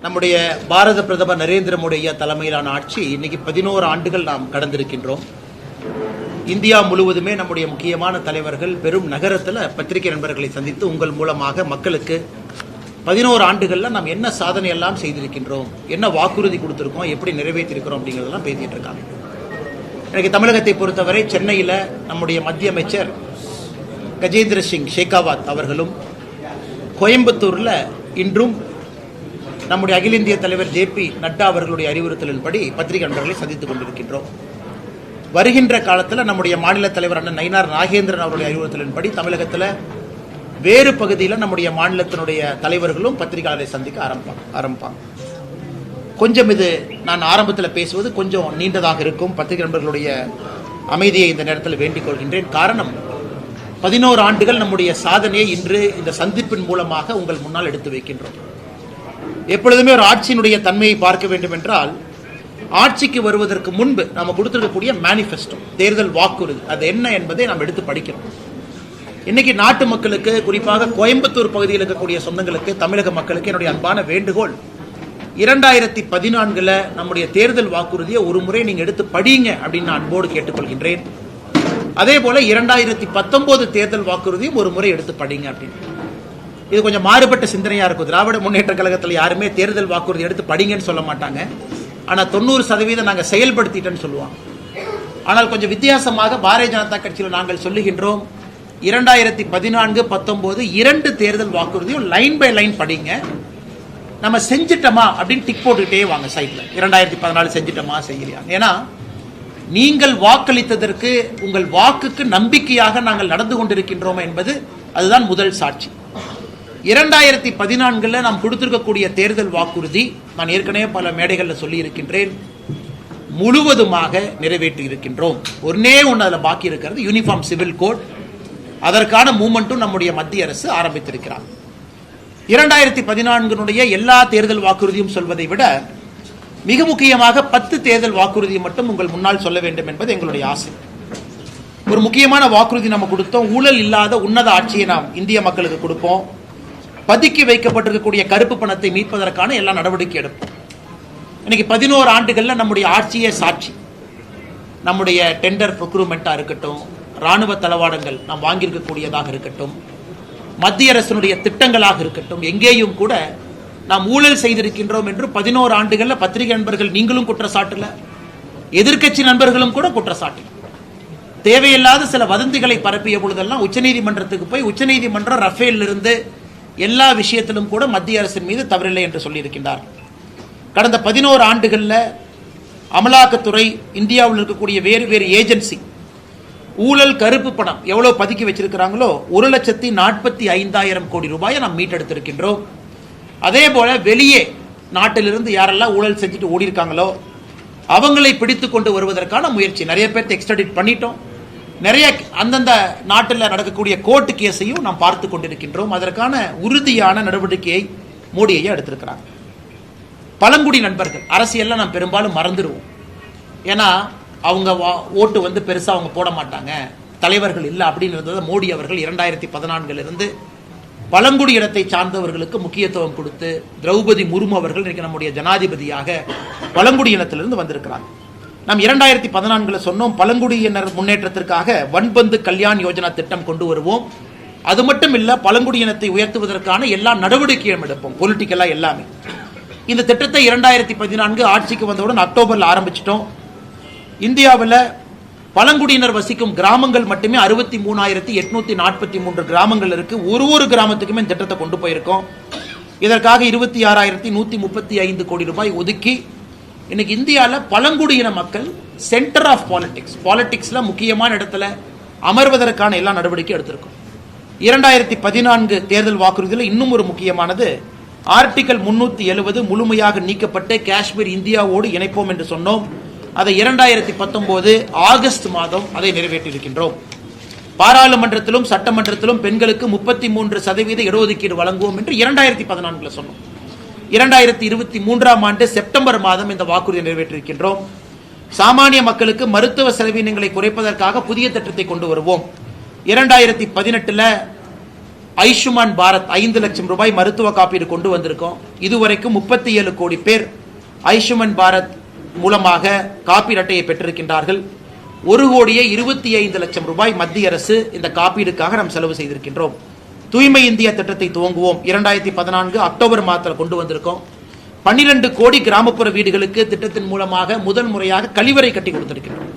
நம்முடைய பாரத பிரதமர் நரேந்திர மோடி ஐயா தலைமையிலான ஆட்சி இன்னைக்கு 11 ஆண்டுகள் நாம் கடந்திருக்கின்றோம். இந்தியா முழுவதுமே நம்முடைய முக்கியமான தலைவர்கள் பெரும் நகரத்தில் பத்திரிகை நண்பர்களை சந்தித்து உங்கள் மூலமாக மக்களுக்கு 11 ஆண்டுகள்ல நாம் என்ன சாதனை எல்லாம் செய்திருக்கின்றோம், என்ன வாக்குறுதி கொடுத்திருக்கோம், எப்படி நிறைவேற்றிருக்கிறோம் அப்படிங்கிறதெல்லாம் பேசிட்டு இருக்காங்க. எனக்கு தமிழகத்தை பொறுத்தவரை சென்னையில் நம்முடைய மத்திய அமைச்சர் கஜேந்திர சிங் ஷேகாவத் அவர்களும், கோயம்புத்தூரில் இன்றும் நம்முடைய அகில இந்திய தலைவர் ஜே.பி. நட்டா அவர்களுடைய அறிவுறுத்தலின்படி பத்திரிகை நண்பர்களை சந்தித்துக் கொண்டிருக்கின்றோம். வருகின்ற காலத்தில் நம்முடைய மாநில தலைவர் அண்ணன் நயினார் நாகேந்திரன் அவருடைய அறிவுறுத்தலின்படி தமிழகத்தில் வேறு பகுதியில் நம்முடைய மாநிலத்தினுடைய தலைவர்களும் பத்திரிகையாளரை சந்திக்க ஆரம்பிப்பாங்க. கொஞ்சம் இது நான் ஆரம்பத்தில் பேசுவது கொஞ்சம் நீண்டதாக இருக்கும். பத்திரிகை நண்பர்களுடைய அமைதியை இந்த நேரத்தில் வேண்டிக் கொள்கின்றேன். காரணம், 11 ஆண்டுகள் நம்முடைய சாதனையை இன்று இந்த சந்திப்பின் மூலமாக உங்கள் முன்னால் எடுத்து வைக்கின்றோம். எப்பொழுதுமே ஒரு ஆட்சியினுடைய தன்மையை பார்க்க வேண்டும் என்றால், ஆட்சிக்கு வருவதற்கு முன்பு நாம் கொடுத்திருக்கக்கூடிய மேனிஃபெஸ்டோ, தேர்தல் வாக்குறுதி, அது என்ன என்பதை நாம் எடுத்து படிக்கிறோம். இன்னைக்கு நாட்டு மக்களுக்கு, குறிப்பாக கோயம்புத்தூர் பகுதியில் இருக்கக்கூடிய சொந்தங்களுக்கு, தமிழக மக்களுக்கு என்னுடைய அன்பான வேண்டுகோள், 2014 நம்முடைய தேர்தல் வாக்குறுதியை ஒரு முறை நீங்க எடுத்து படிங்க அப்படின்னு நான் அன்போடு கேட்டுக்கொள்கின்றேன். அதே போல 2019 தேர்தல் வாக்குறுதியும் ஒரு முறை எடுத்து படிங்க அப்படின்னு. இது கொஞ்சம் மாறுபட்ட சிந்தனையா இருக்கும். திராவிட முன்னேற்ற கழகத்தில் யாருமே தேர்தல் வாக்குறுதி எடுத்து படிங்கன்னு சொல்ல மாட்டாங்க. ஆனா 90% நாங்கள் செயல்படுத்திட்டேன்னு சொல்லுவாங்க. ஆனால் கொஞ்சம் வித்தியாசமாக பாரதிய ஜனதா கட்சியில் நாங்கள் சொல்லுகின்றோம், 2014-19 2 தேர்தல் வாக்குறுதியும் லைன் பை லைன் படிங்க. நம்ம செஞ்சிட்டோமா அப்படின்னு டிக் போட்டுக்கிட்டே வாங்க சைட்ல. 2014 செஞ்சிட்டோமா, செய்யலையா? ஏன்னா நீங்கள் வாக்களித்ததற்கு, உங்கள் வாக்குக்கு நம்பிக்கையாக நாங்கள் நடந்து கொண்டிருக்கின்றோம் என்பது அதுதான் முதல் சாட்சி. 2014 நாம் கொடுத்திருக்கக்கூடிய தேர்தல் வாக்குறுதி, நான் ஏற்கனவே பல மேடைகளில் சொல்லி இருக்கின்றேன், முழுவதுமாக நிறைவேற்றி இருக்கின்றோம். ஒன்னே ஒன்று அதில் பாக்கி இருக்கிறது, யூனிஃபார்ம் சிவில் கோட். அதற்கான மூவ்மெண்ட்டும் நம்முடைய மத்திய அரசு ஆரம்பித்திருக்கிறார். 2014 எல்லா தேர்தல் வாக்குறுதியும் சொல்வதை விட மிக முக்கியமாக 10 தேர்தல் வாக்குறுதியை மட்டும் உங்கள் முன்னால் சொல்ல வேண்டும் என்பது எங்களுடைய ஆசை. ஒரு முக்கியமான வாக்குறுதி நம்ம கொடுத்தோம், ஊழல் இல்லாத உன்னத ஆட்சியை நாம் இந்திய மக்களுக்கு கொடுப்போம். பதுக்கி வைக்கப்பட்டிருக்கக்கூடிய கருப்பு பணத்தை மீட்பதற்கான எல்லா நடவடிக்கை எடுப்போம். இன்னைக்கு 11 ஆண்டுகள்ல நம்முடைய ஆட்சியே சாட்சி. நம்முடைய டெண்டர் ப்ரொக்யூர்மெண்டா இருக்கட்டும், ராணுவ தளவாடங்கள் நாம் வாங்கியிருக்கக்கூடியதாக இருக்கட்டும், மத்திய அரசினுடைய திட்டங்களாக இருக்கட்டும், எங்கேயும் கூட நாம் ஊழல் செய்திருக்கின்றோம் என்று 11 ஆண்டுகள்ல பத்திரிகை நண்பர்கள் நீங்களும் குற்றச்சாட்டுல, எதிர்க்கட்சி நண்பர்களும் கூட குற்றச்சாட்டு. தேவையில்லாத சில வதந்திகளை பரப்பிய பொழுதெல்லாம் உச்சநீதிமன்றத்துக்கு போய் உச்சநீதிமன்றம் ரஃபேல் இருந்து எல்லா விஷயத்திலும் கூட மத்திய அரசின் மீது தவறில்லை என்று சொல்லியிருக்கின்றார். கடந்த 11 ஆண்டுகள்ல அமலாக்கத்துறை, இந்தியாவில் இருக்கக்கூடிய வேறு வேறு ஏஜென்சி ஊழல் கருப்பு பணம் எவ்வளவு பதுக்கி வச்சிருக்கிறாங்களோ 1,45,000 கோடி ரூபாயை நாம் மீட்டெடுத்திருக்கின்றோம். அதே போல வெளியே நாட்டிலிருந்து யாரெல்லாம் ஊழல் செஞ்சுட்டு ஓடி இருக்காங்களோ அவங்களை பிடித்து கொண்டு வருவதற்கான முயற்சி, நிறைய பேர்த்து எக்ஸ்ட்ராடிட் பண்ணிட்டோம். நிறைய அந்தந்த நாட்டில் நடக்கக்கூடிய கோர்ட்டு கேஸையும் நாம் பார்த்து கொண்டிருக்கின்றோம். அதற்கான உறுதியான நடவடிக்கையை மோடி ஐயா எடுத்திருக்கிறாங்க. பழங்குடி நண்பர்கள், அரசியல்ல நாம் பெரும்பாலும் மறந்துடுவோம். ஏன்னா அவங்க ஓட்டு பெருசா அவங்க போட மாட்டாங்க, தலைவர்கள் இல்லை அப்படின்னு இருந்தது. மோடி அவர்கள் 2014 பழங்குடி இடத்தை சார்ந்தவர்களுக்கு முக்கியத்துவம் கொடுத்து, திரௌபதி முர்மு அவர்கள் இன்னைக்கு நம்முடைய ஜனாதிபதியாக பழங்குடி இனத்திலிருந்து வந்திருக்கிறாங்க. நாம் 2014 சொன்னோம், பழங்குடியினர் முன்னேற்றத்திற்காக வன்பந்து கல்யாண் யோஜனா திட்டம் கொண்டு வருவோம். அது மட்டும் இல்ல, பழங்குடியினத்தை உயர்த்துவதற்கான எல்லா நடவடிக்கையும் எடுப்போம், பொலிட்டிக்கலா எல்லாமே. இந்த திட்டத்தை 2014 ஆட்சிக்கு வந்தவுடன் அக்டோபர்ல ஆரம்பிச்சிட்டோம். இந்தியாவில் பழங்குடியினர் வசிக்கும் கிராமங்கள் மட்டுமே 63,843 கிராமங்கள் இருக்கு. ஒரு கிராமத்துக்குமே இந்த திட்டத்தை கொண்டு போயிருக்கோம். இதற்காக 26,135 கோடி ரூபாய் ஒதுக்கி இன்னைக்கு இந்தியாவில் பழங்குடியின மக்கள் சென்டர் ஆஃப் பாலிடிக்ஸ்ல முக்கியமான இடத்துல அமர்வதற்கான எல்லா நடவடிக்கை எடுத்திருக்கோம். 2014 தேர்தல் வாக்குறுதியில் இன்னும் ஒரு முக்கியமானது, ஆர்டிகல் 370 முழுமையாக நீக்கப்பட்டு காஷ்மீர் இந்தியாவோடு இணைப்போம் என்று சொன்னோம். அதை 2019 ஆகஸ்ட் மாதம் அதை நிறைவேற்றியிருக்கின்றோம். பாராளுமன்றத்திலும் சட்டமன்றத்திலும் பெண்களுக்கு 33% இடஒதுக்கீடு வழங்குவோம் என்று 2014 சொன்னோம். 2023 செப்டம்பர் மாதம் இந்த வாக்குறுதியை நிறைவேற்றியிருக்கின்றோம். சாமானிய மக்களுக்கு மருத்துவ செலவினங்களை குறைப்பதற்காக புதிய திட்டத்தை கொண்டு வருவோம். 2018 ஆயுஷ்மான் பாரத் 5 லட்சம் ரூபாய் மருத்துவ காப்பீடு கொண்டு வந்திருக்கோம். இதுவரைக்கும் 37 கோடி பேர் ஆயுஷ்மான் பாரத் மூலமாக காப்பீடு அட்டையை பெற்றிருக்கின்றார்கள். 1,25 லட்சம் ரூபாய் மத்திய அரசு இந்த காப்பீடுக்காக நாம் செலவு செய்திருக்கின்றோம். தூய்மை இந்தியா திட்டத்தை துவங்குவோம். 2014 அக்டோபர் மாதத்தில் கொண்டு வந்திருக்கோம். 12 கோடி கிராமப்புற வீடுகளுக்கு திட்டத்தின் மூலமாக முதல் முறையாக கழிவறை கட்டி கொடுத்திருக்கின்றோம்.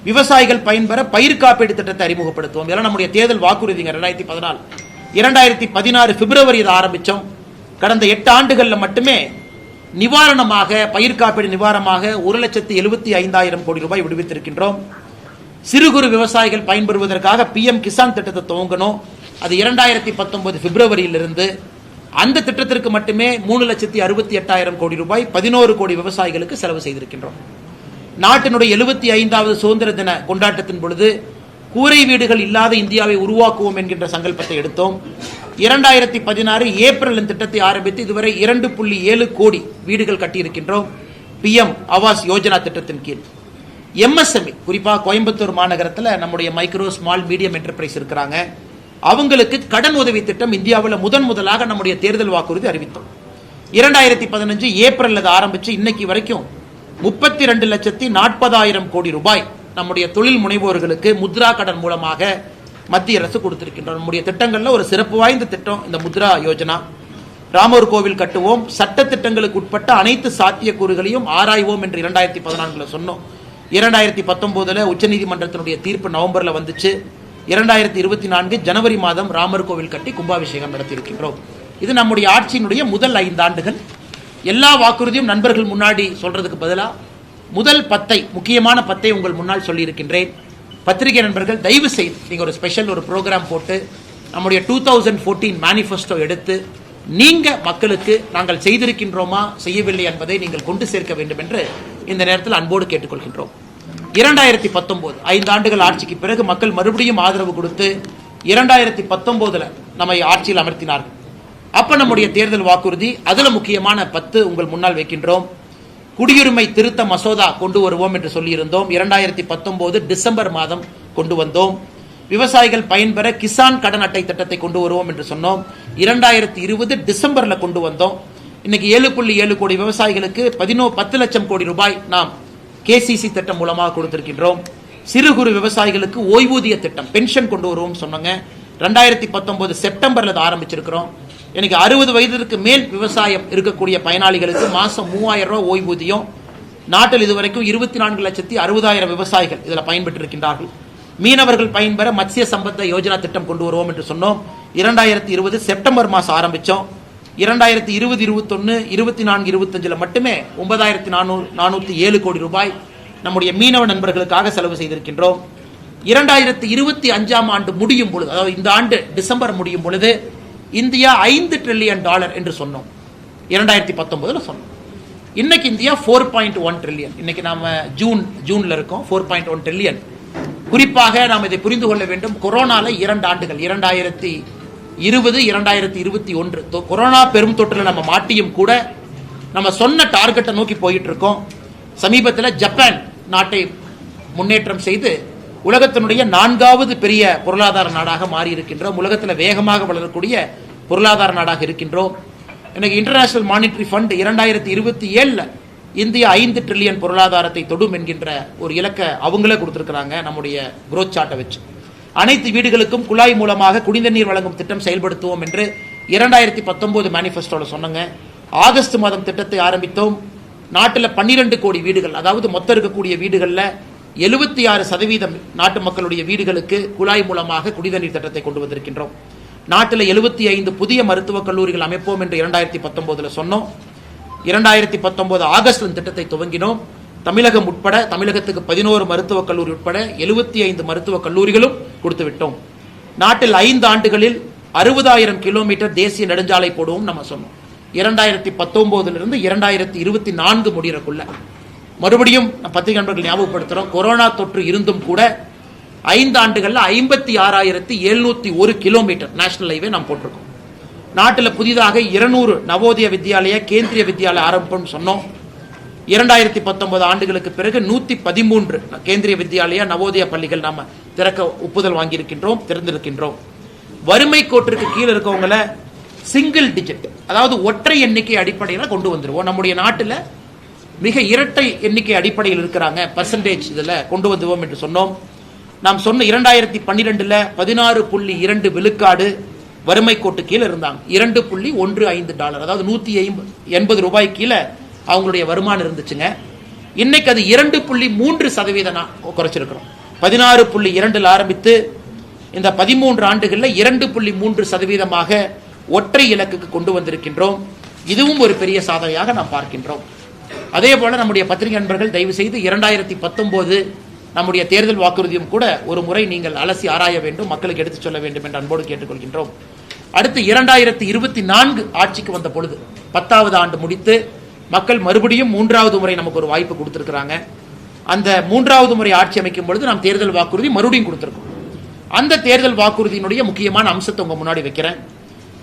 விவசாயிகள் பயன்பெற பயிர் காப்பீடு திட்டத்தை அறிமுகப்படுத்துவோம். இதெல்லாம் நம்முடைய தேர்தல் வாக்குறுதிங்க. 2014 2016 பிப்ரவரி இதை ஆரம்பிச்சோம். கடந்த 8 ஆண்டுகளில் மட்டுமே நிவாரணமாக பயிர் காப்பீடு நிவாரணமாக 1,75,000 கோடி ரூபாய் விடுவித்திருக்கின்றோம். சிறு குறு விவசாயிகள் பயன்பெறுவதற்காக PM கிசான் திட்டத்தை துவங்கணும். அது 2019 பிப்ரவரியிலிருந்து அந்த திட்டத்திற்கு மட்டுமே 3,68,000 கோடி ரூபாய் 11 கோடி விவசாயிகளுக்கு செலவு செய்திருக்கின்றோம். நாட்டினுடைய 75வது சுதந்திர தின கொண்டாட்டத்தின் பொழுது கூரை வீடுகள் இல்லாத இந்தியாவை உருவாக்குவோம் என்கின்ற சங்கல்பத்தை எடுத்தோம். 2016 ஏப்ரல் திட்டத்தை ஆரம்பித்து இதுவரை 2.7 கோடி வீடுகள் கட்டியிருக்கின்றோம். PM ஆவாஸ் யோஜனா திட்டத்தின் கீழ் MSME குறிப்பாக கோயம்புத்தூர் மாநகரத்தில் நம்முடைய மைக்ரோ ஸ்மால் மீடியம் என்டர்பிரைஸ் இருக்கிறாங்க. அவங்களுக்கு கடன் உதவி திட்டம் இந்தியாவில் முதலாக நம்முடைய தேர்தல் வாக்குறுதி அறிவித்தோம். 2015 ஏப்ரல் அதை ஆரம்பிச்சு இன்னைக்கு வரைக்கும் 32,40,000 கோடி ரூபாய் நம்முடைய தொழில் முனைவோர்களுக்கு முத்ரா கடன் மூலமாக மத்திய அரசு கொடுத்திருக்கின்றோம். நம்முடைய திட்டங்கள்ல ஒரு சிறப்பு வாய்ந்த திட்டம் இந்த முத்ரா யோஜனா. ராமர் கோவில் கட்டுவோம், சட்ட திட்டங்களுக்கு உட்பட்ட அனைத்து சாத்தியக்கூறுகளையும் ஆராய்வோம் என்று 2014 சொன்னோம். 2019 உச்சநீதிமன்றத்தினுடைய தீர்ப்பு நவம்பர்ல வந்துச்சு. 2024 ஜனவரி மாதம் ராமர் கோவில் கட்டி கும்பாபிஷேகம் நடத்தியிருக்கின்றோம். இது நம்முடைய ஆட்சியினுடைய முதல் 5 ஆண்டுகள். எல்லா வாக்குறுதியும் நண்பர்கள் முன்னாடி சொல்றதுக்கு பதிலா முதல் 10 முக்கியமான 10 உங்கள் முன்னால் சொல்லியிருக்கின்றேன். பத்திரிகை நண்பர்கள் தயவு செய்து நீங்க ஒரு ஸ்பெஷல் ஒரு ப்ரோக்ராம் போட்டு நம்முடைய 2014 மேனிஃபெஸ்டோ எடுத்து நீங்க மக்களுக்கு நாங்கள் செய்திருக்கின்றோமா செய்யவில்லை என்பதை நீங்கள் கொண்டு சேர்க்க வேண்டும் என்று இந்த நேரத்தில் அன்போடு கேட்டுக்கொள்கின்றோம். 2019 5 ஆண்டுகள் ஆட்சிக்கு பிறகு மக்கள் மறுபடியும் ஆதரவு கொடுத்து 2019 நம்மை ஆட்சியில் அமர்த்தினார்கள். அப்ப நம்முடைய தேர்தல் வாக்குறுதி அதுல முக்கியமான 10 உங்கள் முன்னால் வைக்கின்றோம். குடியுரிமை திருத்த மசோதா கொண்டு வருவோம் என்று சொல்லியிருந்தோம். 2019 டிசம்பர் மாதம் கொண்டு வந்தோம். விவசாயிகள் பயன்பெற கிசான் கடன் அட்டை திட்டத்தை கொண்டு வருவோம் என்று சொன்னோம். 2020 டிசம்பர்ல கொண்டு வந்தோம். இன்னைக்கு 7.7 கோடி விவசாயிகளுக்கு 10 லட்சம் கோடி ரூபாய் நாம் KCC திட்டம் மூலமாக கொடுத்திருக்கின்றோம். சிறு குறு விவசாயிகளுக்கு ஓய்வூதிய திட்டம் பென்ஷன் கொண்டு வருவோம் சொன்னாங்க. 2019 செப்டம்பர்ல ஆரம்பிச்சிருக்கிறோம். எனக்கு 60 வயதிற்கு மேல் விவசாயம் இருக்கக்கூடிய பயனாளிகளுக்கு மாசம் 3,000 ரூபாய் ஓய்வூதியம். நாட்டில் இதுவரைக்கும் 24,60,000 விவசாயிகள் இதில் பயன்பெற்றிருக்கின்றார்கள். மீனவர்கள் பயன்பெற மத்ஸ்ய சம்பத்த யோஜனா திட்டம் கொண்டு வருவோம் என்று சொன்னோம். 2020 செப்டம்பர் மாசம் ஆரம்பிச்சோம். 2020, 21, 24, 25 மட்டுமே 9,407 கோடி ரூபாய் நம்முடைய மீனவ நண்பர்களுக்காக செலவு செய்திருக்கின்றோம். 2025 ஆண்டு முடியும் பொழுது, அதாவது இந்த ஆண்டு டிசம்பர் முடியும் பொழுது இந்தியா $5 trillion என்று சொன்னோம். 2019 சொன்னோம். இன்னைக்கு இந்தியா 4.1 trillion. இன்னைக்கு நாம ஜூன்ல இருக்கோம். 4.1 trillion. குறிப்பாக நாம் இதை புரிந்து கொள்ள வேண்டும். கொரோனால 2 ஆண்டுகள் 2020, 2021 கொரோனா பெரும் தொற்றுல நம்ம மாட்டியும் கூட நம்ம சொன்ன டார்கெட்டை நோக்கி போயிட்டு இருக்கோம். சமீபத்தில் ஜப்பான் நாட்டை முன்னேற்றம் செய்து உலகத்தினுடைய 4வது பெரிய பொருளாதார நாடாக மாறி இருக்கின்றோம். உலகத்தில் வேகமாக வளரக்கூடிய பொருளாதார நாடாக இருக்கின்றோம். எனக்கு international monetary fund 2027 India 5 trillion பொருளாதாரத்தை தொடும் என்கின்ற ஒரு இலக்கை அவங்களே கொடுத்திருக்கிறாங்க. நம்முடைய குரோத் சார்ட்டை வச்சு அனைத்து வீடுகளுக்கும் குழாய் மூலமாக குடிநீர் வழங்கும் திட்டம் செயல்படுத்துவோம் என்று 2019 மேனிஃபெஸ்டோல சொன்னாங்க. ஆகஸ்ட் மாதம் திட்டத்தை ஆரம்பித்தோம். நாட்டில் 12 கோடி வீடுகள், அதாவது மொத்தம் இருக்கக்கூடிய வீடுகளில் 76% நாட்டு மக்களுடைய வீடுகளுக்கு குழாய் மூலமாக குடிநீர் திட்டத்தை கொண்டு வந்திருக்கின்றோம். நாட்டில் 75 புதிய மருத்துவக் கல்லூரிகள் அமைப்போம் என்று 2019 சொன்னோம். 2019 ஆகஸ்ட் திட்டத்தை துவங்கினோம். தமிழகம் உட்பட தமிழகத்துக்கு 11 மருத்துவக் கல்லூரி உட்பட 75 மருத்துவக் கல்லூரிகளும் கொடுத்து விட்டோம். நாட்டில் 5 ஆண்டுகளில் 60,000 கிலோமீட்டர் தேசிய நெடுஞ்சாலை போடுவோம் நம்ம சொன்னோம். 2019 2024 முடியறக்குள்ள மறுபடியும் பத்திரிகை நண்பர்கள் ஞாபகப்படுத்துறோம். கொரோனா தொற்று இருந்தும் கூட 5 ஆண்டுகள்ல 56,701 கிலோமீட்டர் நேஷனல் ஹைவே நாம் போட்டிருக்கோம். நாட்டில் புதிதாக 200 நவோதய வித்யாலயா கேந்திரிய வித்யாலயா ஆரம்பம் சொன்னோம். 2019 ஆண்டுகளுக்கு பிறகு 113 கேந்திரிய வித்யாலயா நவோதய பள்ளிகள் நாம திறக்க ஒப்புதல் வாங்கியிருக்கின்றோம், திறந்திருக்கின்றோம். வறுமை கோட்டிற்கு கீழே இருக்கவங்கள சிங்கிள் டிஜிட், அதாவது ஒற்றை எண்ணிக்கை அடிப்படையில் கொண்டு வந்துருவோம். நம்முடைய நாட்டில் மிக இரட்டை எண்ணிக்கை அடிப்படையில் இருக்கிறாங்க, பர்சன்டேஜ் இதில் கொண்டு வந்துவோம் என்று சொன்னோம். நாம் சொன்ன 2012 16.2 விழுக்காடு வறுமை கோட்டு கீழே இருந்தாங்க. $2.15, அதாவது $180 ரூபாய் கீழே அவங்களுடைய வருமானம் இருந்துச்சுங்க. இன்னைக்கு அது 2.3% குறைச்சிருக்கிறோம். 16.2 ஆரம்பித்து இந்த 13 ஆண்டுகளில் 2.3% ஒற்றை இலக்குக்கு கொண்டு வந்திருக்கின்றோம். இதுவும் ஒரு பெரிய சாதனையாக நாம் பார்க்கின்றோம். அதே போல நம்முடைய பத்திரிகை நண்பர்கள் தயவு செய்து 2019 நம்முடைய தேர்தல் வாக்குறுதியும் கூட ஒரு முறை நீங்கள் அலசி ஆராய வேண்டும், மக்களுக்கு எடுத்துச் சொல்ல வேண்டும் என்று அன்போடு கேட்டுக்கொள்கின்றோம். அடுத்து 2024 ஆட்சிக்கு வந்த பொழுது 10வது ஆண்டு முடித்து மக்கள் மறுபடியும் 3வது முறை நமக்கு ஒரு வாய்ப்பு கொடுத்திருக்கிறாங்க. அந்த 3வது முறை ஆட்சி அமைக்கும் பொழுது நாம் தேர்தல் வாக்குறுதி மறுபடியும் கொடுத்திருக்கோம். அந்த தேர்தல் வாக்குறுதியினுடைய முக்கியமான அம்சத்தை உங்க முன்னாடி வைக்கிறேன்.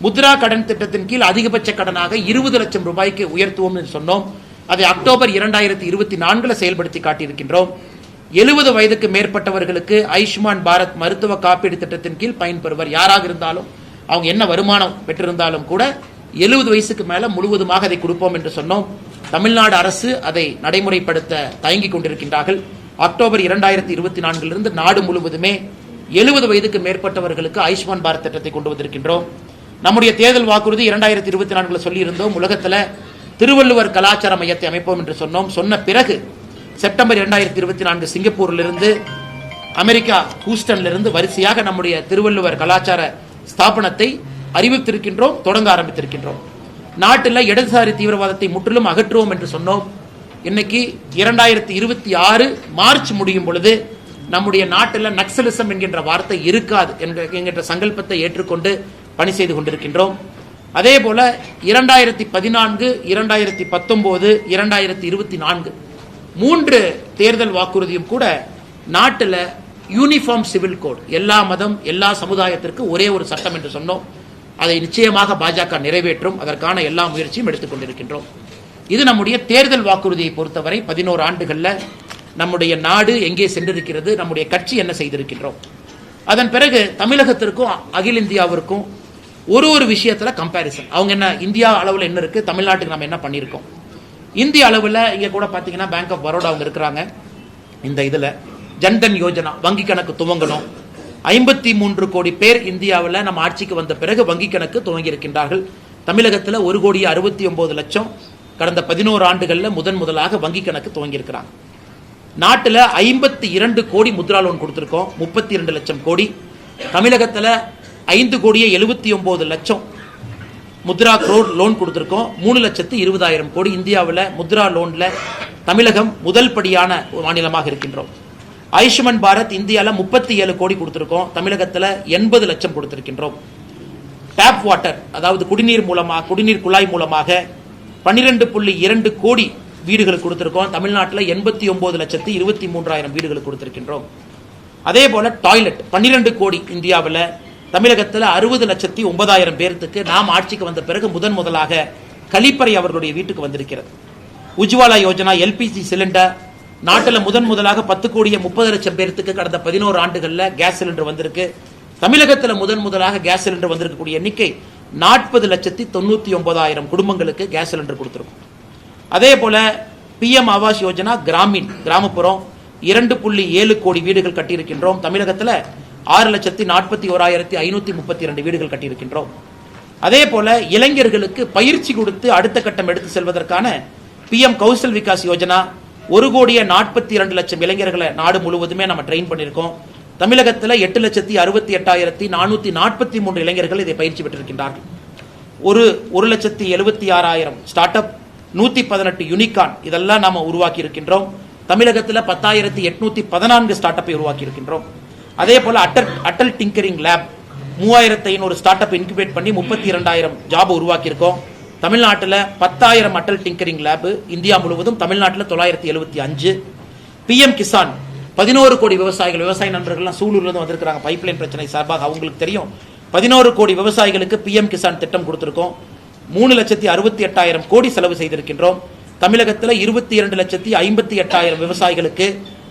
முத்ரா கடன் திட்டத்தின் கீழ் அதிகபட்ச கடனாக 20 லட்சம் ரூபாய்க்கு உயர்த்துவோம் என்று சொன்னோம். அதை அக்டோபர் 2024 செயல்படுத்தி காட்டியிருக்கின்றோம். 70 வயதுக்கு மேற்பட்டவர்களுக்கு ஆயுஷ்மான் பாரத் மருத்துவ காப்பீடு திட்டத்தின் கீழ் பயன்பெறுவர். யாராக இருந்தாலும் அவங்க என்ன வருமானம் பெற்றிருந்தாலும் கூட 70 வயசுக்கு மேல முழுவதுமாக அதை கொடுப்போம் என்று சொன்னோம். தமிழ்நாடு அரசு அதை நடைமுறைப்படுத்த தயங்கிக் கொண்டிருக்கின்றார்கள். அக்டோபர் 2024 நாடு முழுவதுமே 70 வயதுக்கு மேற்பட்டவர்களுக்கு ஆயுஷ்மான் பாரத் திட்டத்தை கொண்டு வந்திருக்கின்றோம். நம்முடைய தேர்தல் வாக்குறுதி 2024 சொல்லியிருந்தோம், உலகத்தில் திருவள்ளுவர் கலாச்சார மையத்தை அமைப்போம் என்று சொன்னோம். சொன்ன பிறகு செப்டம்பர் 2024 சிங்கப்பூரிலிருந்து, அமெரிக்கா ஹூஸ்டனிலிருந்து வரிசையாக நம்முடைய திருவள்ளுவர் கலாச்சார ஸ்தாபனத்தை அறிவித்திருக்கின்றோம், தொடங்க ஆரம்பித்திருக்கின்றோம். நாட்டில் இடதுசாரி தீவிரவாதத்தை முற்றிலும் அகற்றுவோம் என்று சொன்னோம். இன்னைக்கு 2026 மார்ச் முடியும் பொழுது நம்முடைய நாட்டில் நக்சலிசம் என்கின்ற வார்த்தை இருக்காது என்கின்ற சங்கல்பத்தை ஏற்றுக்கொண்டு பணி செய்து கொண்டிருக்கின்றோம். அதே போல 2014, 2019, 2024 3 தேர்தல் வாக்குறுதியும் கூட நாட்டில் யூனிஃபார்ம் சிவில் கோட், எல்லா மதம் எல்லா சமுதாயத்திற்கு ஒரே ஒரு சட்டம் என்று சொன்னோம். அதை நிச்சயமாக பாஜக நிறைவேற்றும், அதற்கான எல்லா முயற்சியும் எடுத்துக் கொண்டிருக்கின்றோம். இது நம்முடைய தேர்தல் வாக்குறுதியை பொறுத்தவரை 11 ஆண்டுகளில் நம்முடைய நாடு எங்கே சென்றிருக்கிறது, நம்முடைய கட்சி என்ன செய்திருக்கின்றோம். அதன் பிறகு தமிழகத்திற்கும் அகில இந்தியாவிற்கும் ஒரு விஷயத்தில் கம்பேரிசன். அவங்க என்ன இந்தியா அளவில் என்ன இருக்கு, தமிழ்நாட்டுக்கு நம்ம என்ன பண்ணியிருக்கோம். இந்திய அளவில் இங்கே கூட பார்த்தீங்கன்னா பேங்க் ஆஃப் பரோடா அவங்க இருக்கிறாங்க. இந்த இதில் ஜன்தன் யோஜனா வங்கி கணக்கு துவங்கணும். 53 கோடி பேர் இந்தியாவில் நம்ம ஆட்சிக்கு வந்த பிறகு வங்கி கணக்கு துவங்கி இருக்கின்றார்கள். தமிழகத்தில் 1,69,00,000 கடந்த 11 ஆண்டுகளில் முதலாக வங்கி கணக்கு துவங்கி இருக்கிறாங்க. நாட்டில் 52 கோடி முத்ரா லோன் கொடுத்திருக்கோம், 32 லட்சம் கோடி. தமிழகத்தில் 5,79,00,000 முத்ரா குரோர் லோன் கொடுத்திருக்கோம், 3,20,000 கோடி. இந்தியாவில் முத்ரா லோன்ல தமிழகம் முதல் படியான மாநிலமாக இருக்கின்றோம். ஆயுஷ்மான் பாரத் இந்தியாவில் 37 கோடி கொடுத்திருக்கோம், தமிழகத்தில் 80 லட்சம் கொடுத்திருக்கின்றோம். டேப் வாட்டர், அதாவது குடிநீர் குழாய் மூலமாக 12.2 கோடி வீடுகளுக்கு கொடுத்திருக்கோம், தமிழ்நாட்டில் 89,23,000 வீடுகளுக்கு கொடுத்திருக்கின்றோம். அதே போல டாய்லெட் 12 கோடி இந்தியாவில், தமிழகத்தில் 60,09,000 பேருக்கு நாம் ஆட்சிக்கு வந்த பிறகு முதலாக கழிப்பறை அவர்களுடைய வீட்டுக்கு வந்திருக்கிறது. உஜ்வாலா யோஜனா எல்பிஜி சிலிண்டர் நாட்டில் முதலாக 10,30,00,000 பேருக்கு கடந்த 11 ஆண்டுகளில் கேஸ் சிலிண்டர் வந்திருக்கு. தமிழகத்தில் முதலாக கேஸ் சிலிண்டர் வந்திருக்கக்கூடிய எண்ணிக்கை 40,99,000 குடும்பங்களுக்கு கேஸ் சிலிண்டர் கொடுத்திருக்கும். அதே போல PM ஆவாஸ் யோஜனா கிராமப்புறம் 2.7 கோடி வீடுகள் கட்டியிருக்கின்றோம். தமிழகத்தில் 6,41,532 வீடுகள் கட்டியிருக்கின்றோம். அதே போல இளைஞர்களுக்கு பயிற்சி கொடுத்து அடுத்த கட்டம் எடுத்து செல்வதற்கான PM கௌசல் விகாஸ் யோஜனா 1,42,00,000 இளைஞர்களை நாடு முழுவதுமே நம்ம ட்ரெயின் பண்ணியிருக்கோம். தமிழகத்தில் 8,68,443 இளைஞர்கள் இதை பயிற்சி பெற்றிருக்கின்றார்கள். 1,76,000 ஸ்டார்ட் அப், 118 யூனிகான் இதெல்லாம் நாம உருவாக்கி இருக்கின்றோம். தமிழகத்தில் 10,814 ஸ்டார்ட் அப்பை உருவாக்கி இருக்கின்றோம். அதே போல Atal tinkering lab 3,500 start up incubate பண்ணி 32,000 ஜாப் உருவாக்கி இருக்கோம். தமிழ்நாட்டில் 10,000 அட்டல் டிங்கரிங் லேப், இந்தியா முழுவதும் தமிழ்நாட்டில் 975. PM கிசான் 11 கோடி விவசாயிகள், விவசாய நண்பர்கள்லாம் சூலூர்லேருந்து வந்திருக்கிறாங்க பைப்லைன் பிரச்சனை சார்பாக, அவங்களுக்கு தெரியும். 11 கோடி விவசாயிகளுக்கு PM கிசான் திட்டம் கொடுத்திருக்கோம். 3,68,000 கோடி செலவு செய்திருக்கின்றோம். தமிழகத்தில் 22,58,000 விவசாயிகளுக்கு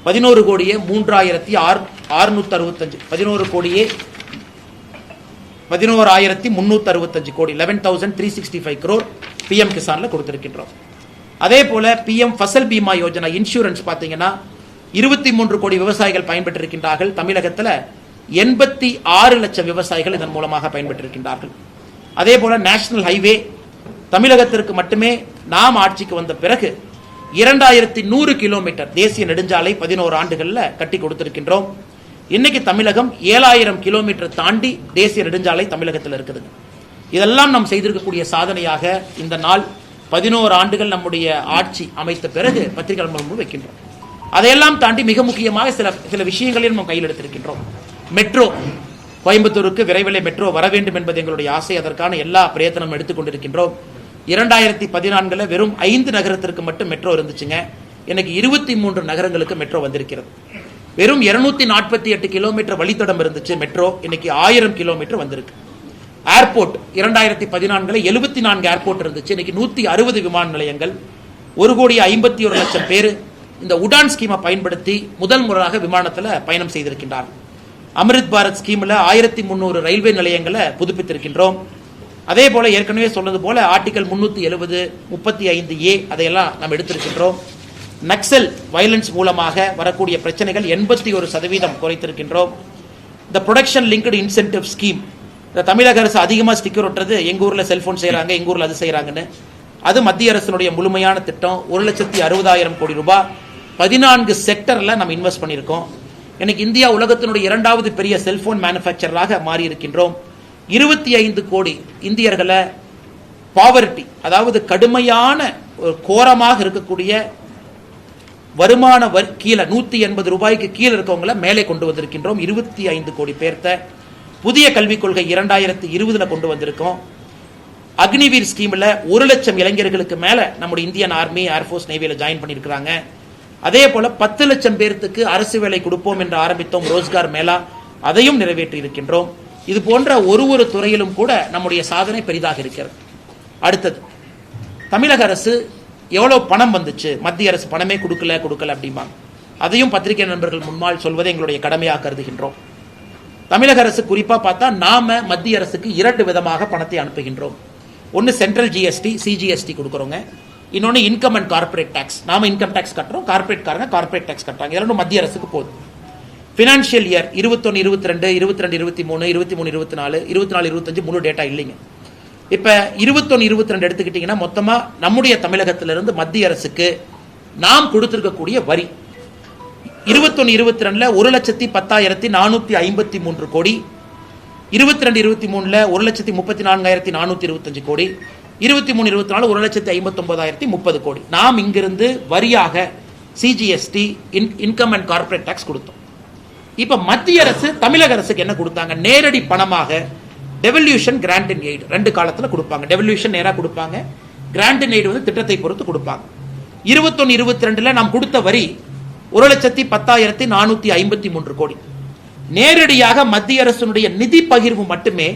11 கோடியே 3,665 11 கோடியே 11,365 கோடி 11,365 crore பிஎம் கிசான்ல கொடுத்திருக்கின்றோம். அதே போல பிஎம் ஃபசல் பீமா யோஜனா இன்சூரன்ஸ் பார்த்தீங்கன்னா 23 கோடி விவசாயிகள் பயன்பெற்றிருக்கின்றார்கள். தமிழகத்தில் 86 லட்சம் விவசாயிகள் இதன் மூலமாக பயன்பெற்றிருக்கின்றார்கள். அதே போல நேஷனல் ஹைவே தமிழகத்திற்கு மட்டுமே நாம் ஆட்சிக்கு வந்த பிறகு 2100 கிலோமீட்டர் தேசிய நெடுஞ்சாலை 11 ஆண்டுகளில் கட்டி கொடுத்திருக்கின்றோம். இன்னைக்கு தமிழகம் 7000 கிலோமீட்டர் தாண்டி தேசிய நெடுஞ்சாலை தமிழகத்தில் இருக்குது. இதெல்லாம் நாம் செய்திருக்கக்கூடிய சாதனையாக இந்த நாள் 11 ஆண்டுகள் நம்முடைய ஆட்சி அமைத்த பிறகு பத்திரிகை முன்பு வைக்கின்றோம். அதையெல்லாம் தாண்டி மிக முக்கியமாக சில விஷயங்களையும் நம்ம கையில் எடுத்திருக்கின்றோம். மெட்ரோ கோயம்புத்தூருக்கு விரைவில் மெட்ரோ வர வேண்டும் என்பது எங்களுடைய ஆசை. அதற்கான எல்லா பிரயத்தனம் எடுத்துக்கொண்டிருக்கின்றோம். 2014 வெறும் 5 நகரத்திற்கு மட்டும் மெட்ரோ இருந்துச்சுங்க. எனக்கு 23 நகரங்களுக்கு மெட்ரோ வந்திருக்கிறது. வெறும் 248 கிலோமீட்டர் வழித்தடம் இருந்துச்சு மெட்ரோ, இன்னைக்கு 1000 கிலோமீட்டர் வந்திருக்கு. ஏர்போர்ட் 2014 74 ஏர்போர்ட் இருந்துச்சு, இன்னைக்கு 160 விமான நிலையங்கள், 1,51,00,000 பேர் இந்த உடான் ஸ்கீமை பயன்படுத்தி முதல் முறையாக விமானத்தில் பயணம் செய்திருக்கின்றார்கள். அமிர்த் பாரத் ஸ்கீமில் 1300 ரயில்வே நிலையங்களை புதுப்பித்திருக்கின்றோம். அதே போல ஏற்கனவே சொன்னது போல ஆர்டிகல் 370 35A அதையெல்லாம் நாம் எடுத்திருக்கின்றோம். நக்சல் வயலன்ஸ் மூலமாக வரக்கூடிய பிரச்சனைகள் 81% குறைத்திருக்கின்றோம். இந்த ப்ரொடக்ஷன் லிங்க்டு இன்சென்டிவ் ஸ்கீம், இந்த தமிழக அரசு அதிகமாக ஸ்டிக்கர் ஒட்டுறது எங்கள் ஊரில் செல்போன் செய்கிறாங்க, எங்கள் ஊரில் அது செய்கிறாங்கன்னு, அது மத்திய அரசினுடைய முழுமையான திட்டம். 1,60,000 கோடி ரூபாய் 14 செக்டரில் நம்ம இன்வெஸ்ட் பண்ணியிருக்கோம். இன்னைக்கு இந்தியா உலகத்தினுடைய 2வது பெரிய செல்போன் மேனுஃபேக்சராக மாறி இருக்கின்றோம். 25 கோடி இந்தியர்களை பாவர்ட்டி, அதாவது கடுமையான கோரமாக இருக்கக்கூடிய வருமான கீழே 180 ரூபாய்க்கு கீழே இருக்கவங்களை மேலே கொண்டு வந்திருக்கின்றோம். 25 கோடி பேர்த்த புதிய கல்விக் கொள்கை 2020 கொண்டு வந்திருக்கோம். அக்னிவீர் ஸ்கீம்ல 1 லட்சம் இளைஞர்களுக்கு மேல நம்முடைய இந்தியன் ஆர்மி, ஏர்போர்ஸ், நேவியில ஜாயின் பண்ணியிருக்கிறாங்க. அதே போல 10 லட்சம் பேருக்கு அரசு வேலை கொடுப்போம் என்று ஆரம்பித்தோம் ரோஸ்கார் மேளா, அதையும் நிறைவேற்றி இருக்கின்றோம். இது போன்ற ஒரு துறையிலும் கூட நம்முடைய சாதனை பெரிதாக இருக்கிறது. அடுத்தது, தமிழக அரசு எவ்வளவு பணம் வந்துச்சு, மத்திய அரசு பணமே கொடுக்கல அப்படிம்பாங்க. அதையும் பத்திரிகை நண்பர்கள் முன்னால் சொல்வதை எங்களுடைய கடமையாக கருதுகின்றோம். தமிழக அரசு குறிப்பா பார்த்தா நாம மத்திய அரசுக்கு 2 விதமாக பணத்தை அனுப்புகின்றோம். ஒன்னு சென்ட்ரல் ஜிஎஸ்டி, சிஜிஎஸ்டி கொடுக்கறோங்க. இன்னொன்னு இன்கம் அண்ட் கார்பரேட் டாக்ஸ். நாம இன்கம் டாக்ஸ் கட்டுறோம், கார்பரேட் காரங்க கார்பரேட் டாக்ஸ் கட்டுறாங்க. இதெல்லாம் மத்திய அரசுக்கு போகுது. ஃபினான்ஷியல் இயர் 21 22 22 23 23 24 24 25 முழு டேட்டா இல்லைங்க. இப்ப 21 22 எடுத்துக்கிட்டீங்கன்னா மொத்தமா நம்முடைய தமிழகத்திலிருந்து மத்திய அரசுக்கு நாம் கொடுத்திருக்கக்கூடிய வரி 21 22 1,10,453 கோடி, 22 23 1,34,425 கோடி, 23 24 1,59,030 கோடி. நாம் இங்கிருந்து வரியாக CGST, income and corporate tax கொடுத்தோம். இப்ப மத்திய அரசு தமிழக அரசுக்கு என்ன கொடுத்தாங்க? நேரடி பணமாக டெவல்யூஷன், கிராண்ட் அண்ட் எய்ட் 2 காலத்துல கொடுப்பாங்க. டெவல்யூஷன் நேரா கொடுப்பாங்க, கிராண்ட் அண்ட் எய்ட் திட்டத்தை பொறுத்து கொடுப்பாங்க. 21 22 நாம் கொடுத்த வரி 1,10,453 கோடி. நேரடியாக மத்திய அரசுடைய நிதி பகிர்வு மட்டுமே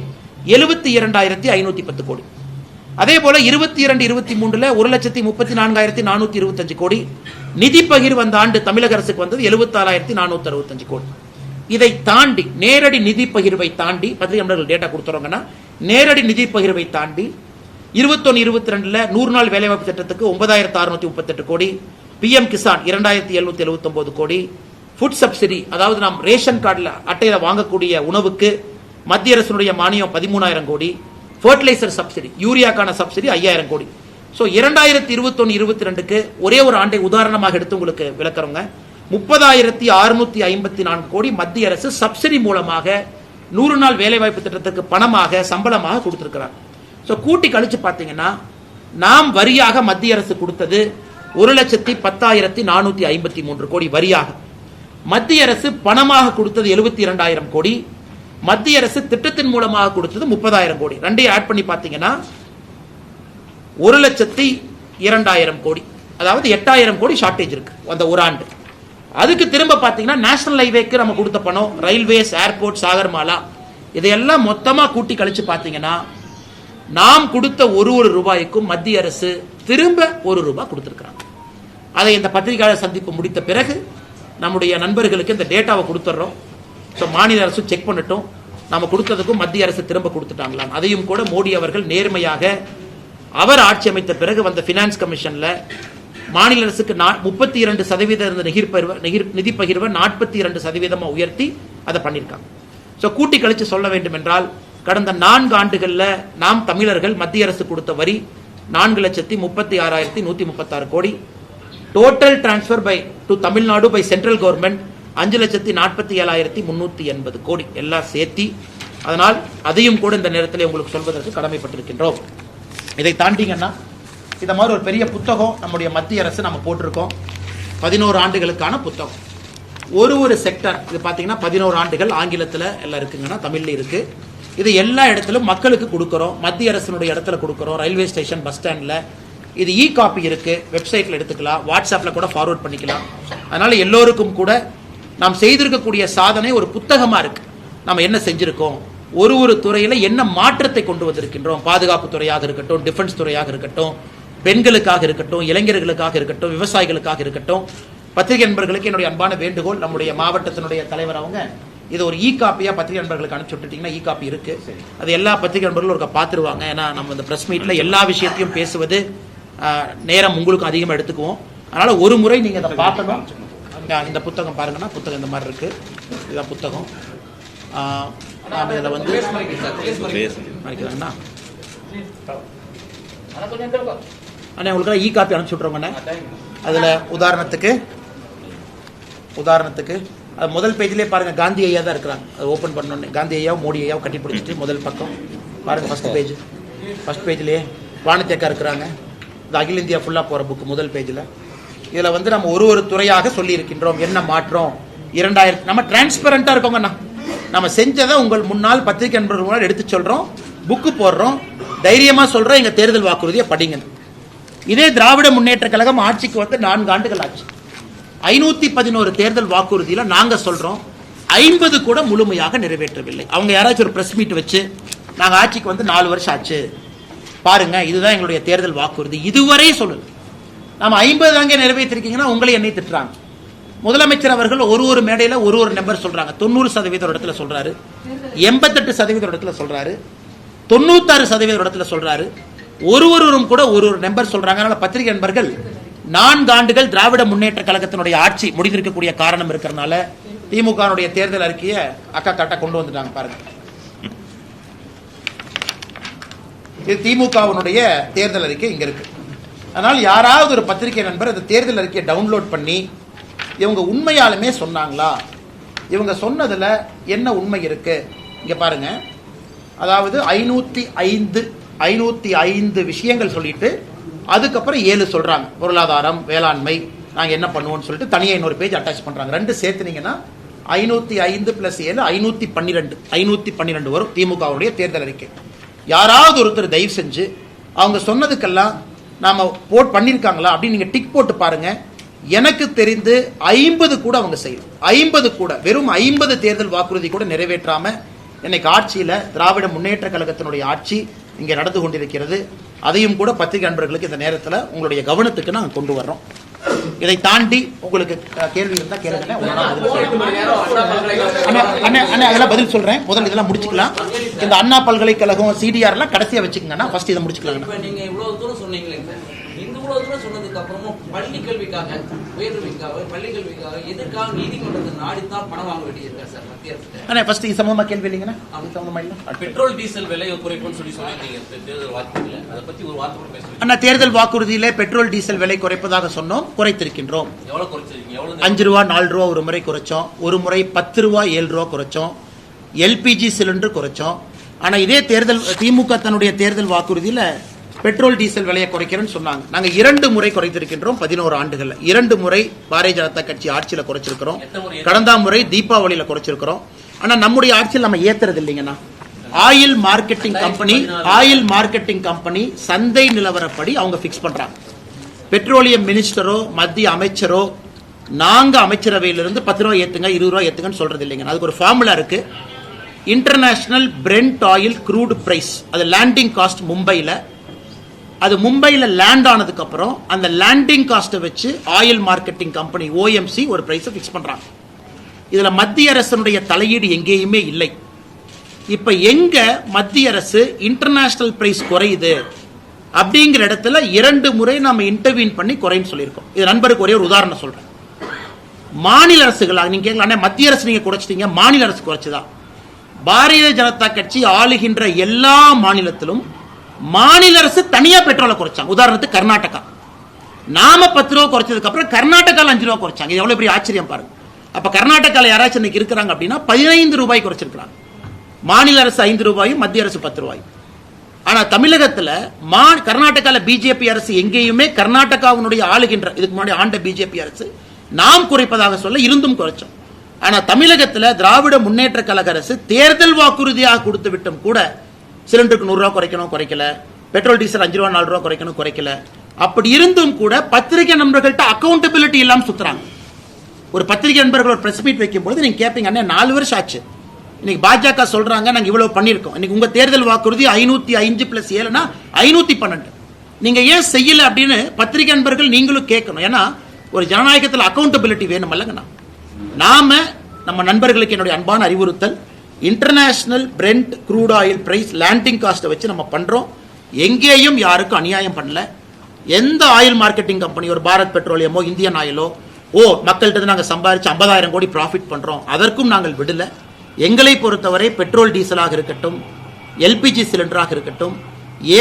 72,510 கோடி. அதே போல 22 23 1,34,425 கோடி நிதி பகிர்வு அந்த ஆண்டு தமிழக அரசுக்கு வந்தது 76,465 கோடி. இதை தாண்டி நேரடி நிதி பகிர்வை தாண்டி பத்திரிகை டேட்டா கொடுத்துறோங்கன்னா, நேரடி நிதி பகிர்வை தாண்டி 21 22 100 நாள் வேலைவாய்ப்பு திட்டத்துக்கு 9,638 கோடி, பிஎம் கிசான் 2,779 கோடி, ஃபுட் சப்சிடி, அதாவது நாம் ரேஷன் கார்டில் அட்டையில வாங்கக்கூடிய உணவுக்கு மத்திய அரசுடைய மானியம் 13,000 கோடி, ஃபர்டிலைசர் சப்சிடி, யூரியாக்கான சப்சிடி 5,000 கோடி. ஸோ 2021 22க்கு ஒரே ஒரு ஆண்டை உதாரணமாக எடுத்து உங்களுக்கு விளக்குறோங்க. 30,654 கோடி மத்திய அரசு சப்சிடி மூலமாக 100 நாள் வேலைவாய்ப்பு திட்டத்துக்கு பணமாக சம்பளமாக கொடுத்திருக்கிறார். ஸோ கூட்டி கழிச்சு பார்த்தீங்கன்னா நாம் வரியாக மத்திய அரசு கொடுத்தது 1,10,453 கோடி வரியாக. மத்திய அரசு பணமாக கொடுத்தது 72,000 கோடி. மத்திய அரசு திட்டத்தின் மூலமாக கொடுத்தது 30,000 கோடி. ரெண்டையும் ஆட் பண்ணி பார்த்தீங்கன்னா 1,02,000 கோடி, அதாவது 8,000 கோடி ஷார்டேஜ் இருக்கு அந்த ஒரு ஆண்டு. அதுக்கு திரும்ப பார்த்தீங்கன்னா நேஷனல் ஹைவேக்கு நம்ம கொடுத்த பணம், ரயில்வேஸ், ஏர்போர்ட், சாகர்மாலா, இதையெல்லாம் மொத்தமாக கூட்டி கழிச்சு பார்த்தீங்கன்னா நாம் கொடுத்த ஒரு ரூபாய்க்கும் மத்திய அரசு திரும்ப 1 ரூபாய் கொடுத்திருக்கிறாங்க. அதை இந்த பத்திரிகையாளர் சந்திப்பு முடித்த பிறகு நம்முடைய நண்பர்களுக்கு இந்த டேட்டாவை கொடுத்துட்றோம். ஸோ மாநில அரசு செக் பண்ணட்டும். நாம கொடுத்ததுக்கும் மத்திய அரசு திரும்ப கொடுத்துட்டாங்களாம். அதையும் கூட மோடி அவர்கள் நேர்மையாக அவர் ஆட்சி அமைத்த பிறகு வந்த பினான்ஸ் கமிஷன்ல மாநில அரசுக்கு 32% இருந்த நிதி பகிர்வை 42% உயர்த்தி அதை பண்ணியிருக்காங்க. ஸோ கூட்டி கழிச்சு சொல்ல வேண்டும் என்றால் கடந்த 4 ஆண்டுகளில் நாம் தமிழர்கள் மத்திய அரசு கொடுத்த வரி 4,36,136 crore. Total transfer by to Tamil Nadu by central government 5,47,380 crore எல்லாம் சேர்த்தி. அதனால் அதையும் கூட இந்த நேரத்தில் உங்களுக்கு சொல்வதற்கு கடமைப்பட்டிருக்கின்றோம். இதை தாண்டிங்கன்னா இந்த மாதிரி ஒரு பெரிய புத்தகம் நம்முடைய மத்திய அரசு நம்ம போட்டிருக்கோம். 11 ஆண்டுகளுக்கான புத்தகம். ஒரு செக்டர் இது பார்த்தீங்கன்னா 11 ஆண்டுகள் ஆங்கிலத்தில் எல்லாம் இருக்குங்கன்னா தமிழ்ல இருக்கு. இது எல்லா இடத்திலும் மக்களுக்கு கொடுக்குறோம். மத்திய அரசினுடைய இடத்துல கொடுக்குறோம். ரயில்வே ஸ்டேஷன், பஸ் ஸ்டாண்டில் இது காப்பி இருக்கு. வெப்சைட்டில் எடுத்துக்கலாம், வாட்ஸ்அப்பில் கூட ஃபார்வர்ட் பண்ணிக்கலாம். அதனால எல்லோருக்கும் கூட நாம் செய்திருக்கக்கூடிய சாதனை ஒரு புத்தகமாக இருக்கு. நம்ம என்ன செஞ்சிருக்கோம், ஒரு துறையில் என்ன மாற்றத்தை கொண்டு வந்திருக்கின்றோம். பாதுகாப்பு துறையாக இருக்கட்டும், டிஃபென்ஸ் துறையாக இருக்கட்டும், பெண்களுக்காக இருக்கட்டும், இளைஞர்களுக்காக இருக்கட்டும், விவசாயிகளுக்காக இருக்கட்டும். பத்திரிகை நண்பர்களுக்கு என்னுடைய அன்பான வேண்டுகோள், நம்முடைய மாவட்டத்தினுடைய தலைவர் அவங்க இது ஒரு காப்பியா பத்திரிகை நண்பர்களுக்கு அனுப்பிச்சு விட்டுட்டீங்கன்னா காப்பி இருக்கு. அது எல்லா பத்திரிகை நண்பர்களும் ஒரு பார்த்துருவாங்க. ஏன்னா நம்ம இந்த பிரஸ் மீட்ல எல்லா விஷயத்தையும் பேசுவது நேரம் உங்களுக்கு அதிகமாக எடுத்துக்குவோம். அதனால ஒரு முறை நீங்க இதை பார்க்கணும். இந்த புத்தகம் பாருங்கன்னா புத்தகம் இந்த மாதிரி இருக்கு. இதுதான் புத்தகம். இதில் வந்து அண்ணா உங்களுக்கு காப்பி அனுப்பிச்சு விட்றோங்கண்ணே. அதில் உதாரணத்துக்கு அது முதல் பேஜ்லேயே பாருங்க, காந்தி ஐயா தான் இருக்கிறாங்க. அது ஓப்பன் பண்ணோன்னே காந்தி ஐயாவும் மோடி ஐயாவும் கட்டி பிடிச்சிட்டு முதல் பக்கம் பாருங்க. ஃபர்ஸ்ட் பேஜ்லேயே வானத்தேக்கா இருக்கிறாங்க. இது அகில இந்தியா ஃபுல்லாக போகிற புக்கு முதல் பேஜில். இதில் வந்து நம்ம ஒரு சொல்லியிருக்கின்றோம் சொல்லி இருக்கின்றோம். என்ன மாற்றம் 2000 நம்ம டிரான்ஸ்பரண்டாக இருக்கோங்கண்ணா. நம்ம செஞ்சதை உங்கள் முன்னால் பத்திரிகை நண்பர்கள் முன்னால் எடுத்து சொல்கிறோம், புக்கு போடுறோம், தைரியமாக சொல்கிறோம். எங்கள் தேர்தல் வாக்குறுதியை படிங்க. இதே திராவிட முன்னேற்ற கழகம் ஆட்சிக்கு வந்து 4 ஆண்டுகள் ஆச்சு. 511 தேர்தல் வாக்குறுதியில் நாங்கள் சொல்கிறோம் 50 கூட முழுமையாக நிறைவேற்றவில்லை. அவங்க யாராச்சும் ஒரு பிரஸ் மீட் வச்சு நாங்கள் ஆட்சிக்கு வந்து 4 வருஷம் ஆச்சு பாருங்க, இதுதான் எங்களுடைய தேர்தல் வாக்குறுதி, இதுவரை சொல்லல. நம்ம 50 அங்கே நிறைவேற்றிருக்கீங்கன்னா உங்களை என்னை திட்டுறாங்க. முதலமைச்சர் அவர்கள் ஒரு மேடையில் ஒரு நம்பர் சொல்றாங்க. 90% இடத்துல சொல்றாரு, 88% இடத்துல சொல்றாரு, 96% இடத்துல சொல்றாரு. ஒருவரும் கூட ஒரு நம்பர் சொல்றாங்க. அதனால பத்திரிகை நண்பர்கள் 4 ஆண்டுகள் திராவிட முன்னேற்ற கழகத்தினுடைய ஆட்சி முடிந்திருக்கக்கூடிய காரணம் இருக்கிறதுனால திமுக தேர்தல் அறிக்கையை அக்கா காட்ட கொண்டு வந்துட்டாங்க பாருங்க. இது திமுகவுடைய தேர்தல் அறிக்கை இங்க இருக்கு. அதனால் யாராவது ஒரு பத்திரிகை நண்பர் அந்த தேர்தல் அறிக்கையை டவுன்லோட் பண்ணி இவங்க உண்மையாலுமே சொன்னாங்களா, இவங்க சொன்னதுல என்ன உண்மை இருக்கு இங்க பாருங்க. அதாவது 505 விஷயங்கள் சொல்லிட்டு அதுக்கப்புறம் 7 சொல்றாங்க. பொருளாதாரம், வேளாண்மை, நாங்க என்ன பண்ணுவோம்னு சொல்லிட்டு தனியாக இன்னொரு பேஜ் அட்டாச் பண்றாங்க. 2 சேர்த்துனீங்கன்னா 505 + 7 512 வரும் திமுகவுடைய தேர்தல் அறிக்கை. யாராவது ஒருத்தர் தயவு செஞ்சு அவங்க சொன்னதுக்கெல்லாம் நாம பண்ணிருக்காங்களா அப்படின்னு நீங்க டிக் போட்டு பாருங்க. எனக்கு தெரிந்து 50 கூட அவங்க செய்யணும். 50 கூட, வெறும் 50 தேர்தல் வாக்குறுதி கூட நிறைவேற்றாம இன்னைக்கு ஆட்சியில திராவிட முன்னேற்ற கழகத்தினுடைய ஆட்சி இங்க நடந்து கொண்டிருக்கிறது. அதையும் கூட பத்திரிகை நண்பர்களுக்கு இந்த நேரத்தில் உங்களுடைய கவனத்துக்கு நாங்கள் கொண்டு வர்றோம். இதை தாண்டி உங்களுக்கு கேள்வி இருந்தா கேளுங்க. அதெல்லாம் பதில் சொல்றேன். முதல் இதெல்லாம் முடிச்சுக்கலாம். இந்த அண்ணா பல்கலைக்கழகம் சிடிஆர் எல்லாம் கடைசியா வச்சுக்கோங்கன்னா ஃபர்ஸ்ட் இதை முடிச்சுக்கலாம். நீங்க இவ்வளவு தூரம் சொன்னீங்களே, இவ்வளவு தூரம் சொன்னதுக்கு அப்புறமும் பள்ளி கல்விக்காக, உயர்கல்விக்காக, பள்ளி கல்விக்காக எதற்காக நீதிமன்றத்தை நாடித்தான் பணம் வாங்க வேண்டியிருக்கா சார் மத்திய அரசு? ஃபர்ஸ்ட் இது சம்பந்தமா கேள்வி இல்லைங்கன்னா பெட்ரோல் டீசல் விலையை குறைப்புன்னு சொல்லி சொன்னீங்க தேர்தல் வாக்குறுதியில, அதை பத்தி ஒரு வார்த்தை கூட பேசுறீங்க. அண்ணா, தேர்தல் வாக்குறுதியிலே பெட்ரோல் டீசல் விலை குறைப்பதாக சொன்னோம், குறைத்திருக்கின்றோம். எவ்வளவு குறைச்சிருக்கீங்க? 5 ரூபா 4 ரூபா ஒரு முறை குறைச்சோம், ஒரு முறை 10 ரூபா 7 ரூபா குறைச்சோம், எல்பிஜி சிலிண்டர் குறைச்சோம். ஆனா இதே தேர்தல் திமுக தன்னுடைய தேர்தல் வாக்குறுதியில பெட்ரோல் டீசல் விலையை குறைக்கிறேன்னு சொன்னாங்க. நாங்க 2 முறை குறைத்திருக்கின்றோம் 11 ஆண்டுகள்ல. 2 முறை பாரதிய ஜனதா கட்சி ஆட்சியில குறைச்சிருக்கிறோம். கடந்த முறை தீபாவளியில குறைச்சிருக்கிறோம். ஆனா நம்முடைய ஆட்சியில் நம்ம ஏத்துறது இல்லைங்கன்னா ஆயில் மார்க்கெட்டிங் கம்பெனி சந்தை நிலவரப்படி அவங்க பிக்ஸ் பண்றாங்க. பெட்ரோலியம் மினிஸ்டரோ மத்திய அமைச்சரோ நாங்க அமைச்சரவையிலிருந்து 10 ரூபாய் ஏத்துங்க 20 ரூபாய் ஏத்துங்கன்னு சொல்றது இல்லைங்க. அதுக்கு ஒரு ஃபார்முலா இருக்கு. International brent oil crude price, அது லேண்டிங் காஸ்ட் மும்பையில் லேண்ட் ஆனதுக்கு அப்புறம் அந்த லேண்டிங் காஸ்ட்டை வச்சு ஆயில் மார்க்கெட்டிங் கம்பெனி ஓஎம்சி ஒரு பிரைஸை பிக்ஸ் பண்றாங்க. இதுல மத்திய அரசனுடைய தலையீடு எங்கேயுமே இல்லை. இப்ப எங்க மத்திய அரசு இன்டர்நேஷனல் பிரைஸ் குறையுது அப்படிங்கிற இடத்துல 2 முறை நம்ம இன்டர்வியூன் பண்ணி குறைன்னு சொல்லியிருக்கோம். இது நண்பருக்கு ஒரே ஒரு உதாரணம் சொல்றேன். மாநில அரசுகளாக நீங்க கேட்கலாம், மத்திய அரசு நீங்க குறைச்சிட்டீங்க, மாநில அரசு குறைச்சதா? பாரதிய ஜனதா கட்சி ஆளுகின்ற எல்லா மாநிலத்திலும் மாநில அரசு தனியா பெட்ரோலை குறைச்சாங்க. உதாரணத்துக்கு கர்நாடகா, நாம 10 ரூபா குறைச்சதுக்கு அப்புறம் கர்நாடகால 5 ரூபா குறைச்சாங்க. இது எவ்வளவு பெரிய ஆச்சரியம் பாருங்க. அப்ப கர்நாடகால யாராச்சும் இன்னைக்கு இருக்கிறாங்க அப்படின்னா 15 ரூபாய் குறைச்சிருக்காங்க. மாநில அரசு 5 ரூபாயும் மத்திய அரசு 10 ரூபாயும். ஆனா தமிழகத்துல கர்நாடகால பிஜேபி அரசு எங்கேயுமே கர்நாடகாவினுடைய ஆளுகின்ற இதுக்கு முன்னாடி ஆண்ட பிஜேபி அரசு நாம் குறைப்பதாக சொல்ல இருந்தும் குறைச்சோம். ஆனா தமிழகத்துல திராவிட முன்னேற்ற கழக அரசு தேர்தல் வாக்குறுதியாக கொடுத்து விட்டும் கூட சிலிண்டருக்கு 100 ரூபா குறைக்கணும், குறைக்கல. பெட்ரோல் டீசல் 5 ரூபா 4 ரூபா குறைக்கணும், குறைக்கல. அப்படி இருந்தும் கூட பத்திரிகை நண்பர்கள்ட்ட அக்கௌண்டபிலிட்டி இல்லாம சுத்துறாங்க. ஒரு பத்திரிகை நண்பர்கள் ஒரு பிரஸ் மீட் வைக்கும் பொழுது நீங்க கேட்பீங்க, அண்ணே 4 வருஷம் ஆச்சு, இன்னைக்கு பாஜக சொல்றாங்க நாங்க இவ்வளவு பண்ணிருக்கோம், இன்னைக்கு உங்க தேர்தல் வாக்குறுதி 505 + 7 512, நீங்க ஏன் செய்யல அப்படின்னு பத்திரிகை நண்பர்கள் நீங்களும் கேட்கணும். ஏன்னா ஒரு ஜனநாயகத்தில் அக்கௌண்டபிலிட்டி வேணும் அல்லங்கண்ணா. நாம நம்ம நண்பர்களுக்கு என்னுடைய அன்பான அறிவுறுத்தல், international brent crude oil price landing காஸ்ட்டை வச்சு நம்ம பண்றோம். எங்கேயும் யாருக்கும் அநியாயம் பண்ணல. எந்த ஆயில் மார்க்கெட்டிங் கம்பெனி, ஒரு பாரத் பெட்ரோலியமோ இந்தியன் ஆயிலோ மக்கள்கிட்ட நாங்கள் சம்பாதிச்சு 50,000 கோடி ப்ராஃபிட் பண்றோம், அதற்கும் நாங்கள் விடல. எங்களை பொறுத்தவரை பெட்ரோல் டீசலாக இருக்கட்டும், எல்பிஜி சிலிண்டராக இருக்கட்டும்,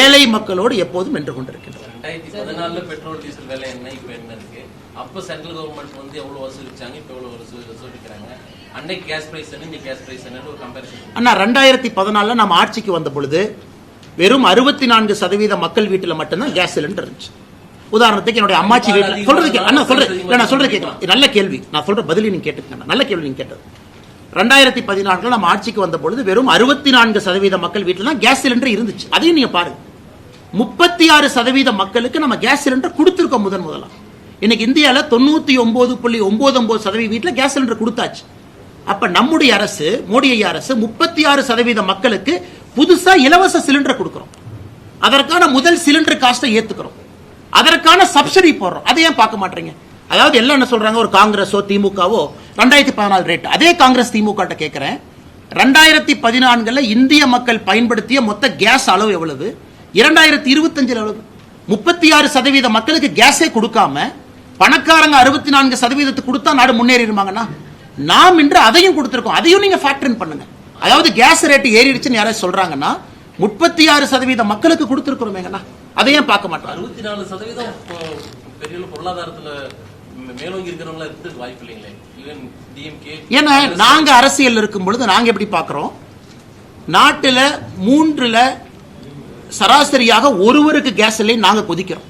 ஏழை மக்களோடு எப்போதும் வென்று கொண்டிருக்கின்றோம். 2014 பெட்ரோல் டீசல் விலை என்ன, இப்ப என்ன இருக்கு? அப்ப சென்ட்ரல் கவர்மெண்ட் வந்து எவ்வளவு வசூலிச்சாங்க, இப்ப எவ்வளவு வசூலிக்கிறாங்க? அன்னைக்கு கேஸ் பிரைஸ் என்ன, இன்னைக்கு கேஸ் பிரைஸ் என்ன ஒரு கம்பேரிசன். அண்ணா 2014 நம்ம ஆட்சிக்கு வந்த பொழுது வெறும் 64% மக்கள் வீட்டில் மட்டும்தான் கேஸ் சிலிண்டர் இருந்துச்சு. உதாரணத்துக்கு என்னுடைய அம்மாச்சி வீட்டில் சொல்றது கேட்கலாம். நல்ல கேள்வி, நான் சொல்ற பதிலை நீங்க கேட்டுக்கணும். நல்ல கேள்வி நீங்க கேட்டது. 2014 நம்ம ஆட்சிக்கு வந்த பொழுது வெறும் 64% மக்கள் வீட்டில் தான் கேஸ் சிலிண்டர் இருந்துச்சு. அதையும் நீங்க பாருங்க, 36% மக்களுக்கு நம்ம கேஸ் சிலிண்டர் கொடுத்திருக்கோம் முதலா. இன்னைக்கு இந்தியாவில் 99.99% வீட்டில் கேஸ் சிலிண்டர் கொடுத்தாச்சு. அப்ப நம்முடைய அரசு, மோடி ஐயா அரசு 36% மக்களுக்கு புதுசா இலவச சிலிண்டர் கொடுக்கிறோம். அதற்கான முதல் சிலிண்டர் காஸ்ட்டை ஏத்துக்கிறோம், அதற்கான சப்சிடி போடுறோம். அதை ஏன் பார்க்க மாட்டீங்க? அதாவது எல்லாம் என்ன சொல்றாங்க, ஒரு காங்கிரஸோ திமுகவோ 2014 ரேட், அதே காங்கிரஸ் திமுக கேட்கிறேன், 2014 இந்திய மக்கள் பயன்படுத்திய மொத்த கேஸ் அளவு எவ்வளவு, 2025 எவ்வளவு? 36% மக்களுக்கு கேஸே கொடுக்காம பணக்காரங்க 64% கொடுத்தா நாடு முன்னேறிடுவாங்கன்னா, நாம் இன்று அதையும் கொடுத்திருக்கோம். அதையும் நீங்க ஃபேக்டர் பண்ணுங்க. அதாவது கேஸ் ரேட் ஏறிடுச்சுன்னு யாராவது சொல்றாங்கன்னா 36% மக்களுக்கு கொடுத்திருக்கிறோமேங்கண்ணா, அதையும் பார்க்க மாட்டோம். 64% பெரிய பொருளாதாரத்துல மேலோங்கி இருக்கிறவங்களா இருக்கிறது வாய்ப்பு இல்லைங்களே. ஏன்னா நாங்க அரசியல் இருக்கும் பொழுது நாங்க எப்படி பார்க்கிறோம், நாட்டுல 3ல் சராசரியாக ஒருவருக்கு கேஸ் இல்லை நாங்க கொதிக்கிறோம்.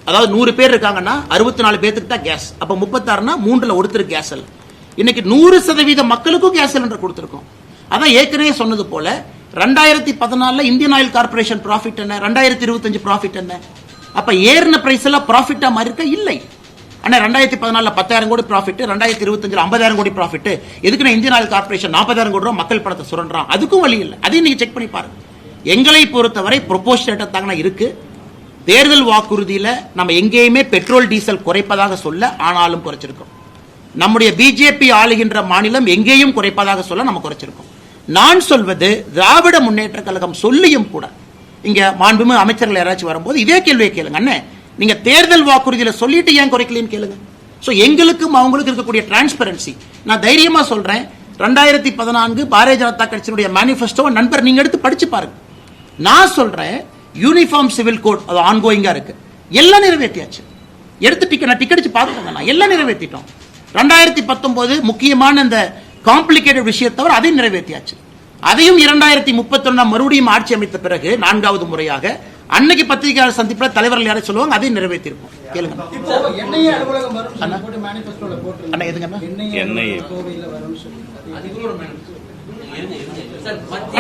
அதாவது 100 பேர் இருக்காங்கன்னா 64 பேருக்கு தான் கேஸ். அப்ப 36னா 3ல் ஒருத்தருக்கு கேஸ் இல்லை. இன்னைக்கு 100% மக்களுக்கும் கேஸ் சிலிண்டர் கொடுத்திருக்கோம். அதான் ஏற்கனவே சொன்னது போல 2014 இந்தியன் ஆயில் கார்பரேஷன் ப்ராஃபிட் என்ன, 2025 ப்ராஃபிட் என்ன? அப்ப ஏறின பிரைஸ் எல்லாம் ப்ராஃபிட்டா மாதிரி இருக்க இல்லை. ஆனா 2014 10,000 கோடி ப்ராஃபிட், 2025 50,000 கோடி ப்ராஃபிட். எதுக்குன்னா இந்தியன் ஆயில் கார்பரேஷன் 40,000 கோடி ரூபாய் மக்கள் பணத்தை சுரண்டான். அதுக்கும் வழி இல்லை. அதையும் நீங்க செக் பண்ணி பாருங்க. எங்களை பொறுத்தவரை ப்ரொபோஷனேட்டா தாங்க இருக்கு. தேர்தல் வாக்குறுதியில நம்ம எங்கேயுமே பெட்ரோல் டீசல் குறைப்பதாக சொல்ல, ஆனாலும் குறைச்சிருக்கோம். நம்முடைய பிஜேபி ஆளுகின்ற மாநிலம் எங்கேயும் குறைப்பதாக சொல்ல நம்ம குறைச்சிருக்கோம். நான் சொல்வது திராவிட முன்னேற்ற கழகம் சொல்லியும் கூட, இங்க மாண்புமிகு அமைச்சர்கள் யாராச்சும் வரும்போது இதே கேள்வியை கேளுங்க, அண்ணே நீங்க தேர்தல் வாக்குறுதியில சொல்லிட்டு ஏன் குறைக்கலன்னு கேளுங்க. சோ எங்களுக்கும் அவங்களுக்கு இருக்கக்கூடிய டிரான்ஸ்பரன்சி, நான் தைரியமா சொல்றேன், 2014 பாரதிய ஜனதா கட்சியினுடைய மேனிஃபெஸ்டோ நண்பர் நீங்க எடுத்து படிச்சு பாருங்க. நான் சொல்றேன் யூனிஃபார்ம் சிவில் கோட் அது ஆன்கோயிங்கா இருக்கு, எல்லாம் நிறைவேற்றியாச்சு. எடுத்து டிக்கெட் அடிச்சு பாருங்க, எல்லாம் நிறைவேற்றிட்டோம். 2019 முக்கியமான இந்த காம்ப்ளிகேட்டட் விஷயத்தை தவிர அதையும் நிறைவேற்றியாச்சு. அதையும் 2031 மறுபடியும் ஆட்சி அமைத்த பிறகு 4வது முறையாக அன்னைக்கு பத்திரிகையாளர் சந்திப்பில் தலைவர்கள் யாரை சொல்லுவாங்க, அதையும் நிறைவேற்றிருக்கோம். கேளுங்க.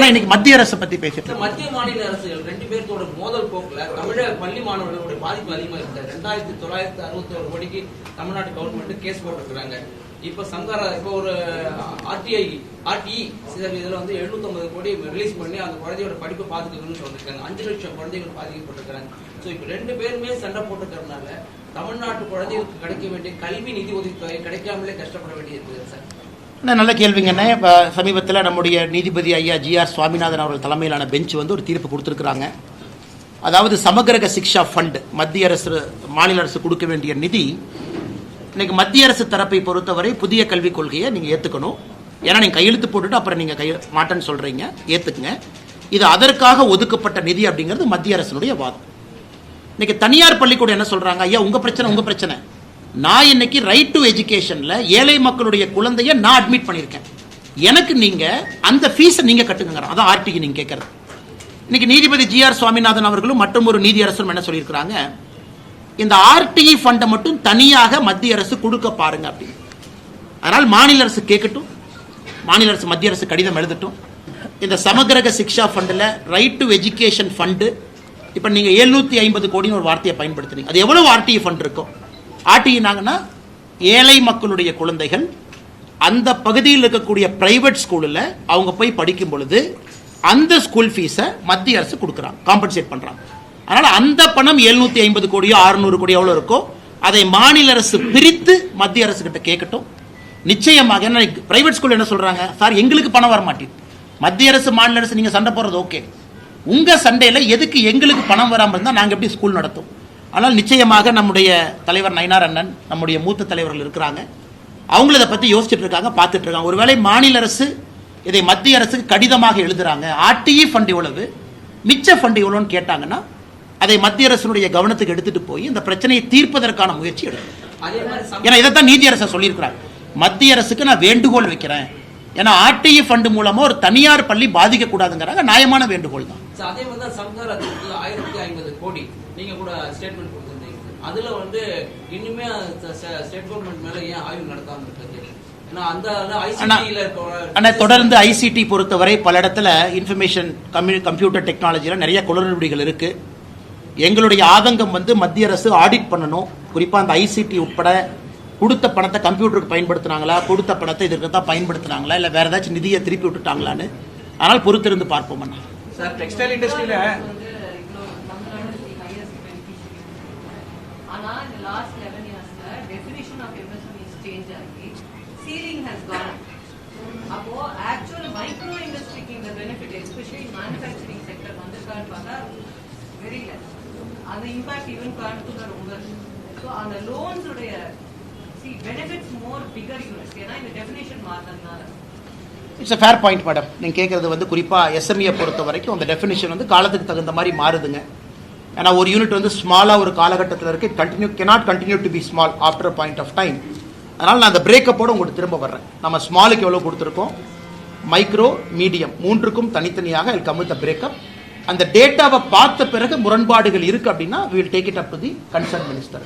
இன்னைக்கு மத்திய அரசு பத்தி பேசிட்டு, மத்திய மாநில அரசுகள் 2 பேருக்கோட மோதல் போக்குல தமிழக பள்ளி மாணவர்களுடைய பாதிப்பு அதிகமா இருக்கு. 2,961 கோடிக்கு தமிழ்நாடு கவர்மெண்ட் கேஸ் போட்டிருக்காங்க. இப்ப சங்கரா இப்ப ஒரு ஆர்டிஇ இதுல வந்து 750 கோடி ரிலீஸ் பண்ணி அந்த குழந்தையோட படிப்பை பாத்துக்கணும்னு சொல்லிருக்காங்க. 5 லட்சம் குழந்தைகள் பாதிக்கப்பட்டிருக்காங்க. சோ இப்ப 2 பேருமே சண்டை போட்டுக்கிறதுனால தமிழ்நாட்டு குழந்தைகளுக்கு கிடைக்க வேண்டிய கல்வி நிதி உதவித்தொகை கிடைக்காமலே கஷ்டப்பட வேண்டியது சார். நல்ல கேள்விங்கண்ணே. இப்போ சமீபத்தில் நம்முடைய நீதிபதி ஐயா ஜிஆர் சுவாமிநாதன் அவர்கள் தலைமையிலான பெஞ்ச் வந்து ஒரு தீர்ப்பு கொடுத்துருக்குறாங்க. அதாவது சமகிரக சிக்ஷா ஃபண்ட் மத்திய அரசு மாநில அரசு கொடுக்க வேண்டிய நிதி இன்னைக்கு மத்திய அரசு தரப்பை பொறுத்தவரை புதிய கல்விக் கொள்கையை நீங்கள் ஏற்றுக்கணும். ஏன்னா நீங்கள் கையெழுத்து போட்டுட்டு அப்புறம் நீங்கள் மாட்டேன்னு சொல்கிறீங்க, ஏற்றுக்குங்க. இது அதற்காக ஒதுக்கப்பட்ட நிதி அப்படிங்கிறது மத்திய அரசினுடைய வாதம். இன்னைக்கு தனியார் பள்ளிக்கூடம் என்ன சொல்கிறாங்க, ஐயா உங்கள் பிரச்சனை, நான் இன்னைக்கு ரைட் டு எஜுகேஷனில் ஏழை மக்களுடைய குழந்தைய நான் அட்மிட் பண்ணியிருக்கேன், எனக்கு நீங்கள் அந்த ஃபீஸை நீங்கள் கட்டுங்க. அதான் ஆர்டிக்கு நீங்கள் கேட்குறது. இன்னைக்கு நீதிபதி ஜிஆர் சுவாமிநாதன் அவர்களும் மற்றும் ஒரு நீதி அரசரும் என்ன சொல்லியிருக்கிறாங்க, இந்த ஆர்டிஇ ஃபண்டை மட்டும் தனியாக மத்திய அரசு கொடுக்க பாருங்க அப்படின்னு. அதனால் மாநில அரசு கேட்கட்டும், மாநில அரசு மத்திய அரசு கடிதம் எழுதட்டும். இந்த சமகிரக சிக்ஷா ஃபண்டில் ரைட் டு எஜுகேஷன் ஃபண்டு இப்போ நீங்கள் 750 கோடின்னு ஒரு வார்த்தையை பயன்படுத்துறீங்க. அது எவ்வளவு ஆர்டிஇ ஃபண்ட் இருக்கும்? ஆர்டிஇனாங்கன்னா ஏழை மக்களுடைய குழந்தைகள் அந்த பகுதியில் இருக்கக்கூடிய பிரைவேட் ஸ்கூலில் அவங்க போய் படிக்கும் பொழுது அந்த ஸ்கூல் ஃபீஸை மத்திய அரசு கொடுக்குறாங்க, காம்பன்சேட் பண்ணுறாங்க. அதனால் அந்த பணம் 750 கோடியோ 600 கோடியோ எவ்வளோ இருக்கோ அதை மாநில அரசு பிரித்து மத்திய அரசு கிட்ட கேட்கட்டும். நிச்சயமாக என்ன பிரைவேட் ஸ்கூல் என்ன சொல்கிறாங்க, சார் எங்களுக்கு பணம் வர மாட்டேங்குது, மத்திய அரசு மாநில அரசு நீங்கள் சண்டை போடுறது ஓகே, உங்கள் சண்டையில் எதுக்கு எங்களுக்கு பணம் வராமல் இருந்தால் நாங்கள் எப்படி ஸ்கூல் நடத்தும்? ஆனால் நிச்சயமாக நம்முடைய தலைவர் நயினார் அண்ணன், நம்முடைய மூத்த தலைவர்கள் இருக்கிறாங்க, அவங்களும் இதை பற்றி யோசிச்சுட்டு இருக்காங்க, பார்த்துட்டு இருக்காங்க. ஒருவேளை மாநில அரசு இதை மத்திய அரசுக்கு கடிதமாக எழுதுறாங்க, ஆர்டிஇ ஃபண்ட் எவ்வளவு, மிச்ச ஃபண்ட் எவ்வளோன்னு கேட்டாங்கன்னா அதை மத்திய அரசுடைய கவனத்துக்கு எடுத்துட்டு போய் இந்த பிரச்சனையை தீர்ப்பதற்கான முயற்சி எடுக்கும். ஏன்னா இதைத்தான் நீதி அரசு சொல்லியிருக்கிறாங்க, மத்திய அரசுக்கு நான் வேண்டுகோள் வைக்கிறேன். ஏன்னா ஆர்டிஇ ஃபண்ட் மூலமா ஒரு தனியார் பள்ளி பாதிக்க கூடாதுங்கிறாங்க, நியாயமான வேண்டுகோள் தான். அதே மாதிரி தான் சம்காரத்துக்கு 1050 கோடி நீங்க கூட ஸ்டேட்மெண்ட் கொடுத்திருந்தீங்க. அதுல வந்து இன்னுமே ஸ்டேட் கவர்மெண்ட் மேல ஏன் ஆய்வு நடத்தாம இருக்குது? தொடர்ந்து ஐசிடி பொறுத்தவரை பல இடத்துல இன்ஃபர்மேஷன் கம்ப்யூட்டர் டெக்னாலஜியில நிறைய குளறுபடிகள் இருக்கு. எங்களுடைய ஆதங்கம் வந்து மத்திய அரசு ஆடிட் பண்ணணும். குறிப்பா அந்த ஐசிடி உட்பட கொடுத்த பணத்தை கம்ப்யூட்டருக்கு பயன்படுத்தினாங்களா, கொடுத்த பணத்தை இதற்கு தான் பயன்படுத்தினாங்களா, இல்ல வேற ஏதாச்சும் நிதியை திருப்பி விட்டுட்டாங்களான்னு. ஆனால் பொறுத்திருந்து பார்ப்போம். சார் டெக்ஸ்டைல் இண்டஸ்ட்ரியில ஆனா இந்த லாஸ்ட் 11 இயர்ஸ்ல டெஃபினிஷன் ஆஃப் எம்எஸ்எம்இ சேஞ்ச் ஆகி சீலிங் ஹஸ் கான். அப்போ ஆக்சுவல் மைக்ரோ இண்டஸ்ட்ரிக்கு இந்த பெனிஃபிட் எஸ்பெஷலி மேனுஃபேக்சரிங் செக்டர் வந்திருக்கான்னு பார்த்தா வெரி லெஸ். அந்த இம்பாக்ட் ஈவன் கோயம்புத்தூர்ல ரொம்ப. ஸோ அந்த லோன்ஸ் உடைய பெனிஃபிட்ஸ் மோர் பிகர் யூனிட்ஸ். ஏன்னா இந்த டெஃபினிஷன் மாறினதுனால. It's a fair point madam. நீங்கள் கேட்குறது வந்து குறிப்பாக எஸ்எம்இயை பொறுத்த வரைக்கும் அந்த டெஃபினிஷன் வந்து காலத்துக்கு தகுந்த மாதிரி மாறுதுங்க. ஏன்னா ஒரு யூனிட் வந்து ஸ்மாலாக ஒரு காலகட்டத்தில் இருக்குது, cannot continue to be small after a point of time. அதனால் நான் அந்த பிரேக்கப்போடு உங்களுக்கு திரும்ப வர்றேன். நம்ம ஸ்மாலுக்கு எவ்வளோ கொடுத்துருக்கோம், மைக்ரோ மீடியம் மூன்றுக்கும் தனித்தனியாக will come with a breakup. அந்த டேட்டாவை பார்த்த பிறகு முரண்பாடுகள் இருக்குது அப்படின்னா we will take it up to the concerned minister.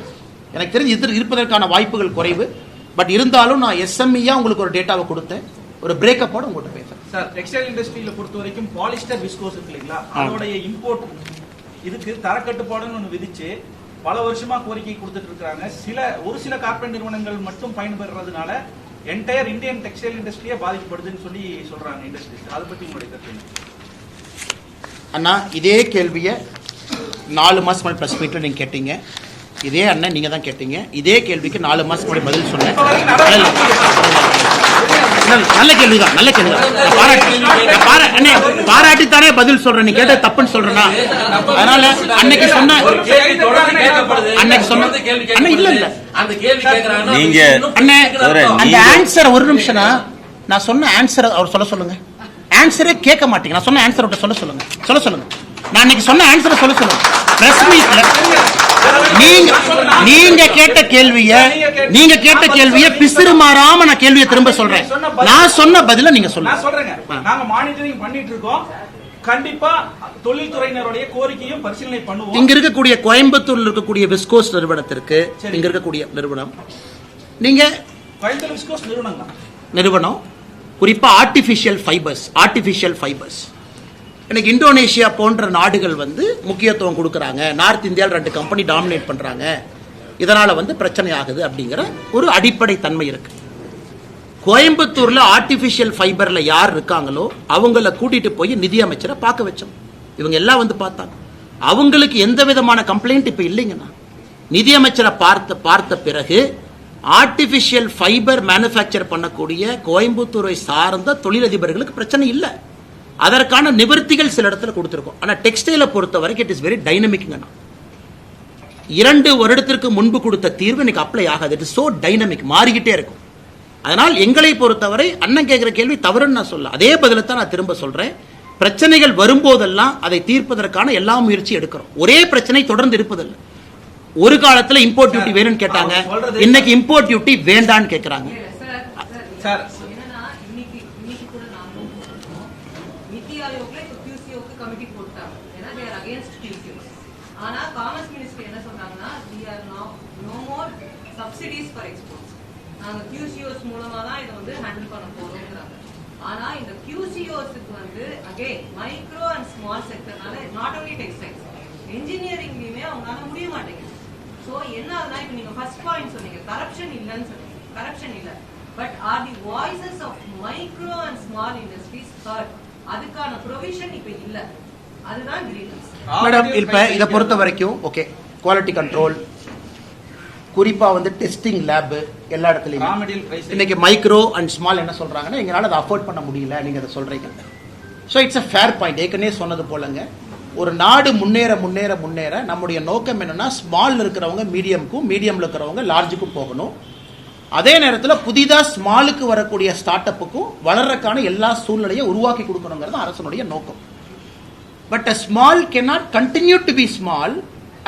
எனக்கு தெரிஞ்சு இது இருப்பதற்கான வாய்ப்புகள் குறைவு. பட் இருந்தாலும் நான் எஸ்எம்இயா உங்களுக்கு ஒரு டேட்டாவை கொடுத்தேன், ஒரு பிரேக்கப்போட உங்கள்கிட்ட பேசுறேன். சார் டெக்ஸ்டைல் இண்டஸ்ட்ரியில பொறுத்த வரைக்கும் பாலிஸ்டர் விஸ்கோஸ் இருக்கு இல்லைங்களா, அதோடைய இம்போர்ட் இதுக்கு தரக்கட்டுப்பாடுன்னு ஒன்று விதிச்சு பல வருஷமா கோரிக்கை கொடுத்துட்டு இருக்காங்க. ஒரு சில கார்பரேட் நிறுவனங்கள் மட்டும் பயன்பெறதுனால என்டையர் இந்தியன் டெக்ஸ்டைல் இண்டஸ்ட்ரியே பாதிக்கப்படுதுன்னு சொல்றாங்க இண்டஸ்ட்ரீஸ். அதை பத்தி உங்களுடைய கருத்து? அண்ணா இதே கேள்வியை 4 மாசம் முன்னாடி பிரஸ் மீட்ல நீங்க கேட்டீங்க. இதே அண்ணன் நீங்க தான் கேட்டீங்க. இதே கேள்விக்கு 4 மாசம் முன்னாடி பதில் சொன்னேன். நல்ல கேள்விதான், நல்ல கேள்விதான். பாராட்டித்தானே பதில் சொல்றேன். நீ கேட்ட தப்புன்னு சொல்றேன்னா அதனால அன்னைக்கு சொன்ன இல்ல இல்ல நீங்க அண்ணே அந்த ஆன்சர் ஒரு நிமிஷம்னா நான் சொன்ன ஆன்சர் அவர் சொல்ல சொல்லுங்க. ஆன்சரே கேட்க மாட்டீங்க. நான் சொன்ன ஆன்சர் சொல்ல சொல்லுங்க. நான் அன்னைக்கு சொன்ன ஆன்சரை சொல்ல சொல்லுங்க. பிரஸ் மீட்ல நீங்க கேட்ட கேள்வியை பிசிறு மாறாம நான் கேள்வியை திரும்ப சொல்றேன். நான் சொன்ன பதில நீங்க சொல்லுங்க. நாங்க மானிட்டரிங் பண்ணிட்டு இருக்கோம். கண்டிப்பா தொழில்துறையினருடைய கோரிக்கையும் பரிசீலனை பண்ணுவோம். இங்க இருக்கக்கூடிய கோயம்புத்தூர்ல இருக்கக்கூடிய விஸ்கோஸ் நிறுவனத்திற்கு இங்க இருக்கக்கூடிய நிறுவனம் நீங்க கோயம்புத்தூர் விஸ்கோஸ் நிறுவனம் குறிப்பா ஆர்டிபிஷியல் ஃபைபர்ஸ் எனக்கு இந்தோனேஷியா போன்ற நாடுகள் வந்து முக்கியத்துவம் கொடுக்கறாங்க. நார்த் இந்தியாவில் 2 கம்பெனி டாமினேட் பண்றாங்க. இதனால வந்து பிரச்சனை ஆகுது அப்படிங்கிற ஒரு அடிப்படை தன்மை இருக்கு. கோயம்புத்தூர்ல ஆர்டிபிஷியல் ஃபைபர்ல யார் இருக்காங்களோ அவங்கள கூட்டிட்டு போய் நிதி அமைச்சரை பார்க்க வச்சோம். இவங்க எல்லாம் வந்து பார்த்தாங்க. அவங்களுக்கு எந்த விதமான கம்ப்ளைண்ட் இப்ப இல்லைங்கண்ணா. நிதி அமைச்சரை பார்த்த பிறகு ஆர்டிபிஷியல் ஃபைபர் மேனுஃபேக்சர் பண்ணக்கூடிய கோயம்புத்தூரை சார்ந்த தொழிலதிபர்களுக்கு பிரச்சனை இல்லை. அதற்கான நிவர்த்திகள் சில இடத்துல கொடுத்துருக்கோம். ஆனால் டெக்ஸ்டைலை பொறுத்த வரைக்கும் இட் இஸ் வெரி டைனமிக்ங்கண்ணா. 2 வருடத்திற்கு முன்பு கொடுத்த தீர்வு இன்னைக்கு அப்ளை ஆகாது. இட் இஸ் சோ டைனமிக், மாறிக்கிட்டே இருக்கும். அதனால் எங்களை பொறுத்தவரை அண்ணன் கேட்கிற கேள்வி தவறுன்னு நான் சொல்ல, அதே பதிலை தான் நான் திரும்ப சொல்றேன். பிரச்சனைகள் வரும்போதெல்லாம் அதை தீர்ப்பதற்கான எல்லா முயற்சி எடுக்கிறோம். ஒரே பிரச்சனை தொடர்ந்து இருப்பதில்லை. ஒரு காலத்துல இம்போர்ட் டியூட்டி வேணும்னு கேட்டாங்க, இன்னைக்கு இம்போர்ட் டியூட்டி வேண்டான்னு கேட்கறாங்க. சார் என்னன்னா இன்னைக்கு கூட நாங்களும் நிதி ஆயோக்ல இப்ப QCOக்கு கமிட்டி போட்டாங்க. ஏன்னா they are against QCO. ஆனா காமர்ஸ் மினிஸ்ட்ரி என்ன சொல்றாங்கன்னா we are no more subsidies for exports. நாங்க QCOs மூலமா தான் இதை வந்து ஹேண்டில் பண்ண போறோம்ங்கறாங்க. ஆனா இந்த QCOஸ்க்கு வந்து again மைக்ரோ அண்ட் ஸ்மால் செக்டர்னால நாட் only டெக்ஸ்டைல்ஸ் இன்ஜினியரிங்லயுமே அவங்களால முடிய மாட்டேங்குது. சோ என்ன ஆகுதுன்னா இப்ப நீங்க ஃபர்ஸ்ட் பாயிண்ட் சொன்னீங்க கரப்ஷன் இல்லன்னு சொன்னீங்க. கரப்ஷன் இல்ல, but are the voices of micro and small industries hurt? அதுக்கான ப்ரொவிஷன் இப்ப இல்ல. அதுதான் கிரீவன்ஸ். மேடம் இப்ப இதை பொறுத்த வரைக்கும் ஓகே, குவாலிட்டி கண்ட்ரோல், குறிப்பா வந்து டெஸ்டிங் லேப் எல்லா இடத்துலயும் இன்னைக்கு மைக்ரோ அண்ட் ஸ்மால் என்ன சொல்றாங்கன்னா எங்களால அதை அஃபோர்ட் பண்ண முடியல, நீங்க அதை சொல்றீங்க. So it's a fair point. ஏற்கனவே சொன்னது போலங்க, ஒரு நாடு முன்னேற முன்னேற முன்னேற நம்முடைய நோக்கம் என்னன்னா ஸ்மால் இருக்கிறவங்க மீடியம்க்கும், மீடியம்ல இருக்கிறவங்க லார்ஜுக்கும் போகணும். அதே நேரத்தில் புதிதா ஸ்மாலுக்கு வரக்கூடிய ஸ்டார்ட் அப்புக்கும் வளர்றதுக்கான எல்லா சூழ்நிலையை உருவாக்கி கொடுக்கணுங்கிறது அரசனுடைய நோக்கம். But a small cannot continue to be small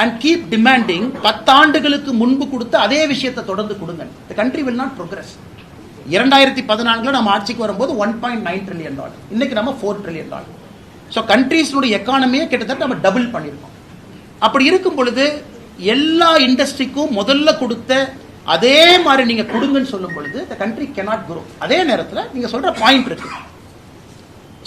and keep demanding 10 ஆண்டுகளுக்கு முன்பு கொடுத்த அதே விஷயத்தை தொடர்ந்து கொடுங்க. the country will not progress. 2014 நம்ம ஆட்சிக்கு வரும்போது $1.9 trillion, இன்னைக்கு நம்ம $4 trillion. ஸோ கண்ட்ரீஸ்னுடைய எக்கானமியை கிட்டத்தட்ட நம்ம டபுள் பண்ணியிருக்கோம். அப்படி இருக்கும் பொழுது எல்லா இண்டஸ்ட்ரிக்கும் முதல்ல கொடுத்த அதே மாதிரி நீங்க கொடுங்கன்னு சொல்லும் பொழுது the country cannot grow. அதே நேரத்தில் நீங்க சொல்ற பாயிண்ட் இருக்கு,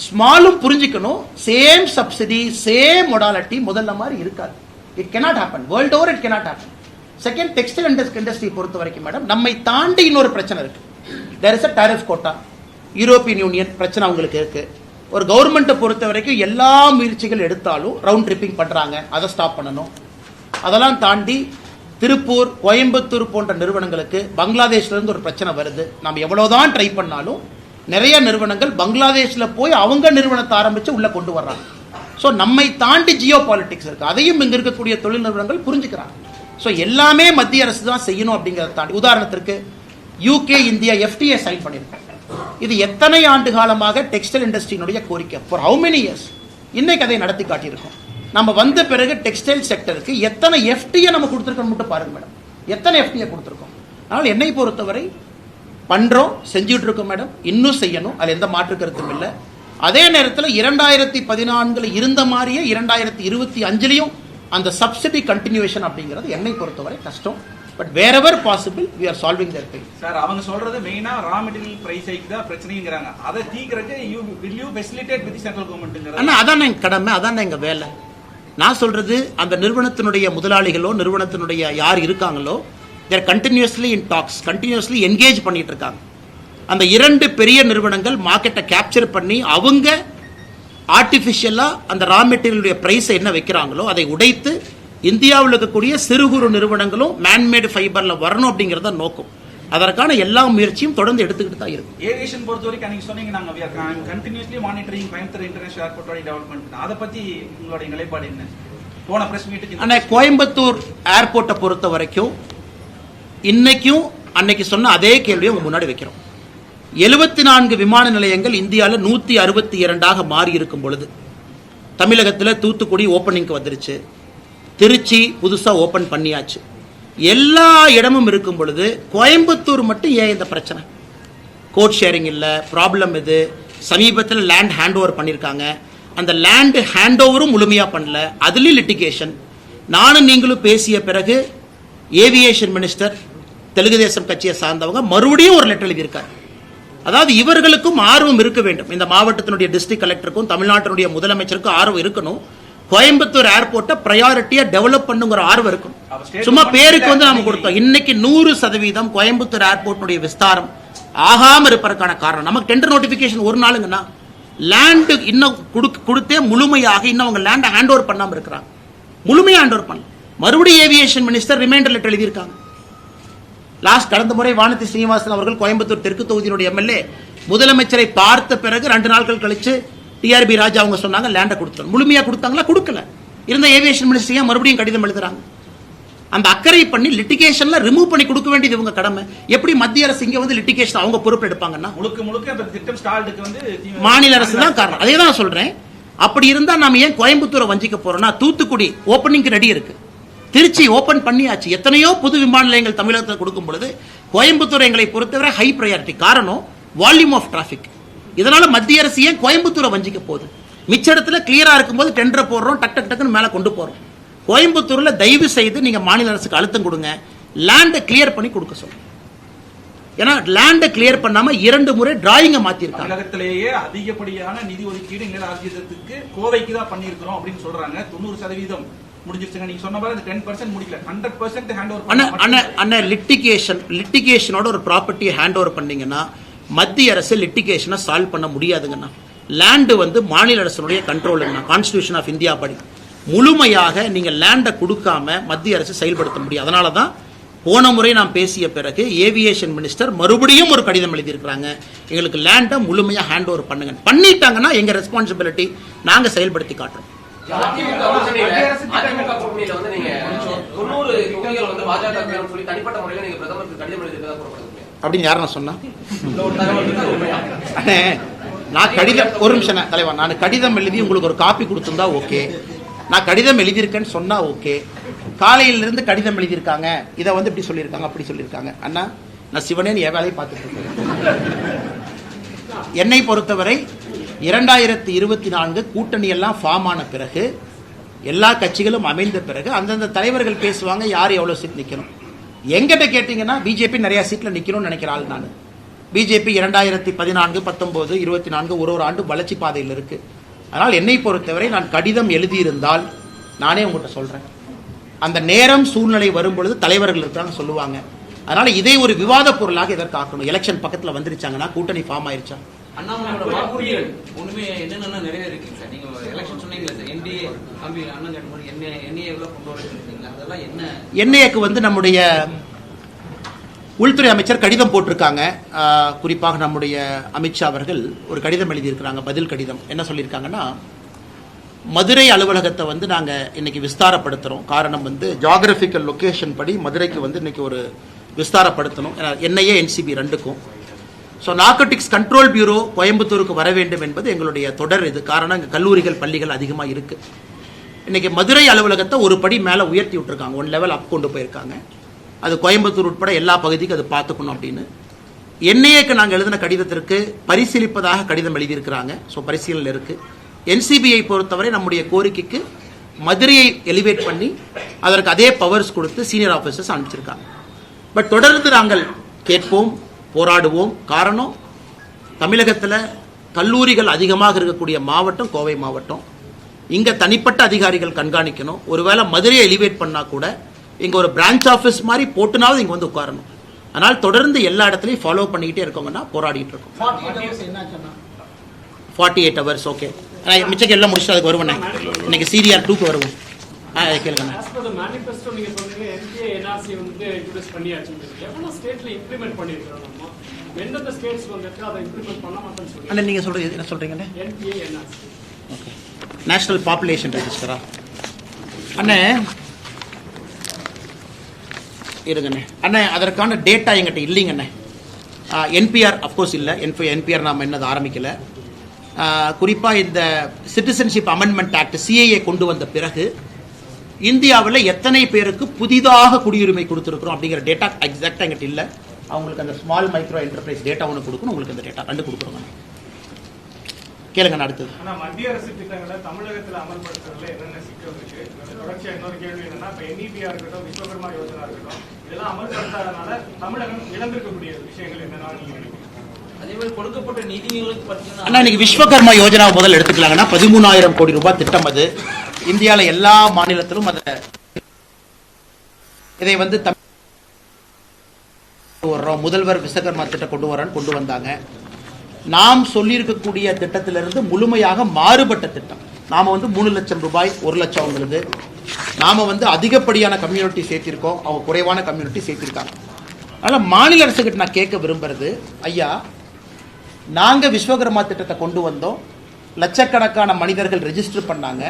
ஸ்மாலும் புரிஞ்சுக்கணும், சேம் சப்சிடி சேம் மொடாலிட்டி முதல்ல மாதிரி இருக்காது. It cannot happen. World over it cannot happen. Second, textile industry பொறுத்த வரைக்கும் மேடம் நம்மை தாண்டி இன்னொரு பிரச்சனை இருக்கு. There is a tariff quota. European union பிரச்சனை அவங்களுக்கு இருக்கு. ஒரு கவர்மெண்ட்டை பொறுத்த வரைக்கும் எல்லா முயற்சிகள் எடுத்தாலும் ரவுண்ட் ட்ரிப்பிங் பண்றாங்க, அதை ஸ்டாப் பண்ணணும். அதெல்லாம் தாண்டி திருப்பூர், கோயம்புத்தூர் போன்ற நிறுவனங்களுக்கு பங்களாதேஷ்ல இருந்து ஒரு பிரச்சனை வருது. நம்ம எவ்வளவுதான் ட்ரை பண்ணாலும் நிறைய நிறுவனங்கள் பங்களாதேஷ்ல போய் அவங்க நிறுவனத்தை ஆரம்பிச்சு உள்ள கொண்டு வர்றாங்க. ஸோ நம்மை தாண்டி ஜியோ பாலிட்டிக்ஸ் இருக்கு, அதையும் இங்க இருக்கக்கூடிய தொழில் நிறுவனங்கள் புரிஞ்சுக்கிறாங்க. ஸோ எல்லாமே மத்திய அரசு தான் செய்யணும் அப்படிங்கிறத தாண்டி, உதாரணத்திற்கு UK இந்தியா FTA சைன் பண்ணியிருக்கோம். இது எத்தனை ஆண்டு காலமாக டெக்ஸ்டைல் இண்டஸ்ட்ரியினுடைய கோரிக்கை, ஃபார் ஹவு மெனி இயர்ஸ். இன்னைக்கு அதை நடத்தி காட்டியிருக்கோம். நம்ம வந்த பிறகு டெக்ஸ்டைல் செக்டருக்கு எத்தனை FTA நம்ம கொடுத்துருக்கோம் மட்டும் பாருங்க மேடம், எத்தனை FTA கொடுத்துருக்கோம். அதனால் என்னை பொறுத்தவரை பண்றோம், செஞ்சுட்டு இருக்கோம் மேடம், இன்னும் செய்யணும், அதில் எந்த மாற்று கருத்தும் இல்லை. அதே நேரத்தில் 2014 இருந்த மாதிரியே 2025 அந்த சப்சிடி கண்டினியூஷன் அப்படிங்கிறது என்னை பொறுத்தவரை கஷ்டம். But wherever possible we are solving their pain. Sir அவங்க சொல்றது மெயினா ரா மெட்டீரியல் பிரைஸ் ஹைக் தான் பிரச்சனைங்கறாங்க. அதை தீர்க்கறதுக்கு will you facilitate with the central government? அண்ணா அதான் எங்க கடமை, அதான் எங்க வேலை. நான் சொல்றது அந்த நிறுவனத்தினுடைய முதலாளிகளோ நிறுவனத்தினுடைய யார் இருக்காங்களோ they are continuously in talks, continuously engage பண்ணிட்டு இருக்காங்க. அந்த 2 பெரிய நிறுவனங்கள் மார்க்கெட்டை கேப்சர் பண்ணி அவங்க ஆர்டிஃபிஷியலா அந்த ரா மெட்டீரியலுடைய பிரைஸை என்ன வைக்கிறாங்களோ அதை உடைத்து இந்தியாவில் இருக்கக்கூடிய சிறு குறு நிறுவனங்களும் மேன்மேடு ஃபைபர்ல வரணும் அப்படிங்கறத நோக்கம். அதற்கான எல்லா முயற்சியும் தொடர்ந்து எடுத்துக்கிட்டு தான் இருக்கும். ஏவியேஷன் பொறுத்த வரைக்கும் அன்னைக்கு சொன்னீங்க நாங்க we are continuously monitoring Coimbatore international airport development. அதை பத்தி உங்களுடைய நிலைப்பாடு என்ன? போன பிரஸ் மீட்டுக்கு ஆனா கோயம்புத்தூர் ஏர்போர்ட்டை பொறுத்த வரைக்கும் இன்னைக்கும் அன்னைக்கு சொன்ன அதே கேள்வியை உங்க முன்னாடி வைக்கிறோம். 74 விமான நிலையங்கள் இந்தியாவில் 162 மாறி இருக்கும் பொழுது தமிழகத்தில் தூத்துக்குடி ஓப்பனிங்க்கு வந்துருச்சு, திருச்சி புதுசா ஓபன் பண்ணியாச்சு, எல்லா இடமும் இருக்கும் பொழுது கோயம்புத்தூர் மட்டும் ஏன் இந்த பிரச்சனை? கோட் ஷேரிங் இல்ல, ப்ராப்ளம் இது. சமீபத்தில் லேண்ட் ஹேண்ட் ஓவர் பண்ணிருக்காங்க, அந்த லேண்ட் ஹேண்ட் ஓவரும் முழுமையா பண்ணல, அதுலயும் லிட்டிகேஷன். நானும் நீங்களும் பேசிய பிறகு ஏவியேஷன் மினிஸ்டர் தெலுங்கு தேசம் கட்சியை சார்ந்தவங்க மறுபடியும் ஒரு லெட்டர் எழுதியிருக்காரு. அதாவது இவர்களுக்கும் ஆர்வம் இருக்க வேண்டும், இந்த மாவட்டத்தினுடைய டிஸ்ட்ரிக்ட் கலெக்டருக்கும் தமிழ்நாட்டினுடைய முதலமைச்சருக்கும் ஆர்வம் இருக்கணும். கோயம்புத்தூர் ஏர்போர்ட்டை பிரையாரிட்டியா டெவலப் பண்ணுங்கிற ஆர்வம் இருக்கும். சும்மா பேருக்கு வந்து நாம கொடுத்தோம். இன்னைக்கு 100% கோயம்புத்தூர் ஏர்போர்ட்டுடைய விஸ்தாரம் ஆகாம இருப்பதற்கான காரணம் நமக்கு டெண்டர் நோட்டிபிகேஷன் ஒரு நாளுங்கன்னா லேண்ட் இன்னும் கொடுத்தே முழுமையாக இன்னும் அவங்க லேண்ட் ஹேண்ட் ஓவர் பண்ணாம இருக்கிறாங்க. முழுமையா ஹேண்ட் ஓவர் பண்ணல. மறுபடியும் ஏவியேஷன் மினிஸ்டர் ரிமைண்டர் லெட்டர் எழுதியிருக்காங்க. கடந்த முறை வானதி ஸ்ரீனிவாசன் அவர்கள் கோயம்புத்தூர் தெற்கு தொகுதியினுடைய எம்எல்ஏ முதலமைச்சரை பார்த்த பிறகு 2 நாட்கள் கழிச்சு டிஆர்பி ராஜா அவங்க சொன்னாங்க லேண்டை கொடுத்தோம். முழுமையா கொடுத்தாங்களா? கொடுக்கல. இருந்த ஏவியேஷன் மினிஸ்டர் மறுபடியும் கடிதம் எழுதுறாங்க. அந்த அக்கறை பண்ணி லிட்டிகேஷன்ல ரிமூவ் பண்ணி கொடுக்க வேண்டியது இவங்க கடமை. எப்படி மத்திய அரசு இங்க வந்து லிட்டிகேஷன் அவங்க பொறுப்பு எடுப்பாங்கன்னா முழுக்க அந்த திட்டம் ஸ்டால்டுக்கு வந்து மாநில அரசு தான் காரணம். அதே தான் சொல்றேன். அப்படி இருந்தா நாம ஏன் கோயம்புத்தூரை வஞ்சிக்க போறோம்னா, தூத்துக்குடி ஓபனிங் ரெடி இருக்கு, திருச்சி ஓபன் பண்ணியாச்சு, எத்தனையோ புது விமான நிலையங்கள் தமிழகத்தில் கொடுக்கும் பொழுது கோயம்புத்தூர் எங்களை பொறுத்தவரை ஹை பிரையாரிட்டி. காரணம் வால்யூம் ஆஃப் டிராபிக். இதனால மத்திய அரசு ஏன் கோயம்புத்தூரை வஞ்சிக்க போகுது? மிச்ச இடத்துல கிளியரா இருக்கும்போது டெண்டர் போடுறோம், டக்குன்னு மேல கொண்டு போறோம். கோயம்புத்தூர்ல தயவு செய்து நீங்க மாநில அரசுக்கு அழுத்தம் கொடுங்க, லேண்டை கிளியர் பண்ணி கொடுக்க சொல்லுங்க. ஏன்னா லேண்டை கிளியர் பண்ணாம 2 முறை டிராயிங்க மாத்திருக்காங்க. தமிழகத்திலேயே அதிகப்படியான நிதி ஒதுக்கீடு நில ஆர்ஜிதத்துக்கு கோவைக்கு தான் பண்ணியிருக்கிறோம் அப்படின்னு சொல்றாங்க. 90% முடிஞ்சிருச்சுங்க. நீங்க சொன்ன மாதிரி 10% முடிக்கல, 100% ஹேண்ட் ஓவர். லிட்டிகேஷனோட ஒரு ப்ராப்பர்ட்டியை ஹேண்ட் ஓவர் பண்ணீங்கன்னா மத்திய அரசு லிட்டிகேஷனை சால்வ் பண்ண முடியாதுங்கண்ணா. லேண்டு வந்து மாநில அரசுடைய கண்ட்ரோலுங்கண்ணா. கான்ஸ்டிடியூஷன் ஆஃப் இந்தியா படி முழுமையாக நீங்க லேண்டை கொடுக்காம மத்திய அரசு செயல்படுத்த முடியும். அதனாலதான் போன முறை நாம் பேசிய பிறகு ஏவியேஷன் மினிஸ்டர் மறுபடியும் ஒரு கடிதம் எழுதியிருக்கிறாங்க, எங்களுக்கு லேண்டை முழுமையா ஹேண்ட் ஓவர் பண்ணுங்க. பண்ணிட்டாங்கன்னா எங்க ரெஸ்பான்சிபிலிட்டி நாங்க செயல்படுத்தி காட்டுறோம். அதிமுக கூட்டணியில வந்து நீங்க 90 தொகுதிகள் வந்து பாஜக சொல்லி தனிப்பட்ட முறையில் நீங்க பிரதமருக்கு கடிதம் எழுதியிருக்கதா கூறப்படுது அப்படின்னு யாரும் சொன்னா? நான் கடிதம், ஒரு நிமிஷம் தலைவா, நான் கடிதம் எழுதி உங்களுக்கு ஒரு காப்பி கொடுத்திருந்தா ஓகே, நான் கடிதம் எழுதியிருக்கேன்னு சொன்னா ஓகே. காலையிலிருந்து கடிதம் எழுதியிருக்காங்க, இதை வந்து இப்படி சொல்லியிருக்காங்க அப்படி சொல்லியிருக்காங்க. அண்ணா நான் சிவனேன் என் வேலையை பார்த்துட்டு இருக்கேன். என்னை பொறுத்தவரை 2024 கூட்டணி எல்லாம் ஃபார்ம் ஆன பிறகு, எல்லா கட்சிகளும் அமைந்த பிறகு அந்தந்த தலைவர்கள் பேசுவாங்க யார் எவ்வளவு சீட் நிக்கணும். எங்கிட்ட கேட்டீங்கன்னா பிஜேபி நிறைய சீட்ல நிக்கணும்னு நினைக்கிற ஆள் நான். பிஜேபி 2014, 19, 24 ஒரு ஆண்டு வளர்ச்சி பாதையில் இருக்கு. அதனால் என்னை பொறுத்தவரை நான் கடிதம் எழுதியிருந்தால் நானே உங்கள்கிட்ட சொல்றேன், அந்த நேரம் சூழ்நிலை வரும் பொழுது தலைவர்கள் இருக்காங்க சொல்லுவாங்க. அதனால இதை ஒரு விவாத பொருளாக எதற்காக்கணும்? எலெக்ஷன் பக்கத்துல வந்துருச்சாங்கன்னா கூட்டணி ஃபார்ம் ஆயிருச்சா? அண்ணாமலையோட வாக்குறுதிகள் ஒண்ணுமே என்னென்ன நிறைவேறிருக்கீங்க சார்? நீங்க எலெக்ஷன் சொன்னீங்களா சார், என்டிஏ தம்பி அண்ணன் கேட்ட என்ஏ எவ்வளவு கொண்டு வரீங்க, அதெல்லாம் என்ன? என்ஏக்கு வந்து நம்முடைய உள்துறை அமைச்சர் கடிதம் போட்டிருக்காங்க. குறிப்பாக நம்முடைய அமித்ஷா அவர்கள் ஒரு கடிதம் எழுதியிருக்கிறாங்க, பதில் கடிதம். என்ன சொல்லியிருக்காங்கன்னா, மதுரை அலுவலகத்தை வந்து நாங்க இன்னைக்கு விஸ்தாரப்படுத்துறோம். காரணம் வந்து ஜியோகிராபிக்கல் லொகேஷன் படி மதுரைக்கு வந்து இன்னைக்கு ஒரு விஸ்தாரப்படுத்தணும். என்ஐஏ என்சிபி 2க்கும். ஸோ நார்கோட்டிக்ஸ் கண்ட்ரோல் பியூரோ கோயம்புத்தூருக்கு வர வேண்டும் என்பது எங்களுடைய தொடர் இது. காரணம் இங்கே கல்லூரிகள் பள்ளிகள் அதிகமாக இருக்கு. இன்னைக்கு மதுரை அலுவலகத்தை ஒரு படி மேலே உயர்த்தி விட்டுருக்காங்க, 1 லெவல் அப் கொண்டு போயிருக்காங்க. அது கோயம்புத்தூர் உட்பட எல்லா பகுதிக்கும் அது பார்த்துக்கணும் அப்படின்னு என்ஐஏக்கு நாங்கள் எழுதின கடிதத்திற்கு பரிசீலிப்பதாக கடிதம் எழுதியிருக்கிறாங்க. ஸோ பரிசீலனை இருக்கு. என்சிபியை பொறுத்தவரை நம்முடைய கோரிக்கைக்கு மதுரையை எலிவேட் பண்ணி அதற்கு அதே பவர்ஸ் கொடுத்து சீனியர் ஆஃபீஸர்ஸ் அனுப்பிச்சிருக்காங்க. பட் தொடர்ந்து நாங்கள் கேட்போம், போராடுவோம். காரணம், தமிழகத்தில் கல்லூரிகள் அதிகமாக இருக்கக்கூடிய மாவட்டம் கோவை மாவட்டம். இங்க தனிப்பட்ட அதிகாரிகள் கண்காணிக்கணும். ஒருவேளை மதுரையை எலிவேட் பண்ணா கூட இங்க ஒரு பிரான்ச் ஆஃபீஸ் மாதிரி போட்டுனாவது இங்க வந்து உட்காரணும். அதனால் தொடர்ந்து எல்லா இடத்துலையும் ஃபாலோ பண்ணிக்கிட்டே இருக்கோங்கன்னா போராடிட்டு இருக்கோம். 48 hours ஓகே. மிச்சம் எல்லாம் முடிச்சுட்டு அதுக்கு வருவேன். இன்னைக்கு CDR 2க்கு வருவோம். கேளுங்க. நீங்க சொல்றது என்ன சொல்றீங்க? நேஷனல் பாப்புலேஷன் ரெஜிஸ்டரா? அண்ணே இருங்கண்ணே. அண்ணே அதற்கான டேட்டா எங்கிட்ட இல்லைங்கண்ணே. என்பிஆர் அப்கோர்ஸ் இல்லை. என்பிஆர் நாம் என்னது ஆரம்பிக்கல. குறிப்பாக இந்த சிட்டிசன்ஷிப் அமெண்ட்மெண்ட் ஆக்ட் சிஏஏ கொண்டு வந்த பிறகு இந்தியாவில் எத்தனை பேருக்கு புதிதாக குடியுரிமை கொடுத்துருக்கிறோம் அப்படிங்கிற டேட்டா எக்ஸாக்டாக எங்கிட்ட இல்லை. அவங்களுக்கு அந்த ஸ்மால் மைக்ரோ என்டர்பிரைஸ் டேட்டா ஒன்று கொடுக்கணும். உங்களுக்கு அந்த டேட்டா கண்டு கொடுக்குறோங்க. கேளுங்க. அடுத்தது மத்திய அரசு திட்டங்களை தமிழகத்தில் அமல்படுத்துறதுல என்னென்ன சிக்கல் இருக்கு? தொடர்ச்சியா இன்னொரு கேள்வி என்னன்னா, இப்ப NEPயா இருக்கட்டும், விஸ்வகர்மா யோஜனா இருக்கட்டும், இதெல்லாம் அமல்படுத்தாதனால தமிழகம் இழந்திருக்கக்கூடிய விஷயங்கள் என்னன்னா நீங்க நினைக்கிறீங்க? அதே மாதிரி கொடுக்கப்பட்ட நிதிகளுக்கு பார்த்தீங்கன்னா அண்ணா இன்னைக்கு விஸ்வகர்மா யோஜனா முதல் எடுத்துக்கலாங்கன்னா 13,000 கோடி ரூபாய் திட்டம். அது இந்தியாவில் எல்லா மாநிலத்திலும் இதை வந்து முதல்வர் விஸ்வகர்மா திட்டம் கொண்டு வந்தாங்க. நாம் சொல்லியிருக்கக்கூடிய திட்டத்திலிருந்து முழுமையாக மாறுபட்ட திட்டம். நாம வந்து 3 லட்சம் ரூபாய், 1 லட்சம் அவங்களுக்கு. நாம வந்து அதிகப்படியான கம்யூனிட்டி சேர்த்திருக்கோம், அவங்க குறைவான கம்யூனிட்டி சேர்த்திருக்காங்க. அதனால் மாநில அரசுகிட்ட நான் கேட்க விரும்புறது, ஐயா நாங்கள் விஸ்வகர்மா திட்டத்தை கொண்டு வந்தோம், லட்சக்கணக்கான மனிதர்கள் ரெஜிஸ்டர் பண்ணாங்க.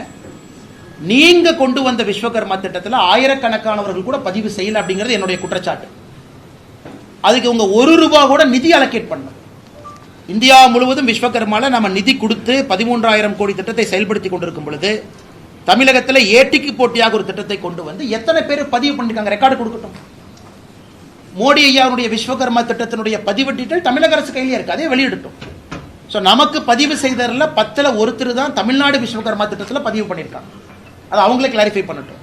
நீங்க கொண்டு வந்த விஸ்வகர்மா திட்டத்தில் ஆயிரக்கணக்கானவர்கள் கூட பதிவு செய்யல அப்படிங்கிறது என்னுடைய குற்றச்சாட்டு. அதுக்கு உங்க ₹1 கூட நிதி அலோகேட் பண்ணணும். இந்தியா முழுவதும் விஸ்வகர்மால நம்ம நிதி கொடுத்து 13,000 கோடி திட்டத்தை செயல்படுத்தி கொண்டிருக்கும் பொழுது தமிழகத்தில் ஏட்டிக்கு போட்டியாக ஒரு திட்டத்தை கொண்டு வந்து எத்தனை பேர் பதிவு பண்ணிருக்காங்க? ரெக்கார்டு கொடுக்கட்டும். மோடி ஐயாவுடைய விஸ்வகர்மா திட்டத்தினுடைய பதிவு டீட்டெயில் தமிழக அரசு கையிலே இருக்கு, அதே வெளியிடட்டும். ஸோ நமக்கு பதிவு செய்ததில் 10ல் ஒருத்தர் தான் தமிழ்நாடு விஸ்வகர்மா திட்டத்தில் பதிவு பண்ணியிருக்காங்க. அது அவங்களே கிளாரிஃபை பண்ணட்டும்.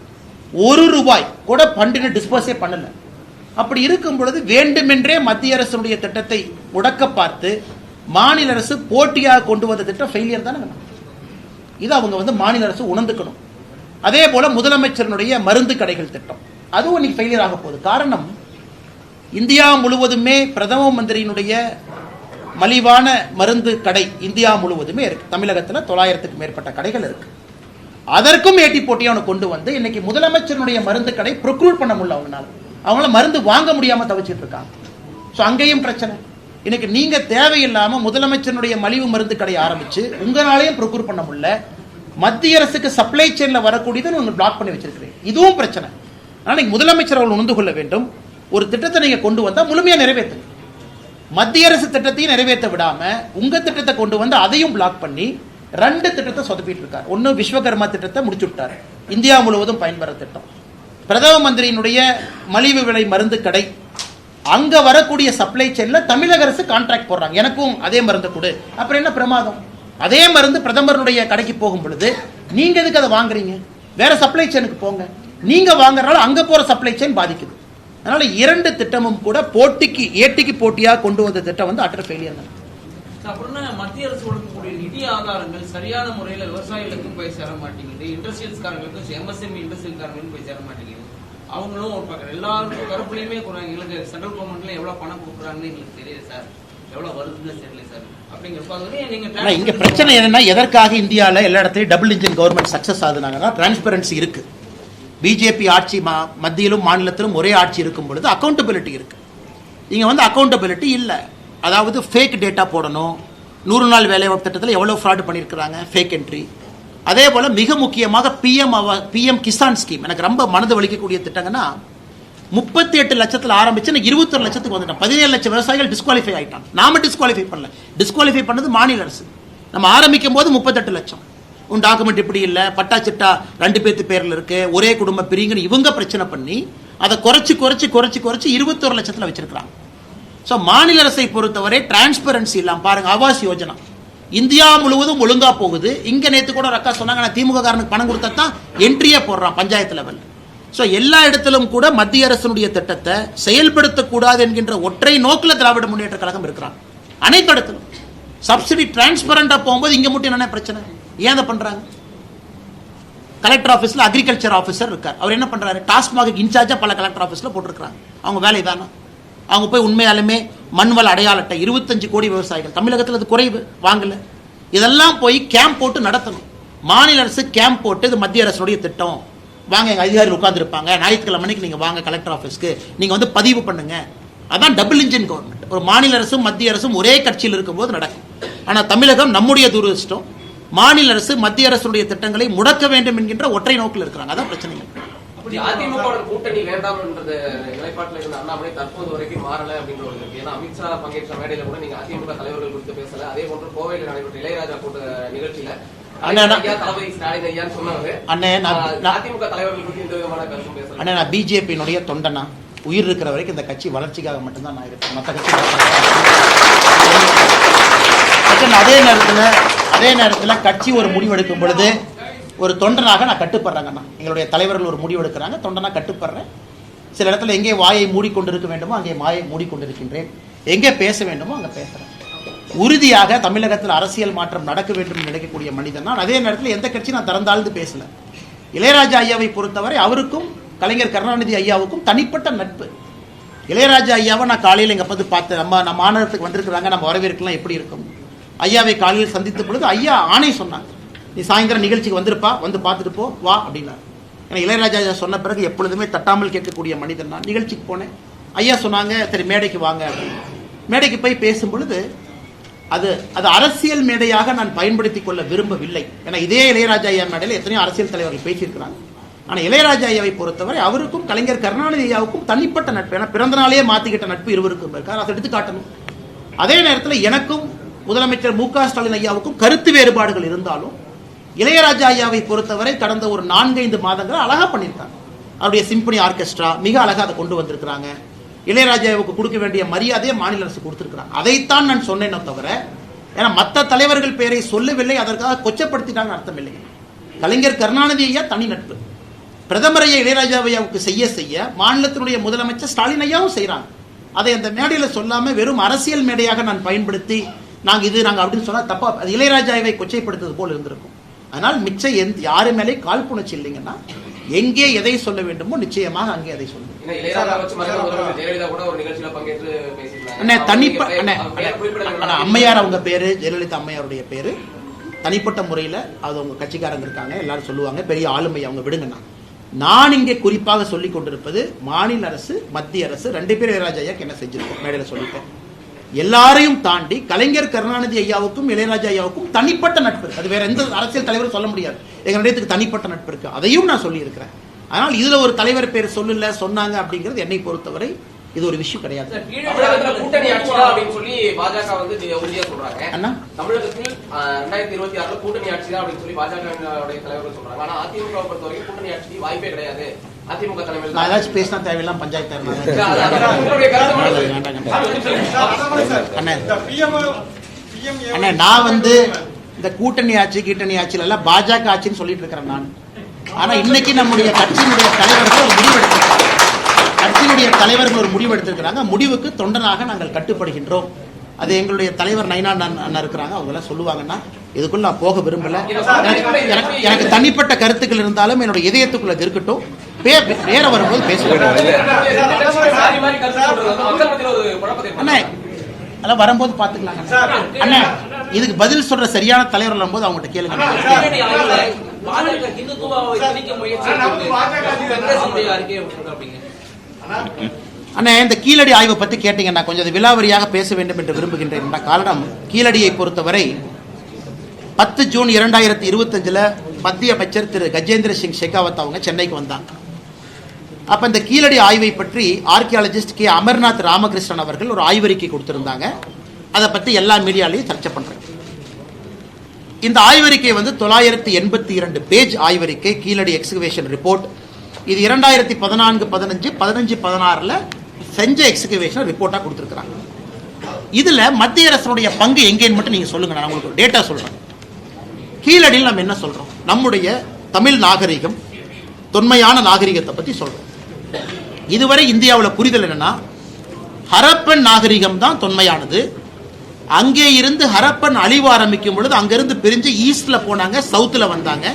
₹1 கூட ஃபண்டினை டிஸ்போஸே பண்ணல. அப்படி இருக்கும் பொழுது வேண்டுமென்றே மத்திய அரசுடைய திட்டத்தை முடக்க பார்த்து மாநில அரசு போட்டியாக கொண்டு வந்த திட்டம் ஃபெயிலியர் தானே. இது அவங்க மாநில அரசு உணர்ந்துக்கணும். அதே போல முதலமைச்சருடைய மருந்து கடைகள் திட்டம் அதுவும் இன்னைக்கு ஃபெயிலியர் ஆக போகுது. காரணம், இந்தியா முழுவதுமே பிரதம மந்திரியினுடைய மலிவான மருந்து கடை இந்தியா முழுவதுமே இருக்கு. தமிழகத்தில் 900க்கும் மேற்பட்ட கடைகள் இருக்கு. அதற்கும் ஏட்டி போட்டியான கொண்டு வந்து இன்னைக்கு முதலமைச்சருடைய மருந்து கடை ப்ரொக்யூர் பண்ண முடியல. அவங்களால மருந்து வாங்க முடியாம தவிச்சிட்டு இருக்காங்க. ஸோ அங்கேயும் பிரச்சனை. இன்னைக்கு நீங்க தேவையில்லாம முதலமைச்சருடைய மலிவு மருந்து கடை ஆரம்பிச்சு உங்களாலையும் ப்ரொக்யூர் பண்ண முடியல. மத்திய அரசுக்கு சப்ளை செயின்ல வரக்கூடியது நீங்க பிளாக் பண்ணி வச்சிருக்கிறீங்க. இதுவும் பிரச்சனை. ஆனால் முதலமைச்சர் அவர்கள் உணர்ந்து கொள்ள வேண்டும். ஒரு திட்டத்தை நீங்க கொண்டு வந்தா முழுமையா நிறைவேற்று. மத்திய அரசு திட்டத்தையும் நிறைவேற்ற விடாம உங்க திட்டத்தை கொண்டு வந்து அதையும் பிளாக் பண்ணி 2 திட்டத்தை சொதப்பிட்டு இருக்காரு. ஒன்னு விஸ்வகர்மா திட்டத்தை முடிச்சு விட்டாரு, இந்தியா முழுவதும் பயன்பெற திட்டம். பிரதம மந்திரியினுடைய மலிவு விலை மருந்து கடை அங்க வரக்கூடிய சப்ளை செயின்ல தமிழக அரசு கான்ட்ராக்ட் போடுறாங்க, எனக்கும் அதே மருந்து கொடு. அப்புறம் என்ன பிரமாதம்? அதே மருந்து பிரதமருடைய கடைக்கு போகும் பொழுது நீங்க எதுக்கு அதை வாங்குறீங்க? வேற சப்ளை செயினுக்கு போங்க. நீங்க வாங்குறதால அங்க போற சப்ளை செயின் பாதிக்குது. அதனால 2 திட்டமும் கூட போட்டிக்கு ஏட்டிக்கு போட்டியாக கொண்டு வந்த திட்டம் அட்டர் ஃபெயிலியர் தான். அப்புறம் மத்திய அரசு கொடுக்கக்கூடிய நிதி ஆதாரங்கள் சரியான முறையில் விவசாயிகளுக்கும் போய் சேர மாட்டேங்குது, இண்டஸ்ட்ரியல்ஸ்காரங்களுக்கும் எம்எஸ்எம்இ இண்டஸ்ட்ரியல்காரங்களுக்கும் போய் சேர மாட்டேங்குது. அவங்களும் ஒரு பக்கம் எல்லாருக்கும் தரப்புலையுமே எங்களுக்கு சென்ட்ரல் கவர்மெண்ட்ல எவ்வளவு பணம் கொடுக்குறாங்கன்னு எங்களுக்கு தெரியுது சார், எவ்வளவு வருதுன்னு தெரியல சார். அப்படிங்கிறப்ப இங்க பிரச்சனை என்னன்னா, எதற்காக இந்தியாவில் எல்லா இடத்துலையும் டபுள் இன்ஜின் கவர்மெண்ட் சக்சஸ் ஆகுதுனாங்கன்னா டிரான்ஸ்பரன்சி இருக்கு. பிஜேபி ஆட்சி மத்தியிலும் மாநிலத்திலும் ஒரே ஆட்சி இருக்கும் பொழுது அக்கௌண்டபிலிட்டி இருக்கு. இங்க அக்கௌண்டபிலிட்டி இல்லை. அதாவது ஃபேக் டேட்டா போடணும். 100 நாள் வேலைவாய்ப்பு திட்டத்தில் எவ்வளவு ஃப்ராட் பண்ணியிருக்கிறாங்க, ஃபேக் என்ட்ரி. அதே போல மிக முக்கியமாக பிஎம் கிசான் ஸ்கீம் எனக்கு ரொம்ப மனது வலிக்கக்கூடிய திட்டங்கன்னா 38 லட்சத்தில் ஆரம்பிச்சு 21 லட்சத்துக்கு வந்துட்டோம். 17 லட்சம் விவசாயிகள் டிஸ்குவாலிஃபை ஆயிட்டாங்க. நாம டிஸ்குவாலிஃபை பண்ணல, டிஸ்குவாலிஃபை பண்ணது மாநில அரசு. நம்ம ஆரம்பிக்கும் போது 38 லட்சம். உன் டாக்குமெண்ட் இப்படி இல்லை, பட்டா சிட்டா 2 பேர்த்து பேர்ல இருக்கு, ஒரே குடும்ப பிரிங்கன்னு இவங்க பிரச்சனை பண்ணி அதை குறைச்சு 21 லட்சத்தில் வச்சிருக்கிறாங்க. ஸோ மாநில அரசை பொறுத்தவரை டிரான்ஸ்பரன்சி இல்லாம பாருங்க. ஆவாஸ் யோஜனா இந்தியா முழுவதும் ஒழுங்கா போகுது. இங்க நேற்று கூட ரக்கா சொன்னாங்க, நான் திமுக காரனுக்கு பணம் கொடுத்தா தான் என்ட்ரியே போடுறான் பஞ்சாயத்து லெவல். ஸோ எல்லா இடத்திலும் கூட மத்திய அரசுடைய திட்டத்தை செயல்படுத்தக்கூடாது என்கின்ற ஒற்றை நோக்கில் திராவிட முன்னேற்ற கழகம் இருக்கிறாங்க. அனைத்து இடத்திலும் சப்சிடி டிரான்ஸ்பரண்டா போகும்போது இங்க மட்டும் என்ன பிரச்சனை? ஏன் அதை பண்றாங்க? கலெக்டர் ஆஃபீஸ்ல அக்ரிகல்ச்சர் ஆஃபீஸர் இருக்கார். அவர் என்ன பண்றாரு? டாஸ்மாக் இன்சார்ஜா பல கலெக்டர் ஆஃபீஸ்ல போட்டிருக்காங்க. அவங்க வேலை தானே. அவங்க போய் உண்மையாலுமே மண்வள அடையாள அட்டை 25 கோடி விவசாயிகள் தமிழகத்தில் அது குறைவு வாங்கல. இதெல்லாம் போய் கேம்ப் போட்டு நடத்தணும். மாநில அரசு கேம்ப் போட்டு இது மத்திய அரசுடைய திட்டம், வாங்க எங்க அதிகாரிகள் உட்கார்ந்துருப்பாங்க, ஞாயிற்றுக்கிழமை மணிக்கு நீங்க வாங்க கலெக்டர் ஆஃபீஸ்க்கு, நீங்க பதிவு பண்ணுங்க. அதான் டபுள் இன்ஜின் கவர்மெண்ட். ஒரு மாநில அரசும் மத்திய அரசும் ஒரே கட்சியில் இருக்கும்போது நடக்கும். ஆனா தமிழகம் நம்முடைய துரதிர்ஷ்டம், மாநில அரசு மத்திய அரசுடைய திட்டங்களை முடக்க வேண்டும் என்கின்ற ஒற்றை நோக்கில் இருக்கிறாங்க. அதான் பிரச்சனை. அதிமுக கூட்டணி வேண்டாம் என்ற நிலைப்பாட்டில் இருந்த அண்ணாமலை தற்போது வரைக்கும் மாறல அப்படின்ற ஒரு இருக்கு. ஏன்னா அமித்ஷா பங்கேற்ற மேடையில கூட நீங்க அதிமுக தலைவர்கள் குறித்து பேசல. அதே போன்று கோவையில் நடைபெற்ற இளையராஜா கூட்ட நிகழ்ச்சியில தளபதி ஸ்டாலின் ஐயான்னு சொன்னவர் அதிமுக தலைவர்கள் குறித்து இந்த விதமான கருத்து பேசல. அண்ணா, நான் பிஜேபியினுடைய தொண்டனா, உயிர் இருக்கிற வரைக்கும் இந்த கட்சி வளர்ச்சிக்காக மட்டும்தான் நான் இருக்கேன். மற்ற கட்சி அதே நேரத்தில் கட்சி ஒரு முடிவெடுக்கும் பொழுது ஒரு தொண்டனாக நான் கட்டுப்படுறேங்கண்ணா. எங்களுடைய தலைவர்கள் ஒரு முடிவு எடுக்கிறாங்க, தொண்டனா கட்டுப்படுறேன். சில இடத்துல எங்கே வாயை மூடிக்கொண்டிருக்க வேண்டுமோ அங்கே வாயை மூடிக்கொண்டிருக்கின்றேன், எங்கே பேச வேண்டுமோ அங்கே பேசுறேன். உறுதியாக தமிழகத்தில் அரசியல் மாற்றம் நடக்க வேண்டும் என்று நினைக்கக்கூடிய மனிதன் நான். அதே நேரத்தில் எந்த கட்சி நான் திறந்தாழ்ந்து பேசல. இளையராஜா ஐயாவை பொறுத்தவரை அவருக்கும் கலைஞர் கருணாநிதி ஐயாவுக்கும் தனிப்பட்ட நட்பு. இளையராஜா ஐயாவை நான் காலையில் எங்க பார்த்தேன். நம்ம மாநிலத்துக்கு வந்திருக்கிறாங்க, நம்ம வரவேற்கலாம், எப்படி இருக்கும். ஐயாவை காலையில் சந்தித்த பொழுது ஐயா ஆணை சொன்னாங்க, நீ சாயந்தரம் நிகழ்ச்சிக்கு வந்திருப்பா, வந்து பார்த்துட்டு போ வா அப்படின்னாரு. ஏன்னா இளையராஜா சொன்ன பிறகு எப்பொழுதுமே தட்டாமல் கேட்கக்கூடிய மனிதன் நான். நிகழ்ச்சிக்கு போனேன், ஐயா சொன்னாங்க சரி மேடைக்கு வாங்க அப்படின்னு. மேடைக்கு போய் பேசும் பொழுது அது அரசியல் மேடையாக நான் பயன்படுத்திக் கொள்ள விரும்பவில்லை. ஏன்னா இதே இளையராஜா ஐயா மேடையில் எத்தனையோ அரசியல் தலைவர்கள் பேசியிருக்கிறாங்க. ஆனால் இளையராஜா ஐயாவை பொறுத்தவரை அவருக்கும் கலைஞர் கருணாநிதி ஐயாவுக்கும் தனிப்பட்ட நட்பு. ஏன்னா பிறந்த நாளே மாத்திக்கிட்ட நட்பு இருவருக்கும் இருக்கார். அதை எடுத்து காட்டணும். அதே நேரத்தில் எனக்கும் முதலமைச்சர் மு.க. ஸ்டாலின் ஐயாவுக்கும் கருத்து வேறுபாடுகள் இருந்தாலும் இளையராஜா ஐயாவை பொறுத்தவரை கடந்த ஒரு 4-5 மாதங்கள் அழகா பண்ணியிருக்காங்க. அவருடைய சிம்பனி ஆர்கெஸ்ட்ரா மிக அழகா அதை கொண்டு வந்திருக்கிறாங்க. இளையராஜாவுக்கு கொடுக்க வேண்டிய மரியாதையை மாநில அரசு கொடுத்திருக்கிறாங்க. அதைத்தான் நான் சொன்னேனே தவிர, ஏன்னா மற்ற தலைவர்கள் பெயரை சொல்லவில்லை, அதற்காக கொச்சப்படுத்திட்டாங்க அர்த்தம் இல்லை. கலைஞர் கருணாநிதி ஐயா தனி நட்பு. பிரதமர் ஐயா இளையராஜா ஐயாவுக்கு செய்ய மாநிலத்தினுடைய முதலமைச்சர் ஸ்டாலின் ஐயாவும் செய்யறாங்க. அதை அந்த மேடையில் சொல்லாம வெறும் அரசியல் மேடையாக நான் பயன்படுத்தி நாங்க அப்படின்னு சொன்னா தப்பா, அது இளையராஜாவை கொச்சைப்படுத்துவது போல் இருந்திருக்கும். அதனால் மிச்சம் யாரு மேலே காழ்ப்புணர்ச்சி இல்லைங்கன்னா எங்கே எதை சொல்ல வேண்டுமோ நிச்சயமாக அங்கே அதை சொல்லுங்க. அம்மையார் அவங்க பேரு ஜெயலலிதா அம்மையாருடைய பேரு. தனிப்பட்ட முறையில் அது அவங்க கட்சிக்காரங்க இருக்காங்க, எல்லாரும் சொல்லுவாங்க பெரிய ஆளுமை அவங்க, விடுங்கண்ணா. நான் இங்கே குறிப்பாக சொல்லிக் கொண்டிருப்பது மாநில அரசு மத்திய அரசு 2 பேர் இளையராஜா ஐயாக்கு என்ன செஞ்சிருக்கோம் மேடையில் சொல்லிட்டேன். எல்லாரையும் தாண்டி கலைஞர் கருணாநிதி ஐயாவுக்கும் இளையராஜா ஐயாவுக்கும் தனிப்பட்ட நட்பு இருக்கு. அது வேற எந்த அரசியல் தலைவரும் சொல்ல முடியாது. எங்க இடத்துக்கு தனிப்பட்ட நட்பு இருக்கு, அதையும் நான் சொல்லி இருக்கிறேன். அதனால் இதுல ஒரு தலைவர் பேர் சொல்லல சொன்னாங்க அப்படிங்கிறது என்னை பொறுத்தவரை இது ஒரு விஷயம் கிடையாது. கூட்டணி ஆட்சியா அப்படின்னு சொல்லி பாஜக வந்து உறுதியா சொல்றாங்க. தமிழகத்தில் 2026 கூட்டணி ஆட்சியா அப்படின்னு சொல்லி பாஜக தலைவர்கள் சொல்றாங்க. ஆனா அதிமுக பொறுத்த வரைக்கும் கூட்டணி ஆட்சிக்கு வாய்ப்பே கிடையாது. அதிமுக தலைமையில் நான் ஏதாச்சும் பேசினா தேவையில்லாம் பஞ்சாயத்து அண்ணே. நான் வந்து இந்த கூட்டணி ஆட்சி ஆட்சியில எல்லாம் பாஜக ஆட்சின்னு சொல்லிட்டு இருக்கிறேன் நான். ஆனா இன்னைக்கு நம்முடைய கட்சியினுடைய தலைவர்கள் ஒரு முடிவு எடுத்திருக்கிறாங்க. முடிவுக்கு தொண்டனாக நாங்கள் கட்டுப்படுகின்றோம். அது எங்களுடைய தலைவர் நைனா அண்ணா இருக்கிறாங்க, அவங்க எல்லாம் சொல்லுவாங்கன்னா இதுக்குள்ள நான் போக விரும்பல. எனக்கு தனிப்பட்ட கருத்துக்கள் இருந்தாலும் என்னுடைய இதயத்துக்குள்ள இருக்கட்டும். வேற வரும்போது பேசுவேன். அண்ணா வரும்போது பாத்துக்கலாம் அண்ணா. இதுக்கு பதில் சொல்ற சரியான தலைவர் வரும்போது அவங்ககிட்ட கேளுங்க. அண்ணா இந்த கீழடி ஆய்வை பத்தி கேட்டீங்க, நான் கொஞ்சம் விலாவரியாக பேச வேண்டும் என்று விரும்புகின்றேன். காரணம், கீழடியை பொறுத்தவரை 10 ஜூன் 2025 மத்திய அமைச்சர் திரு கஜேந்திர சிங் ஷெகாவத் அவங்க சென்னைக்கு வந்தாங்க. அப்ப இந்த கீழடி ஆய்வை பற்றி ஆர்கியாலஜிஸ்ட் கே அமர்நாத் ராமகிருஷ்ணன் அவர்கள் ஒரு ஆய்வறிக்கை கொடுத்திருந்தாங்க. அதை பத்தி எல்லா மீடியாலையும் சர்ச்சை பண்றேன். இந்த ஆய்வறிக்கை வந்து 982 பேஜ் ஆய்வறிக்கை, கீழடி எக்ஸ்கவேஷன் ரிப்போர்ட். இது 2014, 15, 16 செஞ்ச எக்ஸ்கவேஷன் ரிப்போர்ட்டா கொடுத்திருக்கிறாங்க. இதுல மத்திய அரசுடைய பங்கு எங்கேன்னு மட்டும் நீங்க சொல்லுங்க, நான் உங்களுக்கு டேட்டா சொல்றேன். கீழடியில் நம்ம என்ன சொல்றோம்? நம்முடைய தமிழ் நாகரிகம், தொன்மையான நாகரிகத்தை பத்தி சொல்றோம். இதுவரை இந்தியாவில் புரிதல் என்னன்னா, ஹரப்பன் நாகரிகம் தான் தொன்மையானது. அங்கே இருந்து ஹரப்பன் அழிவு ஆரம்பிக்கும் பொழுது அங்கிருந்து பிரிஞ்சு ஈஸ்ட்ல போனாங்க, சவுத்துல வந்தாங்க,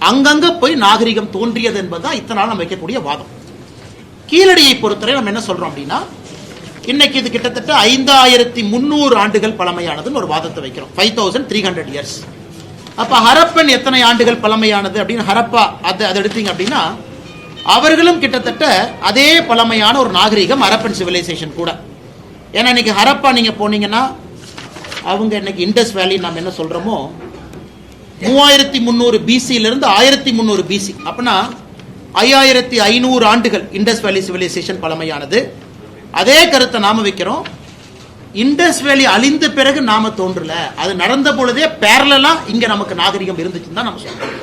அங்கங்க போய் நாகரிகம் தோன்றியது என்பதுதான் இத்தனை நாள் நம்ம வைக்கக்கூடிய வாதம். கீழடியை பொறுத்தவரை நம்ம என்ன சொல்றோம் அப்படின்னா, இன்னைக்கு இது கிட்டத்தட்ட 5300 ஆண்டுகள் பழமையானதுன்னு ஒரு வாதத்தை வைக்கிறோம். 5300 இயர்ஸ். அப்ப ஹரப்பன் எத்தனை ஆண்டுகள் பழமையானது அப்படின்னு ஹரப்பா அதை எடுத்தீங்க அப்படின்னா, அவர்களும் கிட்டத்தட்ட அதே பழமையான ஒரு நாகரிகம் ஹரப்பன் சிவிலைசேஷன் கூட. ஏன்னா இன்னைக்கு ஹரப்பா நீங்க போனீங்கன்னா, அவங்க இன்னைக்கு இண்டஸ் வேலி நம்ம என்ன சொல்றோமோ 3300 பிசியிலிருந்து 1300 பிசி, அப்படின்னா 5500 ஆண்டுகள் இண்டஸ் வேலி சிவிலைசேஷன் பழமையானது. அதே கருத்தை நாம வைக்கிறோம். இண்டஸ் வேலி அழிந்த பிறகு நாம தோன்றல, அது நடந்த பொழுதே பேரலா இங்க நமக்கு நாகரிகம் இருந்துச்சுன்னு தான் நம்ம சொல்றோம்.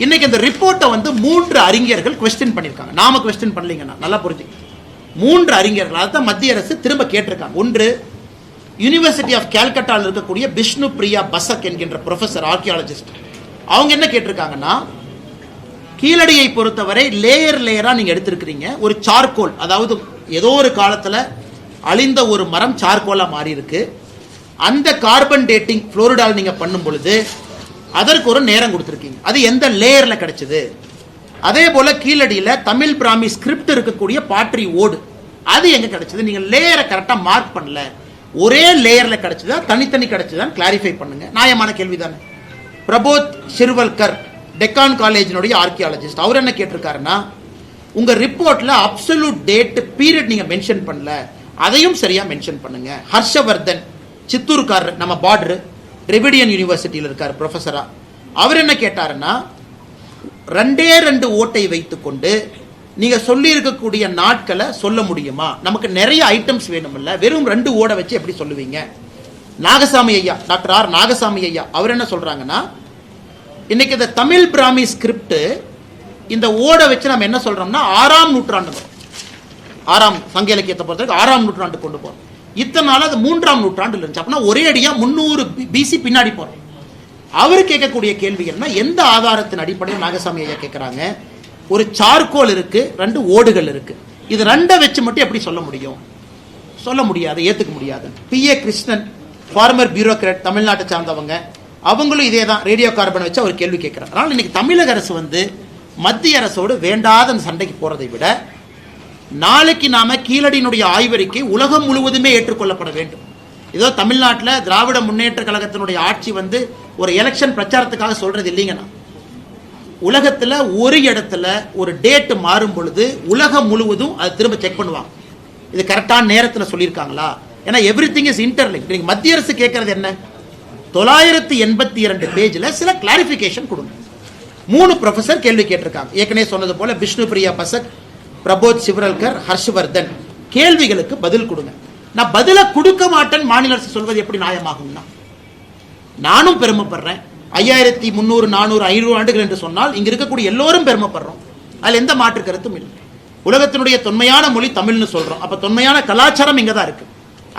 இன்னைக்கு இந்த ரிப்போர்ட்டை வந்து 3 அறிஞர்கள் குவெஸ்டின் பண்ணிருக்காங்க. நாம குவெஸ்டின் பண்ணலீங்கன்னா நல்லா புரிஞ்சுக்க. 3 அறிஞர்கள், அதான் மத்திய அரசு திரும்ப கேட்டிருக்காங்க. ஒன்று, யூனிவர்சிட்டி ஆஃப் கால்கட்டாவில் இருக்கக்கூடிய விஷ்ணு பிரியா பசக் என்கின்ற ப்ரொஃபசர் ஆர்கியாலஜிஸ்ட். அவங்க என்ன கேட்டிருக்காங்கன்னா, கீழடியை பொறுத்தவரை லேயரா நீங்க எடுத்திருக்கிறீங்க. ஒரு சார்கோல், அதாவது ஏதோ ஒரு காலத்துல அழிந்த ஒரு மரம் சார்கோலா மாறி இருக்கு. அந்த கார்பன் டேட்டிங் புளோரிடால் நீங்க பண்ணும் பொழுது அதற்கு ஒரு நேரம் கொடுத்திருக்கீங்க. அது எந்த லேயர்ல கிடைச்சது? அதே போல கீழடியில தமிழ் பிராமி ஸ்கிரிப்ட் இருக்கக்கூடிய பாட்ரி ஓடு, அது எங்க கிடைச்சது? நீங்க லேயரை கரெக்டா மார்க் பண்ணல. ஒரே லேயர்ல கிடைச்சதா தனித்தனி கிடைச்சதான் கிளாரிஃபை பண்ணுங்க. நியாயமான கேள்விதானே. பிரபோத் ஷிர்வல்கர் டெக்கான் காலேஜினுடைய ஆர்கியாலஜிஸ்ட், அவர் என்ன கேட்டிருக்காருன்னா, உங்க ரிப்போர்ட்ல அப்சல்யூட் டேட் பீரியட் நீங்க மென்ஷன் பண்ணல, அதையும் சரியா மென்ஷன் பண்ணுங்க. ஹர்ஷவர்தன் சித்தூர்காரர், நம்ம பார்டர் ரெவிடியன் யூனிவர்சிட்டியில் இருக்கார் ப்ரொஃபஸரா. அவர் என்ன கேட்டாருன்னா, 2 ஓட்டை வைத்துக்கொண்டு நீங்க சொல்லி இருக்கக்கூடிய நாட்களை சொல்ல முடியுமா? நமக்கு நிறைய ஐட்டம்ஸ் வேணும்ல, வெறும் 2 ஓடை வச்சு எப்படி சொல்லுவீங்க? நாகசாமி ஐயா, டாக்டர் ஆர் நாகசாமி ஐயா, அவர் என்ன சொல்றாங்கன்னா, இன்னைக்கு இந்த தமிழ் பிராமி ஸ்கிரிப்ட் இந்த ஓடை வச்சு நம்ம என்ன சொல்றோம்னா 6ஆம் நூற்றாண்டு, 6ஆம் சங்க இலக்கியத்தை பொறுத்தவரைக்கும் 6ஆம் நூற்றாண்டு கொண்டு போறோம். இத்தனை நாள் அது 3ஆம் நூற்றாண்டு இருந்துச்சு. அப்படின்னா ஒரே அடியா 300 BC பின்னாடி போறோம். அவர் கேட்கக்கூடிய கேள்வி என்ன, எந்த ஆதாரத்தின் அடிப்படையில் நாகசாமி ஐயா கேட்கிறாங்க, ஒரு சார்கோல் இருக்கு, 2 ஓடுகள் இருக்கு, இது 2 வச்சு மட்டும் எப்படி சொல்ல முடியும்? சொல்ல முடியாது, ஏத்துக்க முடியாது. PA கிருஷ்ணன், ஃபார்மர் பியூரோக்ராட், தமிழ்நாட்டை சார்ந்தவங்க, அவங்களும் இதே தான் ரேடியோ கார்பன் வச்சு அவர் கேள்வி கேட்கிறார். அதனால இன்னைக்கு தமிழக அரசு மத்திய அரசோடு வேண்டாத சண்டைக்கு போறதை விட, நாளைக்கு நாம கீழடியினுடைய ஆய்வறிக்கை உலகம் முழுவதுமே ஏற்றுக்கொள்ளப்பட வேண்டும். ஏதோ தமிழ்நாட்டில் திராவிட முன்னேற்ற கழகத்தினுடைய ஆட்சி ஒரு எலெக்ஷன் பிரச்சாரத்துக்காக சொல்றது இல்லைங்கன்னா, உலகத்துல ஒரு இடத்துல ஒரு டேட் மாறும் பொழுது உலகம் முழுவதும் அது திரும்ப செக் பண்ணுவாங்க, இது கரெக்டான நேரத்தில் சொல்லியிருக்காங்களா. ஏன்னா எவ்ரிதிங் இஸ் இன்டர்லிங்க். மத்திய அரசு கேட்கறது என்ன, 982 பேஜ்ல சில கிளாரிபிகேஷன் கொடுங்க. 3 ப்ரொஃபசர் கேள்வி கேட்டிருக்காங்க. ஏற்கனவே சொன்னது போல விஷ்ணு பிரியா பசக், பிரபோத் சிவரல்கர், ஹர்ஷவர்தன் கேள்விகளுக்கு பதில் கொடுங்க. நான் பதில கொடுக்க மாட்டேன் மாநில அரசு சொல்வது எப்படி நியாயமாகும்னா, நானும் பெருமைப்படுறேன். 5300, 400, 500 ஆண்டுகள் என்று சொன்னால் இங்க இருக்கக்கூடிய எல்லோரும் பெருமைப்படுறோம். அதுல எந்த மாற்று கருத்தும் இல்லை. உலகத்தினுடைய தொன்மையான மொழி தமிழ்னு சொல்றோம். அப்ப தொன்மையான கலாச்சாரம் இங்க தான் இருக்கு.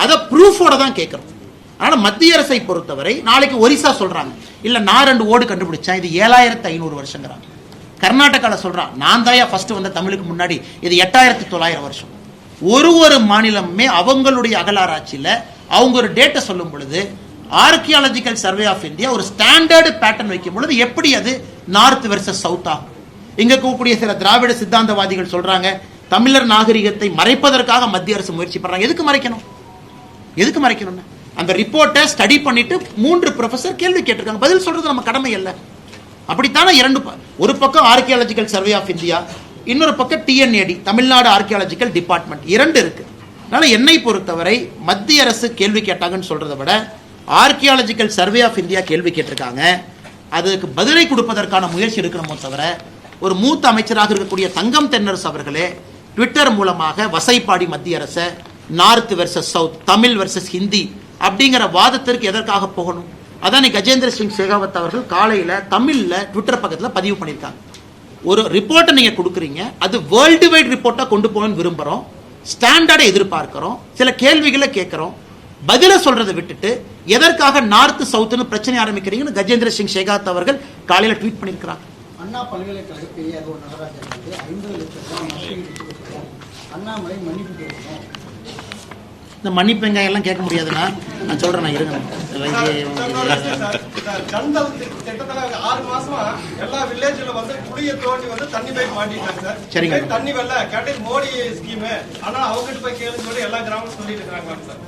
அதை ப்ரூஃபோட தான் கேட்கிறோம். அதனால மத்திய அரசை பொறுத்தவரை நாளைக்கு ஒரிசா சொல்றாங்க, இல்ல நான் 2 ஓடு கண்டுபிடிச்சேன், இது 7500 வருஷங்கிறாங்க. கர்நாடகால சொல்றான், நான் தாயா ஃபர்ஸ்ட் வந்த தமிழுக்கு முன்னாடி, இது 8900 வருஷம். ஒரு மாநிலமே அவங்களுடைய அகலாராய்ச்சியில அவங்க ஒரு டேட்டை சொல்லும் பொழுது, ஆர்கியாலஜிக்கல் சர்வே ஆஃப் இந்தியா ஒரு ஸ்டாண்டர்டு பேட்டர்ன் வைக்கும் பொழுது எப்படி அது நார்த் வெர்சஸ் சவுத் ஆகும்? இங்க இருக்கக்கூடிய சில திராவிட சித்தாந்தவாதிகள் சொல்றாங்க, தமிழர் நாகரிகத்தை மறைப்பதற்காக மத்திய அரசு முயற்சி பண்றாங்க. எதுக்கு மறைக்கணும்? எதுக்கு மறைக்கணும்னு அந்த ரிப்போர்ட்டை ஸ்டடி பண்ணிட்டு 3 ப்ரொஃபசர் கேள்வி கேட்டிருக்காங்க. பதில் சொல்றது நம்ம கடமை இல்ல? அப்படித்தானே ஒரு பக்கம் ஆர்கியாலஜிக்கல் சர்வே ஆஃப் இந்தியா, இன்னொரு பக்கம் TNAD, தமிழ்நாடு ஆர்கியாலஜிக்கல் டிபார்ட்மெண்ட், 2 இருக்கு. அதனால என்னை பொறுத்தவரை மத்திய அரசு கேள்வி கேட்டாங்கன்னு சொல்றதை விட ஆர்கியாலஜிக்கல் சர்வே ஆஃப் இந்தியா கேள்வி கேட்டிருக்காங்க, அதுக்கு பதிலை கொடுப்பதற்கான முயற்சி இருக்கணுமோ தவிர, ஒரு மூத்த அமைச்சராக இருக்கக்கூடிய தங்கம் தென்னரசு அவர்களே ட்விட்டர் மூலமாக வசைப்பாடி மத்திய அரசை north versus south, Tamil versus Hindi அப்படிங்கிற வாதத்திற்கு எதற்காக போகணும்? அதான் கஜேந்திர சிங் ஷெகாவத் அவர்கள் காலையில தமிழ்ல ட்விட்டர் பக்கத்துல பதிவு பண்ணியிருக்காங்க. ஒரு ரிப்போர்ட்டை நீங்க கொடுக்குறீங்க, அது வேர்ல்டு வைட் ரிப்போர்ட்டா கொண்டு போகணும்னு விரும்புறோம், ஸ்டாண்டர்டை எதிர்பார்க்கிறோம், சில கேள்விகளை கேட்கிறோம், பதில சொல்றதை விட்டுட்டு எதற்காக நார்த் சவுத்னு பிரச்சனை ஆரம்பிக்கிறீங்கன்னு கஜேந்திர சிங் ஷெகாவத் அவர்கள் காலையில ட்வீட் பண்ணியிருக்கிறாங்க. அண்ணா பல்கலைக்கழக பெரிய நடராஜன் 50 லட்சம் அண்ணாமலை மன்னிப்பு கேட்கணும். இந்த மன்னிப்பு எல்லாம் கேட்க முடியாதுன்னா நான் சொல்றேன், நான் இருங்க. ஜந்தல் திட்டத்துல 6 மாசமா எல்லா வில்லேஜ்ல குடிய தோண்டி தண்ணி பைப் மாட்டிட்டாங்க சார். சரிங்க. தண்ணி வரல கேட்டது மோடி ஸ்கீம், ஆனா அவங்ககிட்ட போய் கேளுன்னு சொல்லி எல்லா கிராமம் சொல்லிட்டு இருக்காங்க சார்.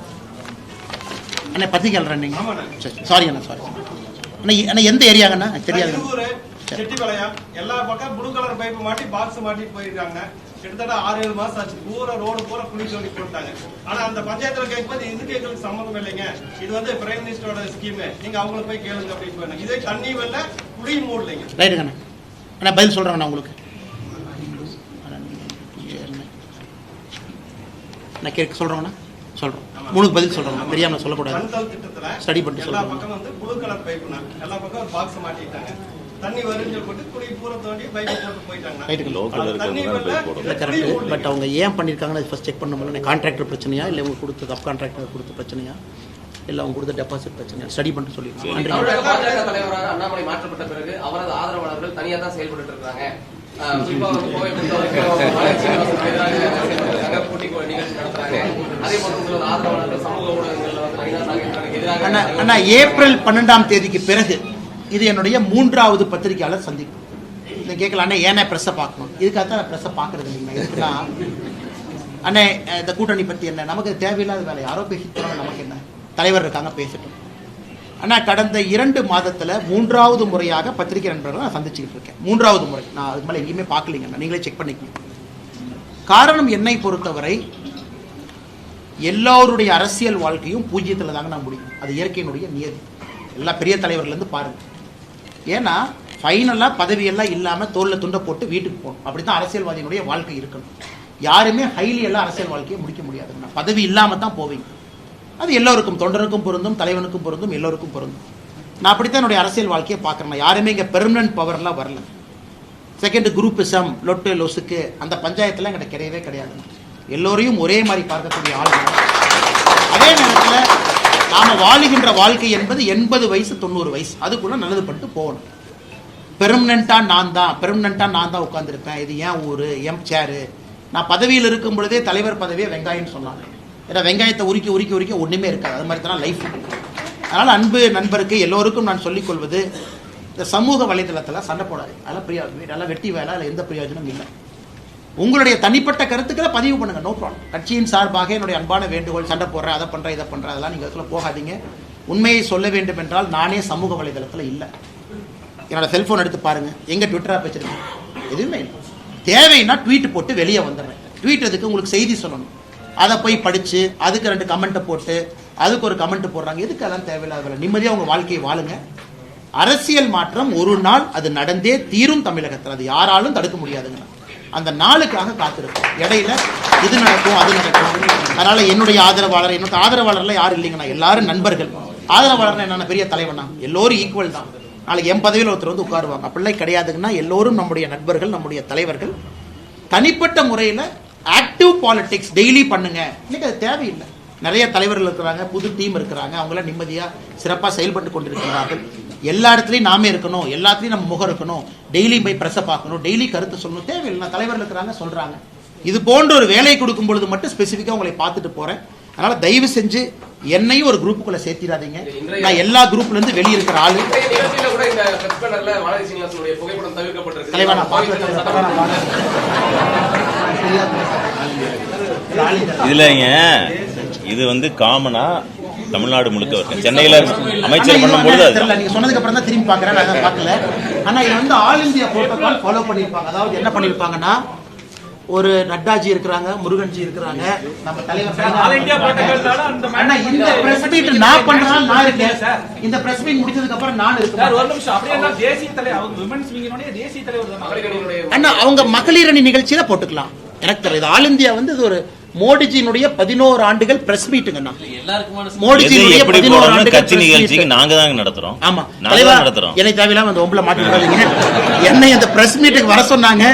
அண்ணா பத்தி கேள்றேன் நீங்க. சாரி அண்ணா, சாரி அண்ணா. எந்த ஏரியாங்கண்ணா தெரியாது? செட்டிபாளையம் எல்லா பக்கம் ப்ளூ கலர் பைப் மாட்டி பாக்ஸ் மாட்டிட்டு போயிருக்காங்க. கிட்டத்தட்ட 6-7 மாசம் ஆச்சு. பூரா ரோடு பூரா குழி தோண்டி போட்டாங்க. ஆனா அந்த பஞ்சாயத்துல கேட்கும்போது இதுக்கு எங்களுக்கு சம்மந்தம் இல்லைங்க, இது பிரைம் மினிஸ்டரோட ஸ்கீம், நீங்க அவங்கள போய் கேளுங்க அப்படின்னு சொன்னாங்க. இதே தண்ணி வரல, குழியும் மூடலைங்க. ரைட்டுங்கண்ணா. அண்ணா பதில் சொல்றேங்கண்ணா உங்களுக்கு. நான் கேட்க சொல்றேங்கண்ணா, சொல்றோம். 3 பதில் சொல்றேன், தெரியாம சொல்லக்கூடாது. ஜந்தல் திட்டத்துல ஸ்டடி பண்ணிட்டு எல்லா சொல்றேன். பக்கம் ப்ளூ கலர் பைப்னா எல்லா பக்கம் ஒரு பாக்ஸ் மாட்டிட்டாங்க. தண்ணி வருஞ்சு போட்டு குடி பூரா தோண்டி பைப் போட்டு போயிட்டாங்க. தண்ணி வரல, கரெக்ட். பட் அவங்க ஏன் பண்ணிருக்காங்கன்னு ஃபர்ஸ்ட் செக் பண்ணணும். கான்ட்ராக்டர் பிரச்சனையா, இல்லை அவங்க கொடுத்த சப் கான்ட்ராக்டர் கொடுத்த பிரச்சனையா, இல்லை அவங்க கொடுத்த டெபாசிட் பிரச்சனையா, ஸ்டடி பண்ணிட்டு சொல்லிருக்காங்க. தமிழக பாஜக தலைவராக அண்ணாமலை மாற்றப்பட்ட பிறகு அவரது ஆதரவாளர்கள் தனியா தான் செயல்பட்டு இருக்காங்க. குறிப்பா கோவை போட்டி நிகழ்ச்சி நடத்துறாங்க. அதே போல உங்களோட ஆதரவாளர்கள் சமூக ஊடகங்கள்ல அண்ணா ஏப்ரல் 12ஆம் தேதிக்கு பிறகு இது என்னுடைய 3வது பத்திரிகையாளர் சந்திப்பு. இதை கேட்கலாம், ஏன்னா பிரஸ்ஸை பார்க்கணும்? இதுக்காகத்தான் நான் பிரஸ்ஸை பார்க்கறது இல்லைங்க. அண்ணே இந்த கூட்டணி பத்தி என்ன, நமக்கு தேவையில்லாத வேலை, யாரோ பேசிட்டு நமக்கு என்ன, தலைவர் இருக்காங்க பேசிட்டோம். அண்ணா கடந்த 2 மாதத்துல 3வது முறையாக பத்திரிகை நண்பர்களை நான் சந்திச்சுக்கிட்டு இருக்கேன். 3வது முறை. நான் அதுக்கு மேலே எங்கேயுமே பார்க்கலீங்க, நீங்களே செக் பண்ணிக்கணும். காரணம் என்னை பொறுத்தவரை எல்லோருடைய அரசியல் வாழ்க்கையும் பூஜ்ஜியத்தில் தாங்க நான் முடியும். அது இயற்கையினுடைய நியதி. எல்லா பெரிய தலைவர்லேருந்து பாருங்க. ஏன்னா ஃபைனலாக பதவியெல்லாம் இல்லாமல் தோளில் துண்டை போட்டு வீட்டுக்கு போகணும். அப்படி தான் அரசியல்வாதியினுடைய வாழ்க்கை இருக்கணும். யாருமே ஹைலி எல்லாம் அரசியல் வாழ்க்கையை முடிக்க முடியாதுங்க. பதவி இல்லாமல் தான் போவீங்க. அது எல்லோருக்கும், தொண்டருக்கும் பொருந்தும், தலைவனுக்கும் பொருந்தும், எல்லோருக்கும் பொருந்தும். நான் அப்படித்தான் என்னுடைய அரசியல் வாழ்க்கையை பார்க்குறேன். யாருமே இங்கே பெர்மனன்ட் பவர்லாம் வரல. செகண்ட் குரூப்பிசம், லொட்டு லொசுக்கு அந்த பஞ்சாயத்துலாம் எங்கிட்ட கிடையவே கிடையாது. எல்லோரையும் ஒரே மாதிரி பார்க்கக்கூடிய ஆளுங்க. அதே நேரத்தில் நாம் வாழுகின்ற வாழ்க்கை என்பது 80 வயசு 90 வயசு அதுக்குள்ள நல்லது பண்ணிட்டு போகணும். பெர்மனண்டா நான் தான் உட்காந்துருப்பேன். இது ஏன் ஊரு, எம் சேரு. நான் பதவியில் இருக்கும் பொழுதே தலைவர் பதவியை வெங்காயம்னு சொன்னாங்க. ஏன்னா வெங்காயத்தை உரிக்க உரிக்க உரிக்க ஒன்றுமே இருக்காது. அது மாதிரி தான் லைஃப். அதனால் அன்பு நண்பருக்கு எல்லோருக்கும் நான் சொல்லிக் கொள்வது, இந்த சமூக வலைதளத்தில் சண்டை போடாது. அதெல்லாம் வெட்டி வேலை, அதில் எந்த பிரயோஜனம் இல்லை. உங்களுடைய தனிப்பட்ட கருத்துக்களை பதிவு பண்ணுங்க, நோ ப்ராப்ளம். கட்சியின் சார்பாக என்னுடைய அன்பான வேண்டுகோள், சண்டை போடுறேன், அதை பண்ணுறேன், இதை பண்ணுறேன், அதெல்லாம் நீங்கள் அதில் போகாதீங்க. உண்மையை சொல்ல வேண்டும் என்றால் நானே சமூக வலைதளத்தில் இல்லை. என்னோட செல்ஃபோன் எடுத்து பாருங்க, எங்கே ட்விட்டராக வச்சிருக்கேன், எதுவுமே இல்லை. தேவைன்னா ட்வீட் போட்டு வெளியே வந்துடுறேன். ட்வீட் எதுக்கு? உங்களுக்கு செய்தி சொல்லணும். அதை போய் படித்து அதுக்கு 2 கமெண்ட்டை போட்டு அதுக்கு ஒரு கமெண்ட் போடுறாங்க. எதுக்கு? அதெல்லாம் தேவையில்லாத வேலை. நிம்மதியாக உங்கள் வாழ்க்கையை வாழுங்க. அரசியல் மாற்றம் ஒரு நாள் அது நடந்தே தீரும் தமிழகத்தில். அது யாராலும் தடுக்க முடியாதுங்க. அந்த நாளுக்காக காத்திருக்கும். இடையில இது நடக்கும், அது நடக்கும். அதனால என்னுடைய ஆதரவாளர்ல யாரும் இல்லைங்கண்ணா, எல்லாரும் நண்பர்கள். ஆதரவாளர் என்ன பெரிய தலைவனா? எல்லோரும் ஈக்குவல் தான். நாளைக்கு என் பதவியில் ஒருத்தர் வந்து உட்காருவாங்க. அப்படிலாம் கிடையாதுங்கன்னா எல்லோரும் நம்முடைய நண்பர்கள், நம்முடைய தலைவர்கள். தனிப்பட்ட முறையில் ஆக்டிவ் பாலிடிக்ஸ் டெய்லி பண்ணுங்க. இன்னைக்கு அது தேவையில்லை. நிறைய தலைவர்கள் இருக்கிறாங்க, புது டீம் இருக்கிறாங்க, அவங்களாம் நிம்மதியாக சிறப்பாக செயல்பட்டு கொண்டிருக்கிறார்கள். எல்லா இடத்துலையும் நாமே இருக்கணும், எல்லாத்துலையும் நம்ம முகம் இருக்கணும், டெய்லி போய் ப்ரெஸ்ஸை பார்க்கணும், டெய்லி கருத்து சொல்லணும், தேவையில்லை. தலைவர்கள் இருக்கிறாங்க, சொல்கிறாங்க. இது போன்ற ஒரு வேலை கொடுக்கும் பொழுது மட்டும் ஸ்பெசிஃபிக்காக உங்களை பார்த்துட்டு போகிறேன். அதனால் தயவு செஞ்சு என்னையும் ஒரு குரூப்புக்குள்ள சேர்த்திடாதீங்க. நான் எல்லா குரூப்ல இருந்து வெளியே இருக்கிற ஆளு. இதுலங்க இது வந்து காமனா தமிழ்நாடு முழுக்க இருக்கு. சென்னையில அமைச்சர் பண்ணும்போது நீங்க சொன்னதுக்கு அப்புறம் தான் திரும்பி பாக்குறேன், நான் பார்க்கல. ஆனா இது வந்து ஆல் இந்தியா புரோட்டோகால் ஃபாலோ பண்ணிருப்பாங்க. அதாவது என்ன பண்ணிருப்பாங்கன்னா, ஒரு நட்டாஜி இருக்கிறாங்க, முருகன்ஜி இருக்கிறாங்க, நம்ம தலைவர் ஆல் இந்தியா புரோட்டோகால்னால அந்த அண்ணா இந்த பிரஸ் மீட் நான் பண்றேன், நான் இருக்கேன் சார். இந்த பிரஸ் மீட் முடிச்சதுக்கு அப்புறம் நான் இருக்கேன் சார். ஒரு நிமிஷம். அப்படியே நான் தேசிய தலைவர், அவங்க விமென்ஸ் விங்கினுடைய தேசிய தலைவர் தான் அண்ணா. அவங்க மகளிர் அணி நிகழ்ச்சியில போட்டுக்கலாம். எனக்கு தெரியும் இது ஆல் இந்தியா வந்து இது ஒரு மோடிஜியினுடைய 11 ஆண்டுகள் பிரஸ் மீட்டுங்கண்ணா. மோடிஜியினுடைய 11 ஆண்டுகள் கட்சி நிகழ்ச்சிக்கு நாங்க தான் நடத்துறோம். ஆமா, நாங்க நடத்துறோம். என்னை தேவையில்லாம அந்த ஒம்பல மாட்டிருக்காதீங்க. என்னை அந்த பிரஸ் மீட்டுக்கு வர சொன்னாங்க.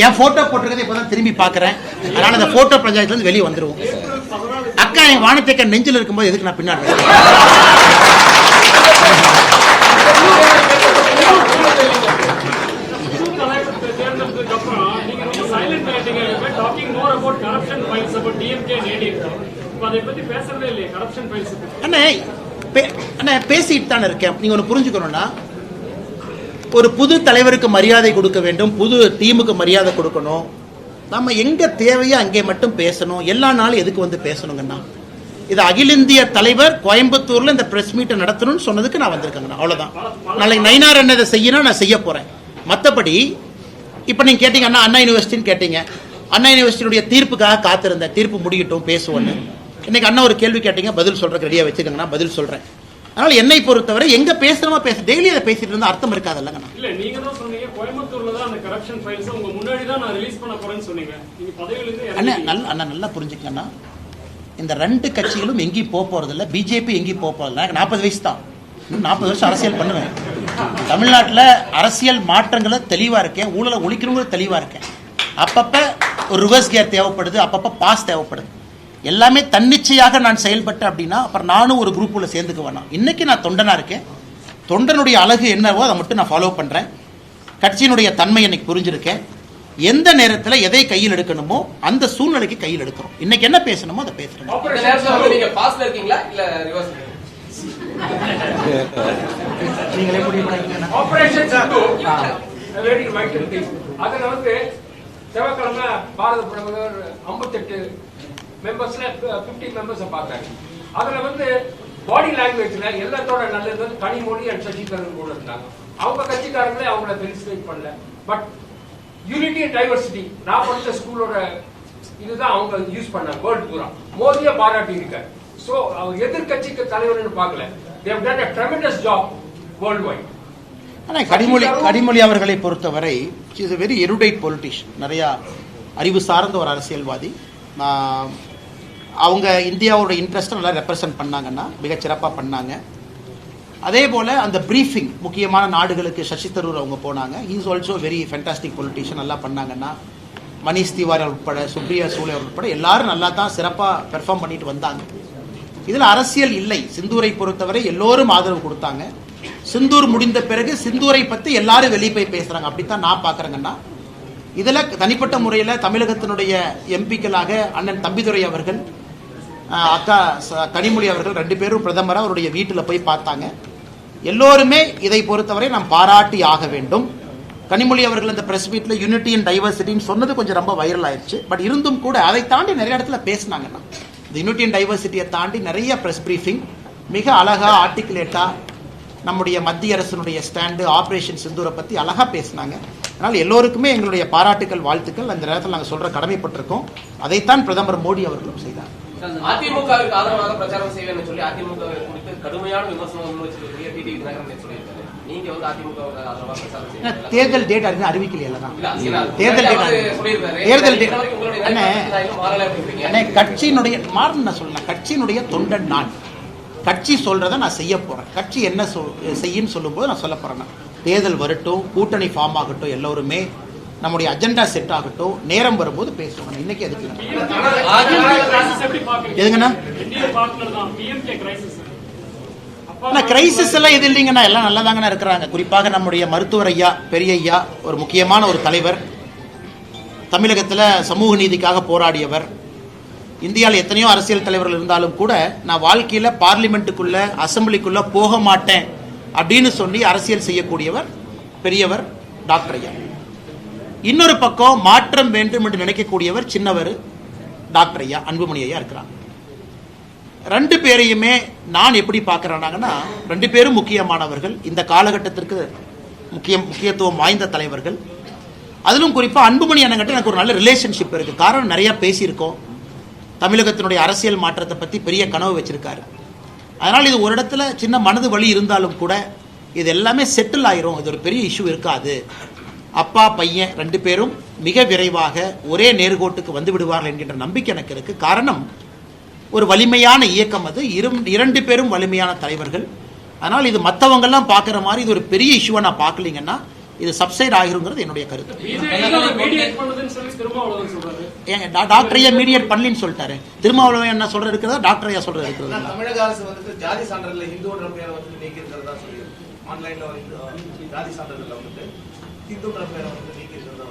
என் போட்டோ போட்டிருக்கதை இப்பதான் திரும்பி பாக்குறேன். அதனால அந்த போட்டோ பஞ்சாயத்துல இருந்து வெளியே வந்துருவோம். அக்கா என் வானத்தேக்க நெஞ்சில் இருக்கும்போது எதுக்கு நான் பின்னாடி அண்ணே பேசிட்டு தானே இருக்கேன். நீங்க ஒன்று புரிஞ்சுக்கணும்னா, ஒரு புது தலைவருக்கு மரியாதை கொடுக்க வேண்டும், புது டீமுக்கு மரியாதை கொடுக்கணும். நம்ம எங்க தேவையோ அங்கே மட்டும் பேசணும். எல்லா நாளும் எதுக்கு வந்து பேசணுங்கண்ணா? இது அகில இந்திய தலைவர் கோயம்புத்தூர்ல இந்த பிரஸ் மீட்டை நடத்தணும்னு சொன்னதுக்கு நான் வந்திருக்கேங்கண்ணா. அவ்வளவுதான். நாளைக்கு நயினார் என்ன இதை செய்யணும், நான் செய்ய போறேன். மற்றபடி இப்ப நீங்க கேட்டீங்க அண்ணா யூனிவர்சிட்டின்னு கேட்டீங்க. அண்ணா யூனிவர்சிட்டியுடைய தீர்ப்புக்காக காத்திருந்தேன். தீர்ப்பு முடிக்கட்டும் பேசுவோன்னு. இன்னைக்கு அண்ணா ஒரு கேள்வி கேட்டீங்க, பதில் சொல்றேன். ரெடியா வச்சுக்கோங்கண்ணா, பதில் சொல்றேன். அதனால என்னை பொறுத்தவரை எங்க பேசுறோமா டெய்லி அதை பேசிட்டு இருந்தா அர்த்தம் இருக்காதுல்லங்க. இல்ல நீங்க தான் சொன்னீங்க கோயம்புத்தூர்ல தான் அந்த கரப்ஷன் ஃபைல்ஸ் உங்க முன்னாடி தான் நான் ரிலீஸ் பண்ண போறேன்னு சொன்னீங்க. நீங்க பதவியில இருந்து அண்ணா நல்லா புரிஞ்சுக்கண்ணா. இந்த 2 கட்சிகளும் எங்கேயும் போக போறது இல்லை. பிஜேபி எங்கேயும் போக போறது இல்லை. 40 வயசு தான். 40 வருஷம் அரசியல் பண்ணுவேன். தமிழ்நாட்டில் அரசியல் மாற்றங்களை தெளிவா இருக்கேன். ஊழலை ஒழிக்கிறவங்க தெளிவா இருக்கேன். அப்பப்ப ஒரு ரிவர்ஸ் கியர் தேவைப்படுது, அப்பப்ப பாஸ் தேவைப்படுது. எல்லாமே தன்னிச்சையாக நான் செயல்பட்டேன் அப்படின்னா அப்புறம் நானும் ஒரு குரூப்புல சேர்ந்துக்க வேணாம். இன்னைக்கு நான் தொண்டனா இருக்கேன். தொண்டனுடைய அழகு என்னவோ அதை மட்டும் நான் ஃபாலோ பண்றேன். கட்சியினுடைய தன்மை எனக்கு புரிஞ்சிருக்கேன். எந்த நேரத்தில் எதை கையில் எடுக்கணுமோ அந்த சூழ்நிலைக்கு கையில் எடுக்கிறோம். இன்னைக்கு என்ன பேசணுமோ அதை பேசுறேன். நீங்க எப்படி அதுல வந்து செவ்வாய்க்கிழமை பாரத பிரதமர் 58 மெம்பர்ஸ்ல 50 மெம்பர்ஸ் பார்த்தாங்க. அதுல வந்து பாடி லாங்குவேஜ்ல எல்லாத்தோட நல்லது வந்து கனிமொழி அண்ட் சசிகரன் கூட இருந்தாங்க. அவங்க கட்சிக்காரங்களே அவங்கள ஃபெலிசிட்டேட் பண்ணல. பட் யூனிட்டி அண்ட் டைவர்சிட்டி நான் படித்த ஸ்கூலோட இதுதான் அவங்க யூஸ் பண்ணாங்க வேர்ல்டு பூரா. மோதியை பாராட்டி இருக்காரு. ஸோ அவர் எதிர்கட்சிக்கு தலைவர்னு பார்க்கல. They have done a tremendous job worldwide. ஆனால் கனிமொழி அவர்களை பொறுத்தவரை is a very erudite politician. நிறைய அறிவு சார்ந்த ஒரு அரசியல்வாதி. அவங்க இந்தியாவோட இன்ட்ரெஸ்ட்டை நல்லா ரெப்ரசன்ட் பண்ணாங்கன்னா மிகச்சிறப்பாக பண்ணாங்க. அதே போல் அந்த பிரீஃபிங் முக்கியமான நாடுகளுக்கு சசி தரூர் அவங்க போனாங்க. Is also very fantastic politician. நல்லா பண்ணாங்கன்னா மணிஷ் திவாரி உட்பட சுப்ரியா சூலே உட்பட எல்லாரும் நல்லா தான் சிறப்பாக பெர்ஃபார்ம் பண்ணிட்டு வந்தாங்க. இதில் அரசியல் இல்லை. சிந்தூரை பொறுத்தவரை எல்லோரும் ஆதரவு கொடுத்தாங்க. சிந்தூர் முடிந்த பிறகு சிந்தூரை பற்றி எல்லாரும் வெளியே போய் பேசுகிறாங்க. அப்படித்தான் நான் பார்க்குறேங்கன்னா இதில் தனிப்பட்ட முறையில் தமிழகத்தினுடைய எம்பிக்களாக அண்ணன் தம்பிதுரை அவர்கள், அக்கா கனிமொழி அவர்கள் 2 பேரும் பிரதமராக அவருடைய வீட்டில் போய் பார்த்தாங்க. எல்லோருமே இதை பொறுத்தவரை நாம் பாராட்டி ஆக வேண்டும். கனிமொழி அவர்கள் இந்த பிரஸ் மீட்டில் யூனிட்டி அண்ட் டைவர்சிட்டின்னு சொன்னது கொஞ்சம் ரொம்ப வைரல் ஆயிடுச்சு. பட் இருந்தும் கூட அதை தாண்டி நிறைய இடத்துல பேசினாங்கன்னா இந்த யூனிட்டி அண்ட் டைவர்சிட்டியை தாண்டி நிறைய பிரஸ் பிரீஃபிங் மிக அழகாக ஆர்டிகுலேட்டாக நம்முடைய மத்திய அரசினுடைய ஸ்டாண்டு ஆபரேஷன் சிந்தூரை பற்றி அழகாக பேசினாங்க. அதனால் எல்லோருக்குமே எங்களுடைய பாராட்டுக்கள், வாழ்த்துக்கள் அந்த நேரத்தில் நாங்கள் சொல்கிற கடமைப்பட்டிருக்கோம். அதைத்தான் பிரதமர் மோடி அவர்களும் செய்தார். அதிமுகவிற்கு ஆதரவாக பிரச்சாரம் செய்வேன்னு சொல்லி அதிமுக குறித்து கடுமையான விமர்சனம் வச்சிருக்கீங்க. டிடிவி தினகரன் சொல்லியிருக்காரு. நீங்க வந்து அதிமுகவுக்கு ஆதரவாக பிரச்சாரம் செய்வீங்க. தேர்தல் டேட் அறிஞர் அறிவிக்கலையா? கட்சியினுடைய மாறுன்னு நான் சொல்லலாம். கட்சியினுடைய தொண்டன் நான். கட்சி சொல்றதை நான் செய்ய போறேன். கட்சி என்ன செய்யும் சொல்லும்போது நான் சொல்ல போறேன். தேர்தல் வரட்டும், கூட்டணி ஃபார்ம் ஆகட்டும், எல்லோருமே நம்முடைய அஜெண்டா செட் ஆகட்டும், நேரம் வரும்போது பேசுவாங்க. இன்னைக்கு எதுக்கு எதுங்கண்ணா கிரைசிஸ் எல்லாம் எது இல்லைங்கண்ணா, எல்லாம் நல்லதாங்கண்ணா இருக்கிறாங்க. குறிப்பாக நம்முடைய மருத்துவர் ஐயா, பெரிய ஐயா ஒரு முக்கியமான ஒரு தலைவர், தமிழகத்தில் சமூக நீதிக்காக போராடியவர். இந்தியாவில் எத்தனையோ அரசியல் தலைவர்கள் இருந்தாலும் கூட நான் வாழ்க்கையில் பார்லிமெண்ட்டுக்குள்ள அசம்பிளிக்குள்ள போக மாட்டேன் அப்படின்னு சொல்லி அரசியல் செய்யக்கூடியவர் பெரியவர் டாக்டர் ஐயா. இன்னொரு பக்கம் மாற்றம் வேண்டும் என்று நினைக்கக்கூடியவர் சின்னவர் டாக்டர் ஐயா அன்புமணி ஐயா இருக்கிறாங்க. 2 பேரையுமே நான் எப்படி பார்க்கிறேன்னாங்கன்னா 2 பேரும் முக்கியமானவர்கள், இந்த காலகட்டத்திற்கு முக்கியத்துவம் வாய்ந்த தலைவர்கள். அதிலும் குறிப்பாக அன்புமணி அண்ணங்கிட்ட எனக்கு ஒரு நல்ல ரிலேஷன்ஷிப் இருக்கு. காரணம் நிறைய பேசியிருக்கோம். தமிழகத்தினுடைய அரசியல் மாற்றத்தை பற்றி பெரிய கனவு வச்சிருக்காரு. அதனால் இது ஒரு இடத்துல சின்ன மனது வலி இருந்தாலும் கூட இது எல்லாமே செட்டில் ஆயிரும். இது ஒரு பெரிய இஷ்யூ இருக்காது. அப்பா பையன் 2 பேரும் மிக விரைவாக ஒரே நேர்கோட்டுக்கு வந்து விடுவார்கள் என்கின்ற நம்பிக்கை எனக்கு இருக்கு. காரணம் ஒரு வலிமையான இயக்கம், அது 2 பேரும் வலிமையான தலைவர்கள். அதனால் இது மற்றவங்கெல்லாம் பார்க்குற மாதிரி இது ஒரு பெரிய இஷ்யூவை நான் பார்க்கலீங்கன்னா இது சப்சைட் ஆகிருங்கிறது என்னுடைய கருத்து. டாக்டர் ஐயா மீடியேட் பண்ணலின்னு சொல்லிட்டாரு. திருமாவளவன் என்ன சொல்ற இருக்கிறதா, டாக்டர் ஐயா சொல்ற இருக்கிறதா? தமிழக அரசு வந்து ஜாதி சான்றிதழ்ல ஹிந்துன்ற பேரை வந்து நீக்கி இருக்கிறதா சொல்லி ஆன்லைன்ல ஜாதி சான்றிதழ்ல வந்து ஹிந்துன்ற பேரை வந்து நீக்கி இருக்கிறதா.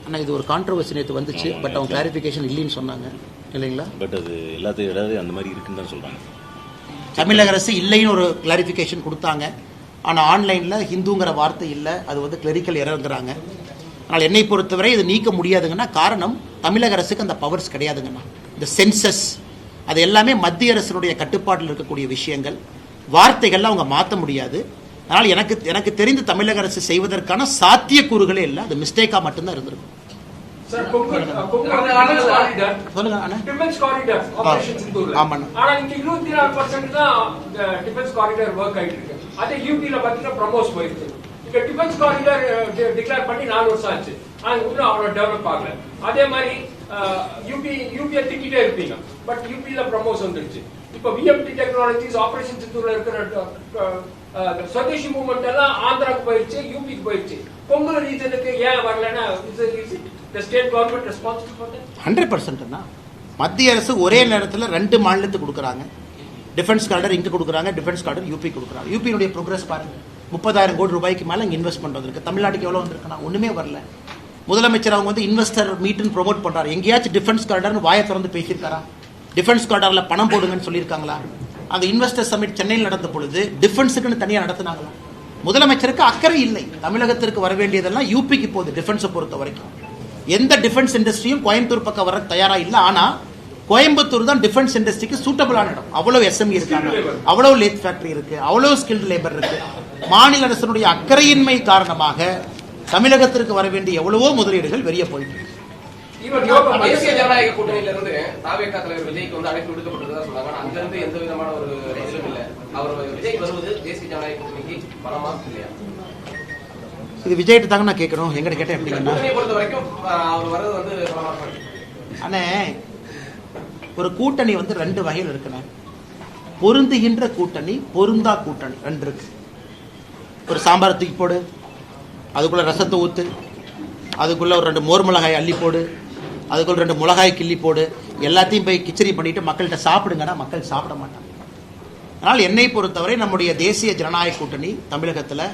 ஆனால் இது ஒரு கான்ட்ரவர்சி நேற்று வந்துச்சு. பட் அவங்க கிளாரிஃபிகேஷன் இல்லைன்னு சொன்னாங்க இல்லைங்களா? பட் அது எல்லாத்தையும் ஏதாவது அந்த மாதிரி இருக்குன்னு தான் சொல்றாங்க. தமிழக அரசு இல்லைன்னு ஒரு கிளாரிஃபிகேஷன் கொடுத்தாங்க. ஆனால் ஆன்லைனில் ஹிந்துங்கிற வார்த்தை இல்லை, அது வந்து கிளரிக்கல் எரர்ங்கிறாங்க. ஆனால் என்னை பொறுத்தவரை இது நீக்க முடியாதுங்கன்னா காரணம் தமிழக அரசுக்கு அந்த பவர்ஸ் கிடையாதுங்கண்ணா. இந்த சென்சஸ் அது எல்லாமே மத்திய அரசினுடைய கட்டுப்பாட்டில் இருக்கக்கூடிய விஷயங்கள், வார்த்தைகள்லாம் அவங்க மாற்ற முடியாது. அதனால் எனக்கு தெரிந்து தமிழக அரசு செய்வதற்கான சாத்தியக்கூறுகளே இல்லை. அது மிஸ்டேக்காக மட்டும்தான் இருந்திருக்கும். அதே யூபில பாத்தீங்கன்னா ப்ரமோஸ் போயிருக்கு. இங்க டிஃபென்ஸ் காரிடார் டிக்ளேர் பண்ணி 4 வருஷம் ஆச்சு. இன்னும் அவ்வளவு டெவலப் ஆகல. அதே மாதிரி யூபியை திட்டிட்டே இருப்பீங்க. பட் யூபில ப்ரமோஸ் வந்துருச்சு. இப்ப விஎம்டி டெக்னாலஜிஸ் ஆபரேஷன் சித்தூர்ல இருக்கிற ஸ்வதேசி மூவ்மெண்ட் எல்லாம் ஆந்திராக்கு போயிடுச்சு, யூபிக்கு போயிடுச்சு. பொங்கல் ரீசனுக்கு ஏன் வரலன்னா state government responsible for that 100%. மத்திய அரசு ஒரே நேரத்தில் 2 மாநிலத்துக்கு கொடுக்குறாங்க. டிஃபென்ஸ் கார்டர் இங்கே கொடுக்குறாங்க, டிஃபென்ஸ் கார்டர் யூபி கொடுக்குறாங்க. யூபியினுடைய ப்ரோக்ரஸ் பாருங்க, 30,000 கோடி ரூபாய்க்கு மேலே இங்கே இன்வெஸ்ட்மெண்ட் வந்திருக்கு. தமிழ்நாட்டுக்கு எவ்வளோ வந்திருக்குன்னா ஒன்றுமே வரல. முதலமைச்சர் அவங்க வந்து இன்வெஸ்டர் மீட்னு ப்ரொமோட் பண்ணுறாரு. எங்கேயாச்சும் டிஃபென்ஸ் கார்டர்னு வாயை திறந்து பேசியிருக்காரா? டிஃபென்ஸ் கார்டரில் பணம் போடுங்கன்னு சொல்லியிருக்காங்களா? அந்த இன்வெஸ்டர் சமிட் சென்னையில் நடந்த பொழுது டிஃபென்ஸுக்குன்னு தனியாக நடத்தினாங்களா? முதலமைச்சருக்கு அக்கறை இல்லை. தமிழகத்திற்கு வர வேண்டியதெல்லாம் யூபிக்கு போகுது. டிஃபென்ஸை பொறுத்த வரைக்கும் எந்த டிஃபென்ஸ் இண்டஸ்ட்ரியும் கோயம்புத்தூர் பக்கம் வர தயாராக இல்லை. ஆனால் கோயம்புத்தூர் தான் டிஃபென்ஸ் இண்டஸ்ட்ரிக்கு சூட்டபிளான இடம். அவ்வளவு எஸ்எம்இ இருக்காங்க, அவ்வளவு லேத் ஃபேக்டரி இருக்கு, அவ்வளவு ஸ்கில்டு லேபர் இருக்கு. மாநில அரசினுடைய அக்கறையின்மை காரணமாக தமிழகத்திற்கு வர வேண்டிய எவ்வளவோ முதலீடுகள் வெளியே போயிட்டு. தேசிய ஜனநாயக கூட்டணியில இருந்து தாவேகா தலைவர் விஜய்க்கு வந்து அழைப்பு விடுக்கப்பட்டதா சொன்னாங்க. அங்க இருந்து எந்த விதமான ஒரு பதிலும் இல்ல. அவர் விஜய் வருவது தேசிய ஜனநாயக கூட்டணிக்கு பலமா இல்லையா? இது விஜய்கிட்ட தாங்க நான் கேட்கணும். எங்கிட்ட கேட்டேன் எப்படிங்கன்னா, பொறுத்த வரைக்கும் அவர் வர்றது வந்து அண்ணே, ஒரு கூட்டணி வந்து ரெண்டு வகையில் இருக்குண்ணே. பொருந்துகின்ற கூட்டணி, பொருந்தா கூட்டணி ரெண்டு இருக்கு. ஒரு சாம்பார் தூக்கி போடு, அதுக்குள்ள ரசத்தை ஊத்து, அதுக்குள்ள ஒரு 2 மோர் மிளகாய் அள்ளி போடு, அதுக்குள்ள 2 மிளகாய் கிள்ளி போடு, எல்லாத்தையும் போய் கிச்சடி பண்ணிட்டு மக்கள்கிட்ட சாப்பிடுங்கன்னா மக்கள் சாப்பிட மாட்டாங்க. அதனால் என்னை பொறுத்தவரை நம்முடைய தேசிய ஜனநாயக கூட்டணி தமிழகத்தில்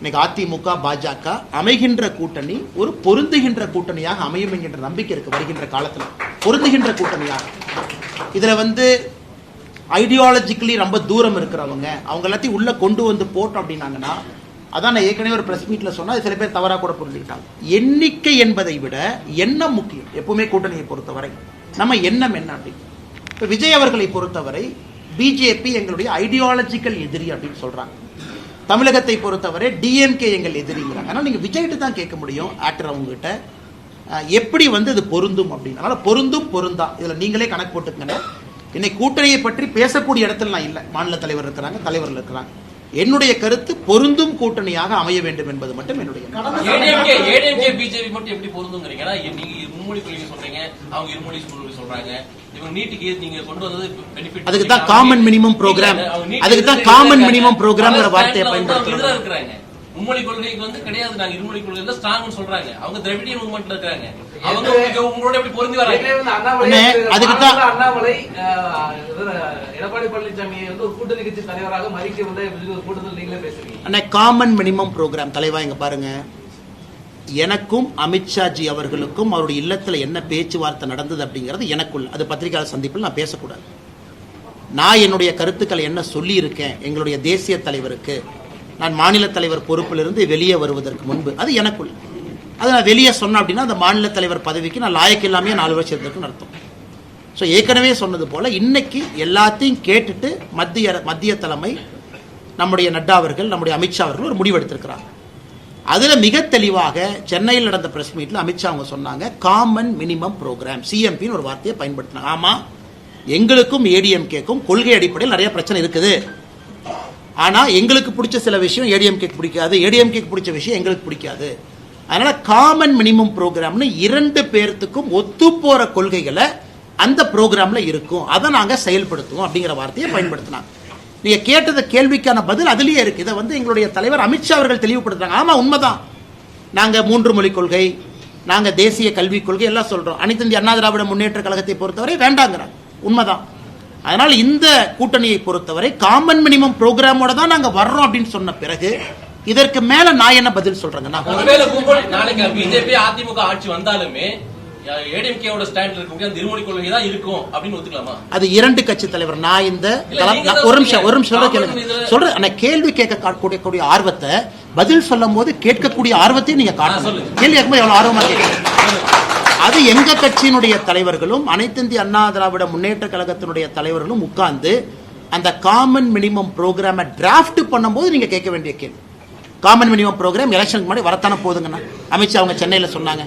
இன்னைக்கு அதிமுக பாஜக அமைகின்ற கூட்டணி ஒரு பொருந்துகின்ற கூட்டணியாக அமையும் என்கின்ற நம்பிக்கை இருக்கு. வருகின்ற காலத்தில் பொருந்துகின்ற கூட்டணியாக இதுல வந்து ஐடியாலஜிக்கலி ரொம்ப தூரம் இருக்கிறவங்க அவங்க எல்லாத்தையும் உள்ள கொண்டு வந்து போட்டோம் அப்படின்னாங்கன்னா, அதான் நான் ஏற்கனவே ஒரு பிரஸ் மீட்ல சொன்னா சில பேர் தவறா கூட புரிஞ்சுக்கிட்டாங்க. எண்ணிக்கை என்பதை விட எண்ணம் முக்கியம். எப்பவுமே கூட்டணியை பொறுத்தவரை நம்ம எண்ணம் என்ன அப்படின்னு. இப்ப விஜய் அவர்களை பொறுத்தவரை பிஜேபி எங்களுடைய ஐடியாலஜிக்கல் எதிரி அப்படின்னு சொல்றாங்க. தமிழகத்தை பொறுத்தவரை டிஎம்கே எங்கள் எதிரிங்கிறாங்க. ஆனால் நீங்க விஜய்கிட்ட தான் கேட்க முடியும், ஆக்டர் அவங்க கிட்ட எப்படி வந்து இது பொருந்தும் அப்படின்னு. அதனால பொருந்தும் பொருந்தா இதுல நீங்களே கணக்கு போட்டுக்கங்க. இன்னைக்கு கூட்டணியை பற்றி பேசக்கூடிய இடத்துல நான் இல்லை. மாநில தலைவர் இருக்கிறாங்க, தலைவர்கள் இருக்கிறாங்க. என்னுடைய கருத்து பொருந்தும் கூட்டணியாக அமைய வேண்டும் என்பது மட்டும் என்னுடைய. ஏடிஎம்கே பிஜேபி மட்டும் எப்படி பொருந்துங்கிறீங்க? நீங்க இருமொழி கொள்கை சொல்றீங்க, அவங்க இருமொழி கொள்கை சொல்றாங்க. இவங்க நீட்டுக்கு நீங்க கொண்டு வந்தது பெனிஃபிட். அதுக்கு தான் காமன் மினிமம் ப்ரோக்ராம், அதுக்கு தான் காமன் மினிமம் ப்ரோக்ராம்ங்கிற வார்த்தையை பயன்படுத்துறாங்க. மும்மொழி கொள்கைக்கு வந்து கிடையாது, நாங்க இருமொழி கொள்கையில ஸ்ட்ராங்னு சொல்றாங்க. அவங்க திராவிடிய மூவ்மெண்ட்ல இருக்காங்க. அவங்க உங்களோட எப்படி பொருந்தி வராங்க? அதுக்கு தான் அண்ணாமலை எடப்பாடி பழனிசாமி வந்து ஒரு கூட்டணி கட்சி தலைவராக மறிக்க வந்து கூட்டத்தில் நீங்களே பேசுறீங்க. அண்ணா, காமன் மினிமம் ப்ரோக்ராம் தலைவா இங்க பாருங்க. எனக்கும் அமித்ஷாஜி அவர்களுக்கும் அவருடைய இல்லத்துல என்ன பேச்சுவார்த்தை நடந்தது அப்படிங்கிறது எனக்குள்ள, அது பத்திரிகையாளர் சந்திப்பில் நான் பேசக்கூடாது. நான் என்னுடைய கருத்துக்களை என்ன சொல்லி இருக்கேன் எங்களுடைய தேசிய தலைவருக்கு, நான் மாநில தலைவர் பொறுப்பிலிருந்து வெளியே வருவதற்கு முன்பு, அது எனக்குள்ள. அதை நான் வெளியே சொன்னேன் அப்படின்னா அந்த மாநில தலைவர் பதவிக்கு நான் லாயக்கு இல்லாமே 4 வருஷம் இருந்திருக்குன்னு அர்த்தம். ஸோ ஏற்கனவே சொன்னது போல இன்னைக்கு எல்லாத்தையும் கேட்டுட்டு மத்திய தலைமை நம்முடைய நட்டா அவர்கள், நம்முடைய அமித்ஷா அவர்கள் ஒரு முடிவு எடுத்திருக்கிறாங்க. அதுல மிக தெளிவாக சென்னையில் நடந்த பிரஸ் மீட்ல அமித்ஷா அவங்க சொன்னாங்க, காமன் மினிமம் ப்ரோக்ராம் சிஎம்பின்னு ஒரு வார்த்தையை பயன்படுத்தினாங்க. ஆமா, எங்களுக்கும் ஏடிஎம்கேக்கும் கொள்கை அடிப்படையில் நிறைய பிரச்சனை இருக்குது. ஆனா எங்களுக்கு பிடிச்ச சில விஷயம் ஏடிஎம்கேக்கு பிடிக்காது, ஏடிஎம்கேக்கு பிடிச்ச விஷயம் எங்களுக்கு பிடிக்காது. அதனால காமன் மினிமம் ப்ரோக்ராம்னு 2 பேர்த்துக்கும் ஒத்து போற கொள்கைகளை அந்த ப்ரோக்ராம்ல இருக்கும், அதை நாங்க செயல்படுத்துவோம் அப்படிங்கிற வார்த்தையை பயன்படுத்தினாங்க. நீங்க கேட்டத கேள்விக்கான பதில் அதுலயே இருக்கு. இதை வந்து எங்களுடைய தலைவர் அமித்ஷா அவர்கள் தெளிவுபடுத்துறாங்க. ஆமா, உண்மைதான். நாங்க 3 மொழி கொள்கை, நாங்க தேசிய கல்விக் கொள்கை எல்லாம் சொல்றோம். அனைத்து இந்திய அண்ணா திராவிட முன்னேற்ற கழகத்தை பொறுத்தவரை வேண்டாங்கிறாங்க. உண்மைதான். அதனால இந்த கூட்டணியை பொறுத்தவரை காமன் மினிமம் ப்ரோக்ராமோட தான் நாங்க வர்றோம் அப்படின்னு சொன்ன பிறகு இதற்கு மேல நான் என்ன பதில் சொல்றேங்க? நாளைக்கு பிஜேபி அதிமுக ஆட்சி வந்தாலுமே ஏடிஎம்கேவோட ஸ்டாண்ட் இருக்கக்கூடிய அந்த இருமொழி கொள்கை தான் இருக்கும் அப்படின்னு ஒத்துக்கலாமா? அது 2 கட்சி தலைவர். நான் இந்த ஒரு நிமிஷம் சொல்றேன். கேள்வி கேட்கக்கூடிய ஆர்வத்தை பதில் சொல்லும் போது கேட்கக்கூடிய ஆர்வத்தையும் நீங்க காட்டணும். கேள்வி கேட்கும்போது எவ்வளவு ஆர்வமா கேட்கணும். அது எங்க கட்சியினுடைய தலைவர்களும் அனைத்து இந்திய அண்ணா திராவிட முன்னேற்ற கழகத்தினுடைய தலைவர்களும் உட்கார்ந்து அந்த காமன் மினிமம் ப்ரோக்ராமை டிராஃப்ட் பண்ணும்போது நீங்க கேட்க வேண்டிய கேள்வி. காமன் மினிமம் ப்ரோக்ராம் எலெக்ஷனுக்கு முன்னாடி வரத்தானே போதுங்கண்ணா. அமித்ஷா அவங்க சென்னையில சொன்னாங்க,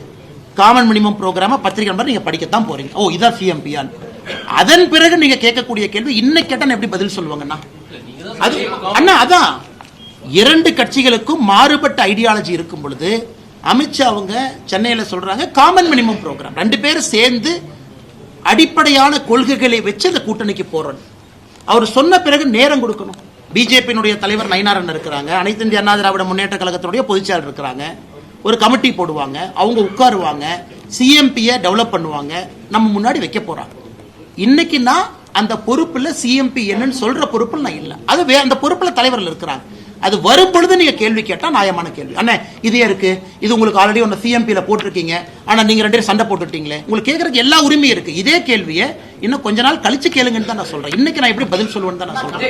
காமன் மினிமம் ப்ரோக்ராம பத்திரிகை மாதிரி நீங்க படிக்கத்தான் போறீங்க. ஓ, இதான் சிஎம்பியான். அதன் பிறகு நீங்க கேட்கக்கூடிய கேள்வி இன்னைக்கு கேட்டா எப்படி பதில் சொல்லுவாங்கண்ணா? அது அண்ணா, அதான் 2 கட்சிகளுக்கும் மாறுபட்ட ஐடியாலஜி இருக்கும் பொழுது அமித்ஷா அவங்க சென்னையில் சொல்றாங்க காமன் மினிமம் ப்ரோக்ராம். 2 பேரும் சேர்ந்து அடிப்படையான கொள்கைகளை வச்சு அந்த கூட்டணிக்கு போறோம். அவர் சொன்ன பிறகு நேரம் கொடுக்கணும். பிஜேபியினுடைய தலைவர் நயினாரன் இருக்கிறாங்க, அனைத்து இந்திய அண்ணா திராவிட முன்னேற்ற கழகத்தினுடைய பொதுச்செயலாளர் இருக்கிறாங்க. ஒரு கமிட்டி போடுவாங்க, அவங்க உட்காருவாங்க, சிஎம்பியை டெவலப் பண்ணுவாங்க, நம்ம முன்னாடி வைக்க போறாங்க. இன்னைக்கு நான் அந்த பொறுப்புல சிஎம்பி என்னன்னு சொல்ற பொறுப்புல நான் இல்லை. அது அந்த பொறுப்புல தலைவர்கள் இருக்கிறாங்க. அது வரும் பொழுது நீங்க கேள்வி கேட்டா நியாயமான கேள்வி. அண்ணே, இதே இருக்கு, இது உங்களுக்கு ஆல்ரெடி ஒன்று சிஎம்பியில போட்டிருக்கீங்க, ஆனா நீங்க 2 பேரும் சண்டை போட்டுட்டீங்களே, உங்களுக்கு கேட்கறதுக்கு எல்லா உரிமையும் இருக்கு. இதே கேள்வியை இன்னும் கொஞ்ச நாள் கழிச்சு கேளுங்கன்னு தான் நான் சொல்றேன். இன்னைக்கு நான் எப்படி பதில் சொல்லுவேன்னு தான் நான் சொல்றேன்.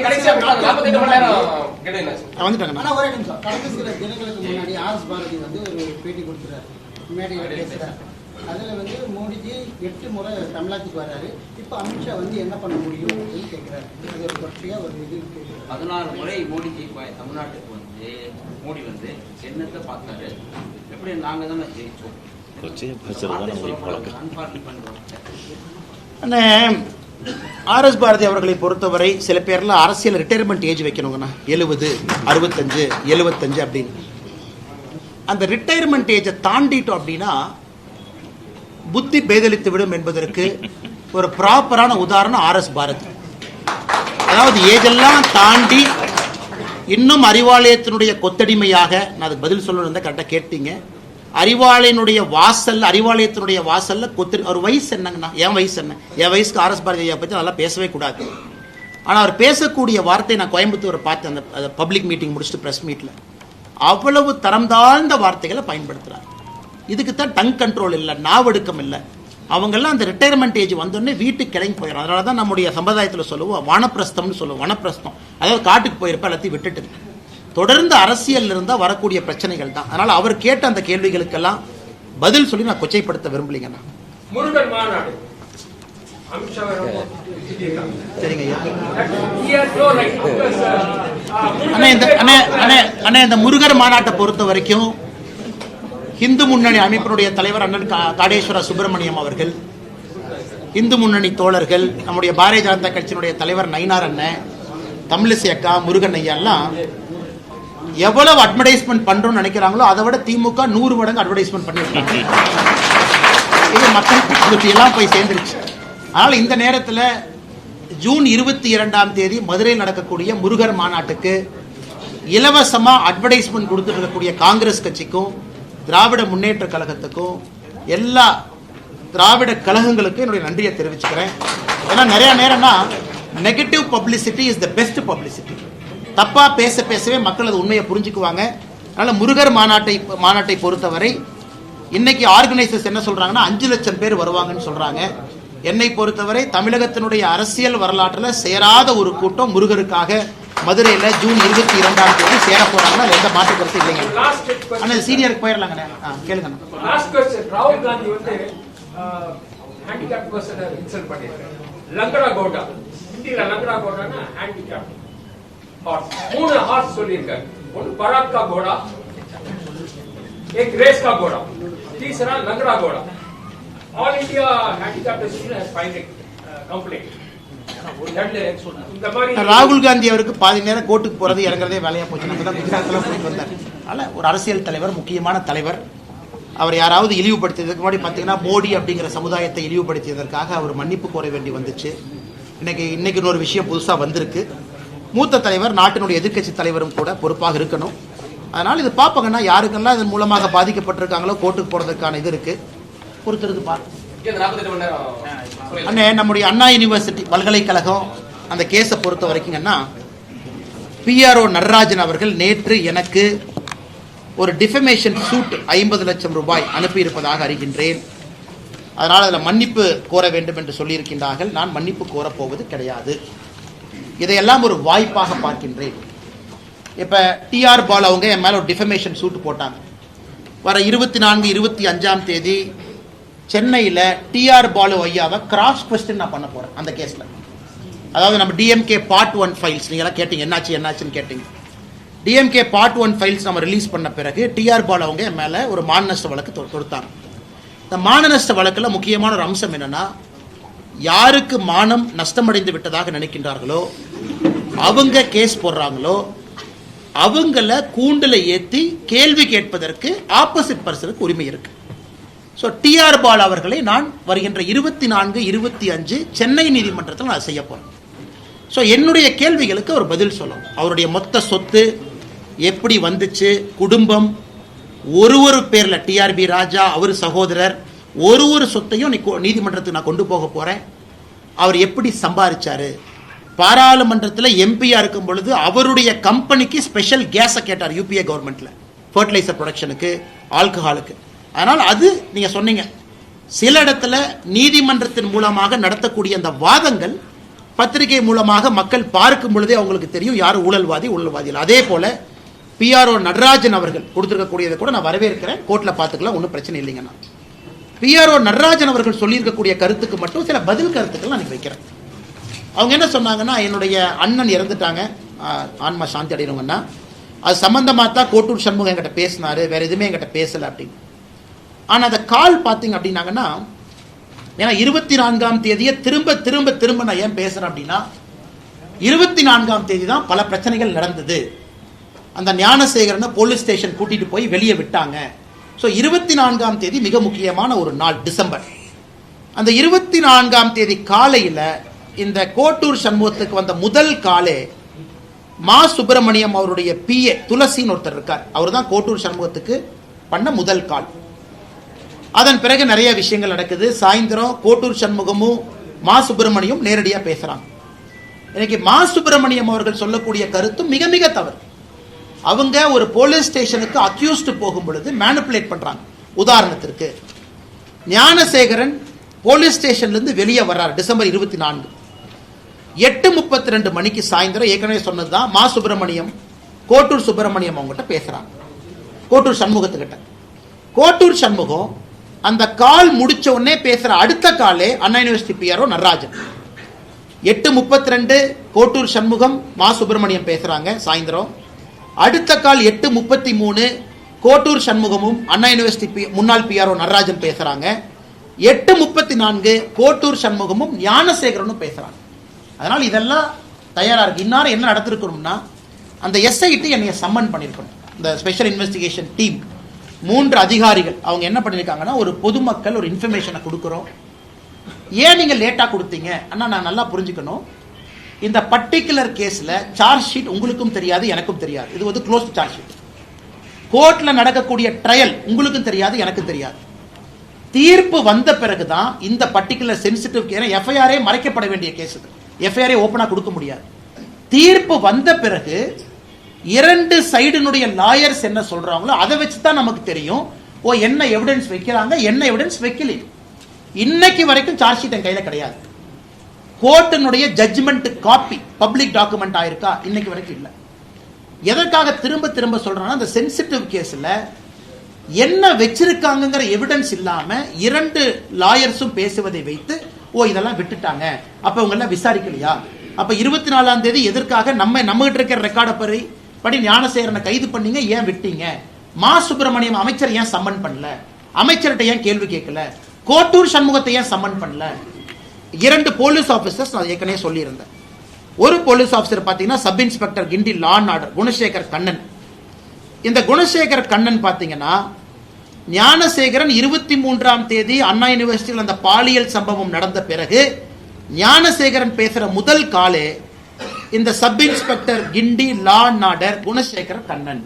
வந்துட்டாங்க. ஒரே நிமிஷம். கடந்த சில தினங்களுக்கு முன்னாடி ஆர்எஸ் பாரதி வந்து ஒரு பேட்டி கொடுத்துறாரு, மேடையில் பேசுறாரு. அதுல வந்து மோடிஜி 8 முறை தமிழ்நாட்டுக்கு வர்றாரு. இப்ப அமித்ஷா வந்து என்ன பண்ண முடியும் அப்படின்னு கேட்கிறாரு. அது ஒரு தொடர்ச்சியா ஒரு இது 14 முறை மோடிஜி தமிழ்நாட்டுக்கு வந்து மோடி வந்து என்னத்தை பார்த்தாரு, எப்படி நாங்க தானே ஜெயிச்சோம். ஆர்எஸ் பாரதி அவர்களை பொறுத்தவரை சில பேர்ல அரசியல் ரிட்டையர்மெண்ட் ஏஜ் வைக்கணுங்கண்ணா, 70, 65, 75 அப்படின்னு. அந்த ரிட்டையர்மெண்ட் ஏஜை தாண்டிட்டோம் அப்படின்னா புத்தி பேதலித்து விடும் என்பதற்கு ஒரு ப்ராப்பரான உதாரணம் ஆர்எஸ் பாரதி. அதாவது ஏஜெல்லாம் தாண்டி இன்னும் அறிவாலயத்தினுடைய கொத்தடிமையாக, நான் அதுக்கு பதில் சொல்லணும் கரெக்டாக கேட்டீங்க, அறிவாலயத்தினுடைய வாசல்ல ஒரு வயசு என்னங்கண்ணா, என் வயசு என்ன, என் வயசுக்கு ஆர்எஸ் பாரதி பற்றி நல்லா பேசவே கூடாது. ஆனால் அவர் பேசக்கூடிய வார்த்தை நான் கோயம்புத்தூரை பார்த்தேன், அந்த பப்ளிக் மீட்டிங் முடிச்சுட்டு ப்ரெஸ் மீட்டில் அவ்வளவு தரம் தாழ்ந்த வார்த்தைகளை பயன்படுத்துகிறார். இதுக்கு தான் டங் கண்ட்ரோல் இல்லை, நாவடுக்கம் இல்லை. அவங்கெல்லாம் அந்த ரிட்டையர்மெண்ட் ஏஜ் வந்தோடனே வீட்டுக்கு கிளம்பி போயிடும். அதனால தான் நம்முடைய சம்பிரதாயத்தில் சொல்லுவோம் வானப்பிரஸ்தம்னு சொல்லுவோம். வனப்பிரஸ்தம், அதாவது காட்டுக்கு போயிருப்ப எல்லாத்தையும் விட்டுட்டு தொடர்ந்து அரசியல் இருந்தால் வரக்கூடிய பிரச்சனைகள் தான். அதனால அவர் கேட்ட அந்த கேள்விகளுக்கெல்லாம் பதில் சொல்லி நான் கொச்சைப்படுத்த விரும்பலைங்கண்ணா. முருகன் மாநாடு சரிங்க அண்ணே, இந்த முருகர் மாநாட்டை பொறுத்த வரைக்கும் இந்து முன்னணி அமைப்பினுடைய தலைவர் அண்ணன் காடேஸ்வர சுப்பிரமணியம் அவர்கள், இந்து முன்னணி தோழர்கள், நம்முடைய பாரதிய ஜனதா கட்சியினுடைய தலைவர் நயினார் அண்ணன், தமிழிசை அக்கா, முருகன் ஐயா எல்லாம் எவ்வளவு அட்வர்டைஸ்மெண்ட் பண்றோம்னு நினைக்கிறாங்களோ அதை விட திமுக 100 மடங்கு அட்வர்டைஸ்மெண்ட் பண்ணிருக்காங்க. இது மக்கள் எல்லாம் போய் சேர்ந்துருச்சு. அதனால இந்த நேரத்தில் ஜூன் 22ஆம் தேதி மதுரையில் நடக்கக்கூடிய முருகர் மாநாட்டுக்கு இலவசமா அட்வர்டைஸ்மெண்ட் கொடுத்துட்டு இருக்கக்கூடிய காங்கிரஸ் கட்சிக்கும் திராவிட முன்னேற்ற கழகத்துக்கும் எல்லா திராவிட கழகங்களுக்கும் என்னுடைய நன்றியை தெரிவிச்சுக்கிறேன். ஏன்னா நிறைய நேரம்னா negative publicity is the best publicity. தப்பா பேசவே மக்கள் அது உண்மையை புரிஞ்சுக்குவாங்க. அதனால முருகர் மாநாட்டை பொறுத்தவரை இன்னைக்கு ஆர்கனைசர்ஸ் என்ன சொல்றாங்கன்னா 5 லட்சம் பேர் வருவாங்கன்னு சொல்றாங்க. என்னை பொறுத்தவரை தமிழகத்தினுடைய அரசியல் வரலாற்றில் சேராத ஒரு கூட்டம் முருகருக்காக மதுரையில் ஜூன் 22ஆம் தேதி சேர போறாங்கன்னா எந்த மாற்று கருத்து இல்லைங்க. ஆனா சீனியருக்கு போயிடலாங்க. கேளுங்க. ராகுல் காந்தி வந்து ஹேண்டிகேப் பர்சனை இன்சல்ட் பண்ணிருக்காரு. லங்கடா கோடா, இந்தியில லங்கடா கோடானா ஹேண்டிகேப் ஹார்ஸ். 3 ஹார்ஸ் சொல்லியிருக்காரு. ஒன்னு பராக் கா கோடா, एक रेस का घोड़ा, तीसरा लंगड़ा घोड़ा. All India handicapped association has filed complaint. ராகுல் காந்தி அவருக்கு பாதி நேரம் கோர்ட்டுக்கு போறது இறங்குறதே வேலையா போச்சு. நம்ம தான் குஜராத்ல போயிட்டு வந்தார். அதனால ஒரு அரசியல் தலைவர், முக்கியமான தலைவர், அவர் யாராவது இழிவுபடுத்தியதுக்கு முன்னாடி பார்த்தீங்கன்னா மோடி அப்படிங்கிற சமுதாயத்தை இழிவுபடுத்தியதற்காக அவர் மன்னிப்பு கோர வேண்டி வந்துச்சு. இன்னைக்கு இன்னொரு விஷயம் புதுசாக வந்திருக்கு. மூத்த தலைவர், நாட்டினுடைய எதிர்க்கட்சி தலைவரும் கூட பொறுப்பாக இருக்கணும். அதனால் இது பார்ப்பாங்கன்னா யாருக்கெல்லாம் இதன் மூலமாக பாதிக்கப்பட்டிருக்காங்களோ கோர்ட்டுக்கு போகிறதுக்கான இது இருக்கு. பொறுத்திருந்து பார்க்க அண்ணே, நம்முடைய அண்ணா யூனிவர்சிட்டி பல்கலைக்கழகம் அந்த கேஸை பொறுத்த வரைக்குங்கன்னா PRO நடராஜன் அவர்கள் நேற்று எனக்கு ஒரு டிஃபமேஷன் சூட் 50 லட்சம் ரூபாய் அனுப்பியிருப்பதாக அறிகின்றேன். அதனால் அதில் மன்னிப்பு கோர வேண்டும் என்று சொல்லியிருக்கின்றார்கள். நான் மன்னிப்பு கோரப்போவது கிடையாது. இதையெல்லாம் ஒரு வாய்ப்பாக பார்க்கின்றேன். இப்போ TR பால் அவங்க என் மேலே ஒரு டிஃபமேஷன் சூட் போட்டாங்க. வர 24, 25ஆம் தேதி சென்னையில் TR பாலு ஐயாவை கிராஸ் கொஸ்டின் நான் பண்ண போகிறேன் அந்த கேஸில். அதாவது நம்ம DMK Part 1 ஃபைல்ஸ் நீங்களாம் கேட்டீங்க, என்னாச்சுன்னு கேட்டீங்க. DMK Part 1 ஃபைல்ஸ் நம்ம ரிலீஸ் பண்ண பிறகு TR பால் அவங்க என் மேலே ஒரு மான நஷ்ட வழக்கு தொடுத்தாங்க. இந்த மான நஷ்ட வழக்கில் முக்கியமான ஒரு அம்சம் என்னன்னா, யாருக்கு மானம் நஷ்டமடைந்து விட்டதாக நினைக்கின்றார்களோ அவங்க கேஸ் போடுறாங்களோ அவங்கள கூண்டுல ஏற்றி கேள்வி கேட்பதற்கு ஆப்போசிட் பர்சனுக்கு உரிமை இருக்கு. ஸோ TR பால் அவர்களை நான் வருகின்ற 24, 25 சென்னை நீதிமன்றத்தில் நான் செய்ய போறேன். ஸோ என்னுடைய கேள்விகளுக்கு அவர் பதில் சொல்லணும். அவருடைய மொத்த சொத்து எப்படி வந்துச்சு, குடும்பம், ஒரு பேர்ல TRB ராஜா, அவர் சகோதரர், ஒரு சொத்தையும் நீதிமன்றத்துக்கு நான் கொண்டு போக போறேன். அவர் எப்படி சம்பாதிச்சாரு, பாராளுமன்றத்தில் எம்பியா இருக்கும் பொழுது அவருடைய கம்பெனிக்கு ஸ்பெஷல் கேஸை கேட்டார் UPA கவர்மெண்ட்ல, ஃபர்டிலைசர் ப்ரொடக்ஷனுக்கு, ஆல்கஹாலுக்கு. அதனால் அது நீங்க சொன்னீங்க, சில இடத்துல நீதிமன்றத்தின் மூலமாக நடத்தக்கூடிய அந்த வாதங்கள் பத்திரிகை மூலமாக மக்கள் பார்க்கும் பொழுதே அவங்களுக்கு தெரியும் யார் ஊழல்வாதி இல்லை. அதே போல PRO நடராஜன் அவர்கள் கொடுத்திருக்கக்கூடியதை கூட நான் வரவேற்கிறேன். கோர்ட்ல பார்த்துக்கலாம், ஒன்றும் பிரச்சனை இல்லைங்கண்ணா. PRO நடராஜன் அவர்கள் சொல்லியிருக்கக்கூடிய கருத்துக்கு மட்டும் சில பதில் கருத்துக்கள் நான் வைக்கிறேன். அவங்க என்ன சொன்னாங்கன்னா, என்னுடைய அண்ணன் இறந்துட்டாங்க, ஆன்மா சாந்தி அடையணுங்கன்னா அது சம்பந்தமாக தான் கோட்டூர் சண்முகம் என்கிட்ட பேசினாரு, வேற எதுவுமே என்கிட்ட பேசலை அப்படின்னு. ஆனால் அந்த கால் பார்த்தீங்க அப்படின்னாங்கன்னா, ஏன்னா 24ஆம் தேதியை திரும்ப திரும்ப திரும்ப நான் ஏன் பேசுறேன் அப்படின்னா, 24ஆம் தேதி தான் பல பிரச்சனைகள் நடந்தது. அந்த ஞானசேகரனை போலீஸ் ஸ்டேஷன் கூட்டிட்டு போய் வெளியே விட்டாங்க. ஸோ 24ஆம் தேதி மிக முக்கியமான ஒரு நாள், டிசம்பர். அந்த 24ஆம் தேதி காலையில் இந்த கோட்டூர் சண்முகத்துக்கு வந்த முதல் காலே மா சுப்பிரமணியம் அவருடைய பிஏ துளசின்னு ஒருத்தர் இருக்கார். அவர் தான் கோட்டூர் சண்முகத்துக்கு பண்ண முதல் கால். அதன் பிறகு நிறைய விஷயங்கள் நடக்குது. சாயந்தரம் கோட்டூர் சண்முகமும் மா சுப்பிரமணியம் நேரடியாக பேசுறாங்க. இன்னைக்கு மா சுப்பிரமணியம் அவர்கள் சொல்லக்கூடிய கருத்தும் மிக மிக தவறு. அவங்க ஒரு போலீஸ் ஸ்டேஷனுக்கு அக்யூஸ்டு போகும் பொழுது மேனிப்புலேட் பண்றாங்க. உதாரணத்திற்கு ஞானசேகரன் போலீஸ் ஸ்டேஷன்ல இருந்து வெளியே வர்றார் டிசம்பர் 24. 8:32 மணிக்கு சாயந்தரம் ஏற்கனவே சொன்னதுதான் மா சுப்பிரமணியம் கோட்டூர் சுப்பிரமணியம் அவங்ககிட்ட பேசுறாங்க, கோட்டூர் சண்முகத்துக்கிட்ட. கோட்டூர் சண்முகம் அந்த கால் முடிச்ச உடனே பேசுற அடுத்த காலே அண்ணா யூனிவர்சிட்டி பிஆர்ஓ நடராஜன். 8:32 கோட்டூர் சண்முகம் மா சுப்பிரமணியம் பேசுறாங்க சாயந்தரம். அடுத்த கால் 8:33 கோட்டூர் சண்முகமும் அண்ணா யூனிவர்சிட்டி முன்னாள் பிஆர்ஓ நடராஜன் பேசுறாங்க. 8:34 கோட்டூர் சண்முகமும் ஞானசேகரனும் பேசுறாங்க. அதனால இதெல்லாம் தயாரா இருக்கு. இன்னாரும் என்ன நடத்திருக்கணும்னா, அந்த எஸ்ஐடி என்னைய சம்மன் பண்ணிருக்கணும். இந்த ஸ்பெஷல் இன்வெஸ்டிகேஷன் டீம் 3 அதிகாரிகள் அவங்க என்ன பண்ணிருக்காங்கன்னா, ஒரு பொதுமக்கள் ஒரு இன்ஃபர்மேஷனை கொடுக்குறோம், ஏன் நீங்க லேட்டா கொடுத்தீங்க அண்ணா, நான் நல்லா புரிஞ்சுக்கணும், இந்த பர்டிகுலர் கேஸ்ல சார்ஜ் ஷீட் உங்களுக்கும் தெரியாது எனக்கும் தெரியாது, இது வந்து க்ளோஸ் சார்ஜ் ஷீட். கோர்ட்ல நடக்கக்கூடிய ட்ரையல் உங்களுக்கும் தெரியாது எனக்கும் தெரியாது. தீர்ப்பு வந்த பிறகுதான் இந்த பர்டிகுலர் சென்சிட்டிவ் கேஸ், எஃப்ஐஆரே மறைக்கப்பட வேண்டிய கேஸ், எஃப்ஐஆரே ஓபனா கொடுக்க முடியாது. தீர்ப்பு வந்த பிறகு 2 சைடுனுடைய லாயர்ஸ் என்ன சொல்றாங்களோ அதை வச்சுதான் நமக்கு தெரியும், ஓ என்ன எவிடன்ஸ் வைக்கிறாங்க என்ன எவிடன்ஸ் வைக்கல. இன்னைக்கு வரைக்கும் சார்ஜ் ஷீட் என் கையில கிடையாது. கோர்ட்டினுடைய ஜட்ஜ்மெண்ட் காப்பி பப்ளிக் டாக்குமெண்ட் ஆயிருக்கா, இன்னைக்கு வரைக்கும் இல்லை. எதற்காக திரும்ப திரும்ப சொல்றேன்னா, அந்த சென்சிட்டிவ் கேஸ்ல என்ன வச்சிருக்காங்கிற எவிடன்ஸ் இல்லாம 2 லாயர்ஸும் பேசுவதை வைத்து ஓ இதெல்லாம் விட்டுட்டாங்க, அப்ப இவங்க எல்லாம் விசாரிக்கலையா, அப்ப 24ஆம் தேதி எதற்காக நம்ம கிட்ட இருக்கிற ரெக்கார்டை படி ஞானசேகரனை கைது பண்ணீங்க, ஏன் விட்டீங்க, மா சுப்பிரமணியம் அமைச்சர் ஏன் சம்மன் பண்ணல, அமைச்சர்கிட்ட ஏன் கேள்வி கேட்கல, கோட்டூர் சண்முகத்தை ஏன் சம்மன் பண்ணல. 2 போலீஸ் ஆபீசர்ஸ் நான் ஏற்கனவே சொல்லியிருந்தேன். ஒரு போலீஸ் ஆபீசர் பாத்தீங்கன்னா sub inspector Guindy law and order Gunasekar Kannan. இந்த குணசேகர் கண்ணன் பாத்தீங்கன்னா, ஞானசேகரன் 23ஆம் தேதி அண்ணா யூனிவர்சிட்டியில் அந்த பாலியல் சம்பவம் நடந்த பிறகு ஞானசேகரன் பேசுற முதல் காலே இந்த sub inspector Guindy law and order Gunasekar Kannan.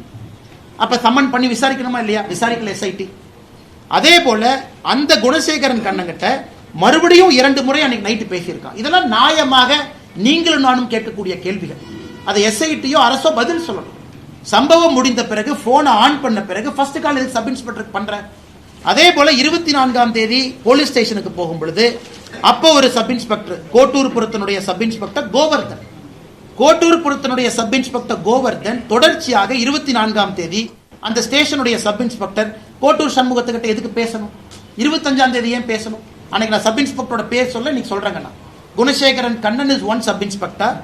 அப்ப சம்மன் பண்ணி விசாரிக்கணுமா இல்லையா, விசாரிக்கல எஸ்ஐடி. அதே போல அந்த குணசேகரன் கண்ணங்கிட்ட மறுபடியும் 2 முறை அன்னைக்கு நைட்டு பேசியிருக்கான். இதெல்லாம் நியாயமாக நீங்களும் நானும் கேட்கக்கூடிய கேள்விகள். அதை எஸ்ஐடியோ அரசோ பதில் சொல்லணும். சம்பவம் முடிந்த பிறகு போனை ஆன் பண்ண பிறகு ஃபர்ஸ்ட் கால் எதுக்கு சப் இன்ஸ்பெக்டர் பண்ற. அதே போல 24ஆம் தேதி போலீஸ் ஸ்டேஷனுக்கு போகும் பொழுது அப்போ ஒரு சப் இன்ஸ்பெக்டர் கோட்டூர்புரத்தினுடைய சப் இன்ஸ்பெக்டர் கோவர்தன், கோட்டூர்புரத்தினுடைய சப் இன்ஸ்பெக்டர் கோவர்தன் தொடர்ச்சியாக 24ஆம் தேதி அந்த ஸ்டேஷனுடைய சப் இன்ஸ்பெக்டர் கோட்டூர் சண்முகத்துக்கிட்ட எதுக்கு பேசணும், 25ஆம் தேதி ஏன் பேசணும். அன்னைக்கு நான் சப் இன்ஸ்பெக்டரோட பேர் சொல்ல இன்னைக்கு சொல்றேங்க. Gunasekaran Kannan is one sub inspector,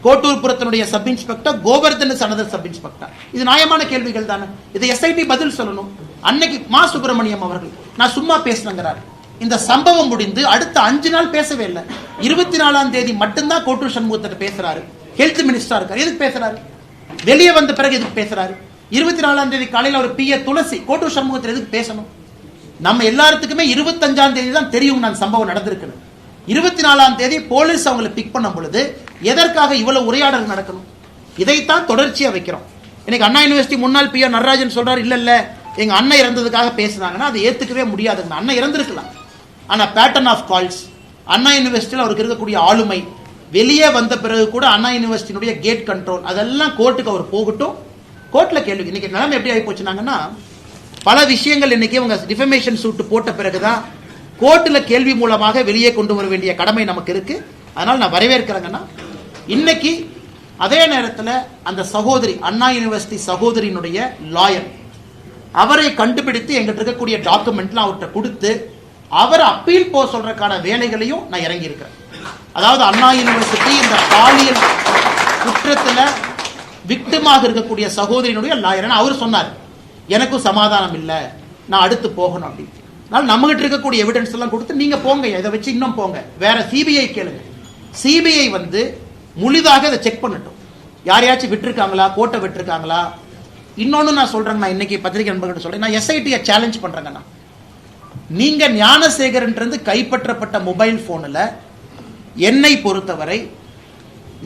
கோட்டூர்புரத்தினுடைய sub inspector Govardhan is another sub inspector. இது நியாயமான கேள்விகள் தானே, இதை எஸ்ஐடி பதில் சொல்லணும். அன்னைக்கு மா சுப்பிரமணியம் அவர்கள் நான் சும்மா பேசுனங்கிறார். இந்த சம்பவம் முடிந்து அடுத்த 5 நாள் பேசவே இல்லை. 24ஆம் தேதி மட்டும்தான் கோட்டூர் சண்முகத்திட்ட பேசுறாரு. ஹெல்த் மினிஸ்டரா இருக்காரு, எதுக்கு பேசுறாரு, வெளியே வந்த பிறகு எதுக்கு பேசுறாரு. 24ஆம் தேதி காலையில் ஒரு பிஏ துளசி கோட்டூர் சண்முகத்தில் எதுக்கு பேசணும். நம்ம எல்லாத்துக்குமே 25ஆம் தேதி தான் தெரியும் நான் சம்பவம் நடந்திருக்கு. 24ஆம் தேதி போலீஸ் அவங்களை பிக் பண்ணும் பொழுது எதற்காக இவ்வளவு உரையாடல் நடக்கணும். இதைத்தான் தொடர்ச்சியா வைக்கிறோம். இன்னைக்கு அண்ணா யூனிவர்சிட்டி முன்னாள் பிஆர் நடராஜன் சொல்றாரு, இல்ல எங்க அண்ணன் இறந்ததுக்காக பேசுனாங்கன்னா அதை ஏத்துக்கவே முடியாதுங்க. அண்ணன் இறந்திருக்கலாம், ஆனா பேட்டர்ன் ஆஃப் கால்ஸ், அண்ணா யூனிவர்சிட்டியில் அவருக்கு இருக்கக்கூடிய ஆளுமை, வெளியே வந்த பிறகு கூட அண்ணா யூனிவர்சிட்டியினுடைய கேட் கண்ட்ரோல், அதெல்லாம் கோர்ட்டுக்கு அவர் போகட்டும், கோர்ட்ல கேள்வி. இன்னைக்கு நிலைமை எப்படி ஆகி போச்சுனாங்கன்னா, பல விஷயங்கள் இன்னைக்கு அவங்க டிஃபமேஷன் சூட் போட்ட பிறகுதான் கோர்ட்டில் கேள்வி மூலமாக வெளியே கொண்டு வர வேண்டிய கடமை நமக்கு இருக்கு. அதனால நான் வரவேற்கிறேங்கன்னா, இன்னைக்கு அதே நேரத்தில் அந்த சகோதரி அண்ணா யூனிவர்சிட்டி சகோதரியினுடைய லாயர் அவரை கண்டுபிடித்து எங்கிட்ட இருக்கக்கூடிய டாக்குமெண்ட்லாம் அவர்கிட்ட கொடுத்து அவர் அப்பீல் போக சொல்றதுக்கான வேலைகளையும் நான் இறங்கி இருக்கிறேன். அதாவது அண்ணா யூனிவர்சிட்டி இந்த பாலியல் குற்றத்தில் விக்டிமாக இருக்கக்கூடிய சகோதரியினுடைய லாயர் அவர் சொன்னார், எனக்கும் சமாதானம் இல்லை, நான் அடுத்து போகணும் அப்படின்னு. அதனால நம்மகிட்ட இருக்கக்கூடிய எவிடன்ஸ் எல்லாம் கொடுத்து நீங்க போங்க, இதை வச்சு இன்னும் போங்க, வேற சிபிஐ கேளுங்க. சிபிஐ வந்து முழுதாக இதை செக் பண்ணட்டும், யாரையாச்சும் விட்டுருக்காங்களா, கோட்டை விட்டுருக்காங்களா. இன்னொன்னு நான் சொல்றேன், நான் இன்னைக்கு பத்திரிகை நண்பர்கிட்ட சொல்றேன், நான் எஸ்ஐடியை சேலஞ்ச் பண்றேங்கண்ணா. நீங்க ஞானசேகரன் கைப்பற்றப்பட்ட மொபைல் போன்ல என்னை பொறுத்தவரை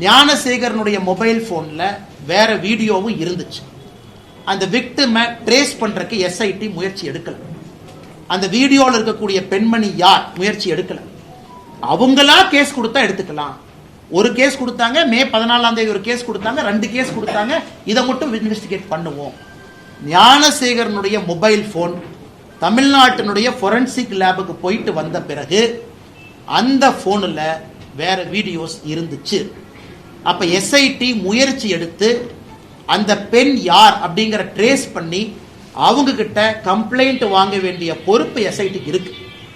ஞானசேகரனுடைய மொபைல் போன்ல வேற வீடியோவும் இருந்துச்சு. அந்த விக்டிமை ட்ரேஸ் பண்றதுக்கு எஸ்ஐடி முயற்சி எடுக்கல. அந்த வீடியோவில் இருக்கக்கூடிய பெண்மணி யார் முயற்சி எடுக்கல. அவங்களா கேஸ் கொடுத்தா எடுத்துக்கலாம். ஒரு கேஸ் கொடுத்தாங்க, மே 14 ஒரு கேஸ் கொடுத்தாங்க, 2 கேஸ் கொடுத்தாங்க. இதை மட்டும் இன்வெஸ்டிகேட் பண்ணுவோம். ஞானசேகரனுடைய மொபைல் போன் தமிழ்நாட்டினுடைய ஃபொரன்சிக் லேபுக்கு போயிட்டு வந்த பிறகு அந்த போன்ல வேற வீடியோஸ் இருந்துச்சு. அப்ப எஸ்ஐடி முயற்சி எடுத்து அந்த பெண் யார் அப்படிங்கிற ட்ரேஸ் பண்ணி அவங்க கிட்ட கம்ப்ளைண்ட் வாங்க வேண்டிய பொறுப்பு எஸ்ஐடிக்கு இருக்கு.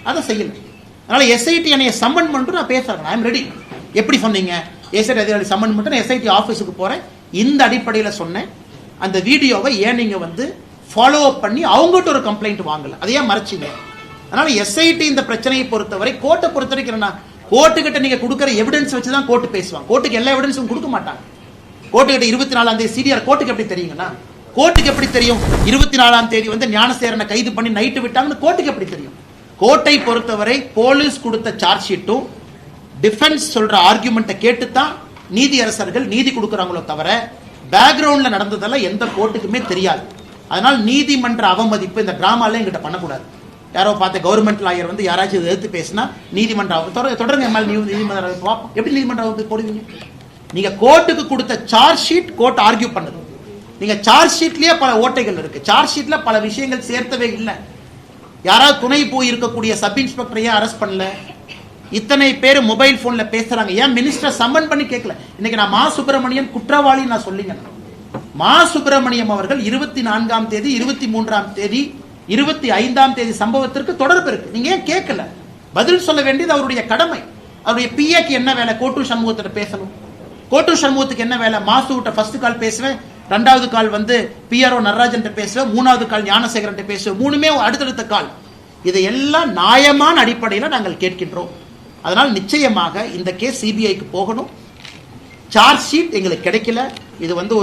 அதை செய்யல. அதனால எஸ்ஐடி என்னைய சம்மன் பண்ணிட்டு நான் பேசுறேன், ஐ எம் ரெடி. எப்படி சொன்னீங்க, எஸ்ஐடி அதிகாரி சம்மன் பண்ணிட்டு நான் எஸ்ஐடி ஆஃபீஸுக்கு போறேன். இந்த அடிப்படையில் சொன்னேன். அந்த வீடியோவை ஏன் நீங்க வந்து ஃபாலோ அப் பண்ணி அவங்ககிட்ட ஒரு கம்ப்ளைண்ட் வாங்கல, அதையே மறைச்சிங்க. அதனால எஸ்ஐடி இந்த பிரச்சனையை பொறுத்தவரை, கோர்ட்டை பொறுத்த வரைக்கும் கோர்ட்டுக்கிட்ட நீங்க கொடுக்குற எவிடன்ஸ் வச்சு தான் கோர்ட்டு பேசுவாங்க. கோர்ட்டுக்கு எல்லா எவிடன்ஸும் கொடுக்க மாட்டாங்க. கோர்ட்டுக்கிட்ட 24 சிடிஆர் கோர்ட்டுக்கு எப்படி தெரியுங்கன்னா, கோர்ட்டுக்கு எப்படி தெரியும் 24 வந்து ஞானசேகரனை கைது பண்ணி நைட்டு விட்டாங்கன்னு கோர்ட்டுக்கு எப்படி தெரியும்? கோர்ட்டை பொறுத்தவரை போலீஸ் கொடுத்த சார்ஜ் ஷீட்டும் டிஃபென்ஸ் சொல்ற ஆர்குமெண்ட்டை கேட்டுத்தான் நீதியரசர்கள் நீதி கொடுக்குறாங்களோ தவிர பேக்ரவுண்ட்ல நடந்ததெல்லாம் எந்த கோர்ட்டுக்குமே தெரியாது. அதனால் நீதிமன்ற அவமதிப்பு இந்த டிராமால எங்கிட்ட பண்ணக்கூடாது. யாரோ பார்த்த கவர்மெண்ட் லாயர் வந்து யாராச்சும் எதிர்த்து பேசினா நீதிமன்ற தொடருங்க, நீதிமன்ற எப்படி நீதிமன்ற அவமதிப்பு போடுவீங்க? நீங்க கோர்ட்டுக்கு கொடுத்த சார்ஜ் ஷீட் கோர்ட் ஆர்கியூ பண்ணுது. நீங்க சார்ஜ் ஷீட்லயே பல ஓட்டைகள் இருக்கு. சார்ஜ் ஷீட்ல பல விஷயங்கள் சேர்த்தவே இல்லை. யாராவது துணை போய் இருக்கக்கூடிய சப் இன்ஸ்பெக்டர் ஏன் அரெஸ்ட் பண்ணல? இத்தனை பேர் மொபைல் போன்ல பேசுறாங்க, ஏன் மினிஸ்டர் சம்மன் பண்ணி கேட்கல? இன்னைக்கு நான் மா சுப்பிரமணியன் குற்றவாளி நான் சொல்லிங்க. மா சுப்பிரமணியம் அவர்கள் 24ஆம் தேதி, 23ஆம் தேதி, 25ஆம் தேதி சம்பவத்திற்கு தொடர்பு இருக்கு. நீங்க ஏன் கேட்கல? பதில் சொல்ல வேண்டியது அவருடைய கடமை. அவருடைய பிஏக்கு என்ன வேலை? கோட்டூர் சண்முகத்திட்ட பேசணும். கோட்டூர் சண்முகத்துக்கு என்ன வேலை? மாசுகிட்ட ஃபர்ஸ்ட் கால் பேசுவேன், 2வது கால் வந்து பிஆர்ஓ நடராஜன் பேசுவேன், 3வது கால் ஞானசேகரன் பேசுவேன். 3மே அடுத்தடுத்த கால். இதையெல்லாம் நியாயமான அடிப்படையில் நாங்கள் கேட்கின்றோம். அதனால் நிச்சயமாக இந்த கேஸ் சிபிஐக்கு போகணும். சார்ஜ் ஷீட் எங்களுக்கு கிடைக்கல. இது வந்து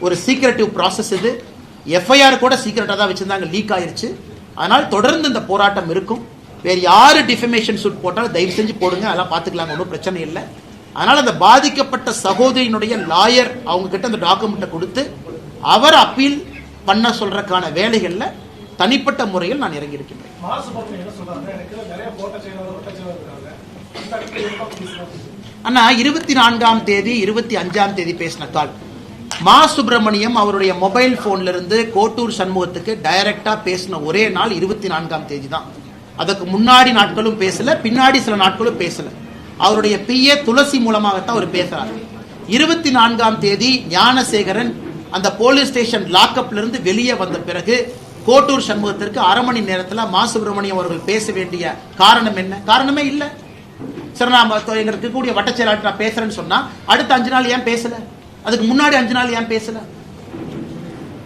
ஒரு சீக்ரெட்டிவ் ப்ராசஸ். இது எஃப்ஐஆர் கூட சீக்ரெட்டாக தான் வச்சிருந்தாங்க, லீக் ஆயிருச்சு. அதனால் தொடர்ந்து இந்த போராட்டம் இருக்கும். வேறு யாரு டிஃபமேஷன் சூட் போட்டாலும் தயவு செஞ்சு போடுங்க, அதெல்லாம் பார்த்துக்கலாம், ஒன்றும் பிரச்சனை இல்லை. அதனால் அந்த பாதிக்கப்பட்ட சகோதரியினுடைய லாயர் அவங்க கிட்ட அந்த டாக்குமெண்ட்டை கொடுத்து அவர் அப்பீல் பண்ண சொல்றதுக்கான வேலைகள்ல தனிப்பட்ட முறையில் நான் இறங்கி இருக்கின்றேன். அண்ணா 24ஆம் தேதி 25ஆம் தேதி பேசின கால் மா சுப்பிரமணியம் அவருடைய மொபைல் போன்ல இருந்து கோட்டூர் சண்முகத்துக்கு டைரக்டா பேசின ஒரே நாள் 24ஆம் தேதி தான். அதுக்கு முன்னாடி நாட்களும் பேசல, பின்னாடி சில நாட்களும் பேசல. அவருடைய பிஏ துளசி மூலமாகத்தான் அவர் பேசுறாரு. 24ஆம் தேதி ஞானசேகரன் அந்த போலீஸ் ஸ்டேஷன் லாக்அப்ல இருந்து வெளியே வந்த பிறகு கோட்டூர் சண்முகத்திற்கு 1/2 மணி நேரத்தில் மா சுப்பிரமணியம் அவர்கள் பேச வேண்டிய காரணம் என்ன? காரணமே இல்லை. சரி, நான் எங்களுக்கு கூடிய வட்ட செயலாளர் நான் பேசுறேன்னு சொன்னா அடுத்த 5 நாள் ஏன் பேசல? அதுக்கு முன்னாடி 5 நாள் ஏன் பேசல?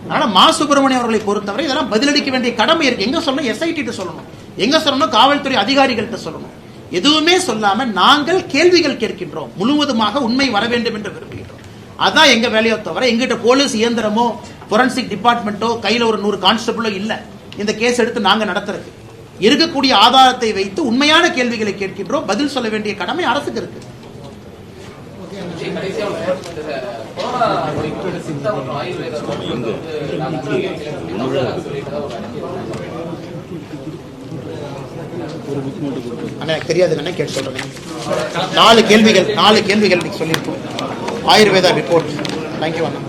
அதனால மா சுப்பிரமணியம் அவர்களை பொறுத்தவரை இதெல்லாம் பதிலளிக்க வேண்டிய கடமை இருக்கு. எங்க சொல்லணும்? எஸ்ஐடி சொல்லணும். எங்க சொல்லணும்? காவல்துறை அதிகாரிகள்கிட்ட சொல்லணும். எதுவுமே சொல்லாம நாங்கள் கேள்விகள் கேட்கின்றோம். முழுவதுமாக உண்மை வர வேண்டும் என்று விரும்புகின்றோம். அதான் எங்க வேலையோ தவிர எங்கிட்ட போலீஸ் இயந்திரமோ ஃபொரன்சிக் டிபார்ட்மெண்ட்டோ கையில ஒரு 100 கான்ஸ்டபிளோ இல்ல. இந்த கேஸ் எடுத்து நாங்க நடத்துறது இருக்கக்கூடிய ஆதாரத்தை வைத்து உண்மையான கேள்விகளை கேட்கின்றோம். பதில் சொல்ல வேண்டிய கடமை அரசுக்கு இருக்கு. எனக்கு தெரியாது, கேட்டு சொல்றேன். 4 கேள்விகள் சொல்லியிருக்கோம். ஆயுர்வேதா ரிப்போர்ட். தேங்க்யூ அண்ணா.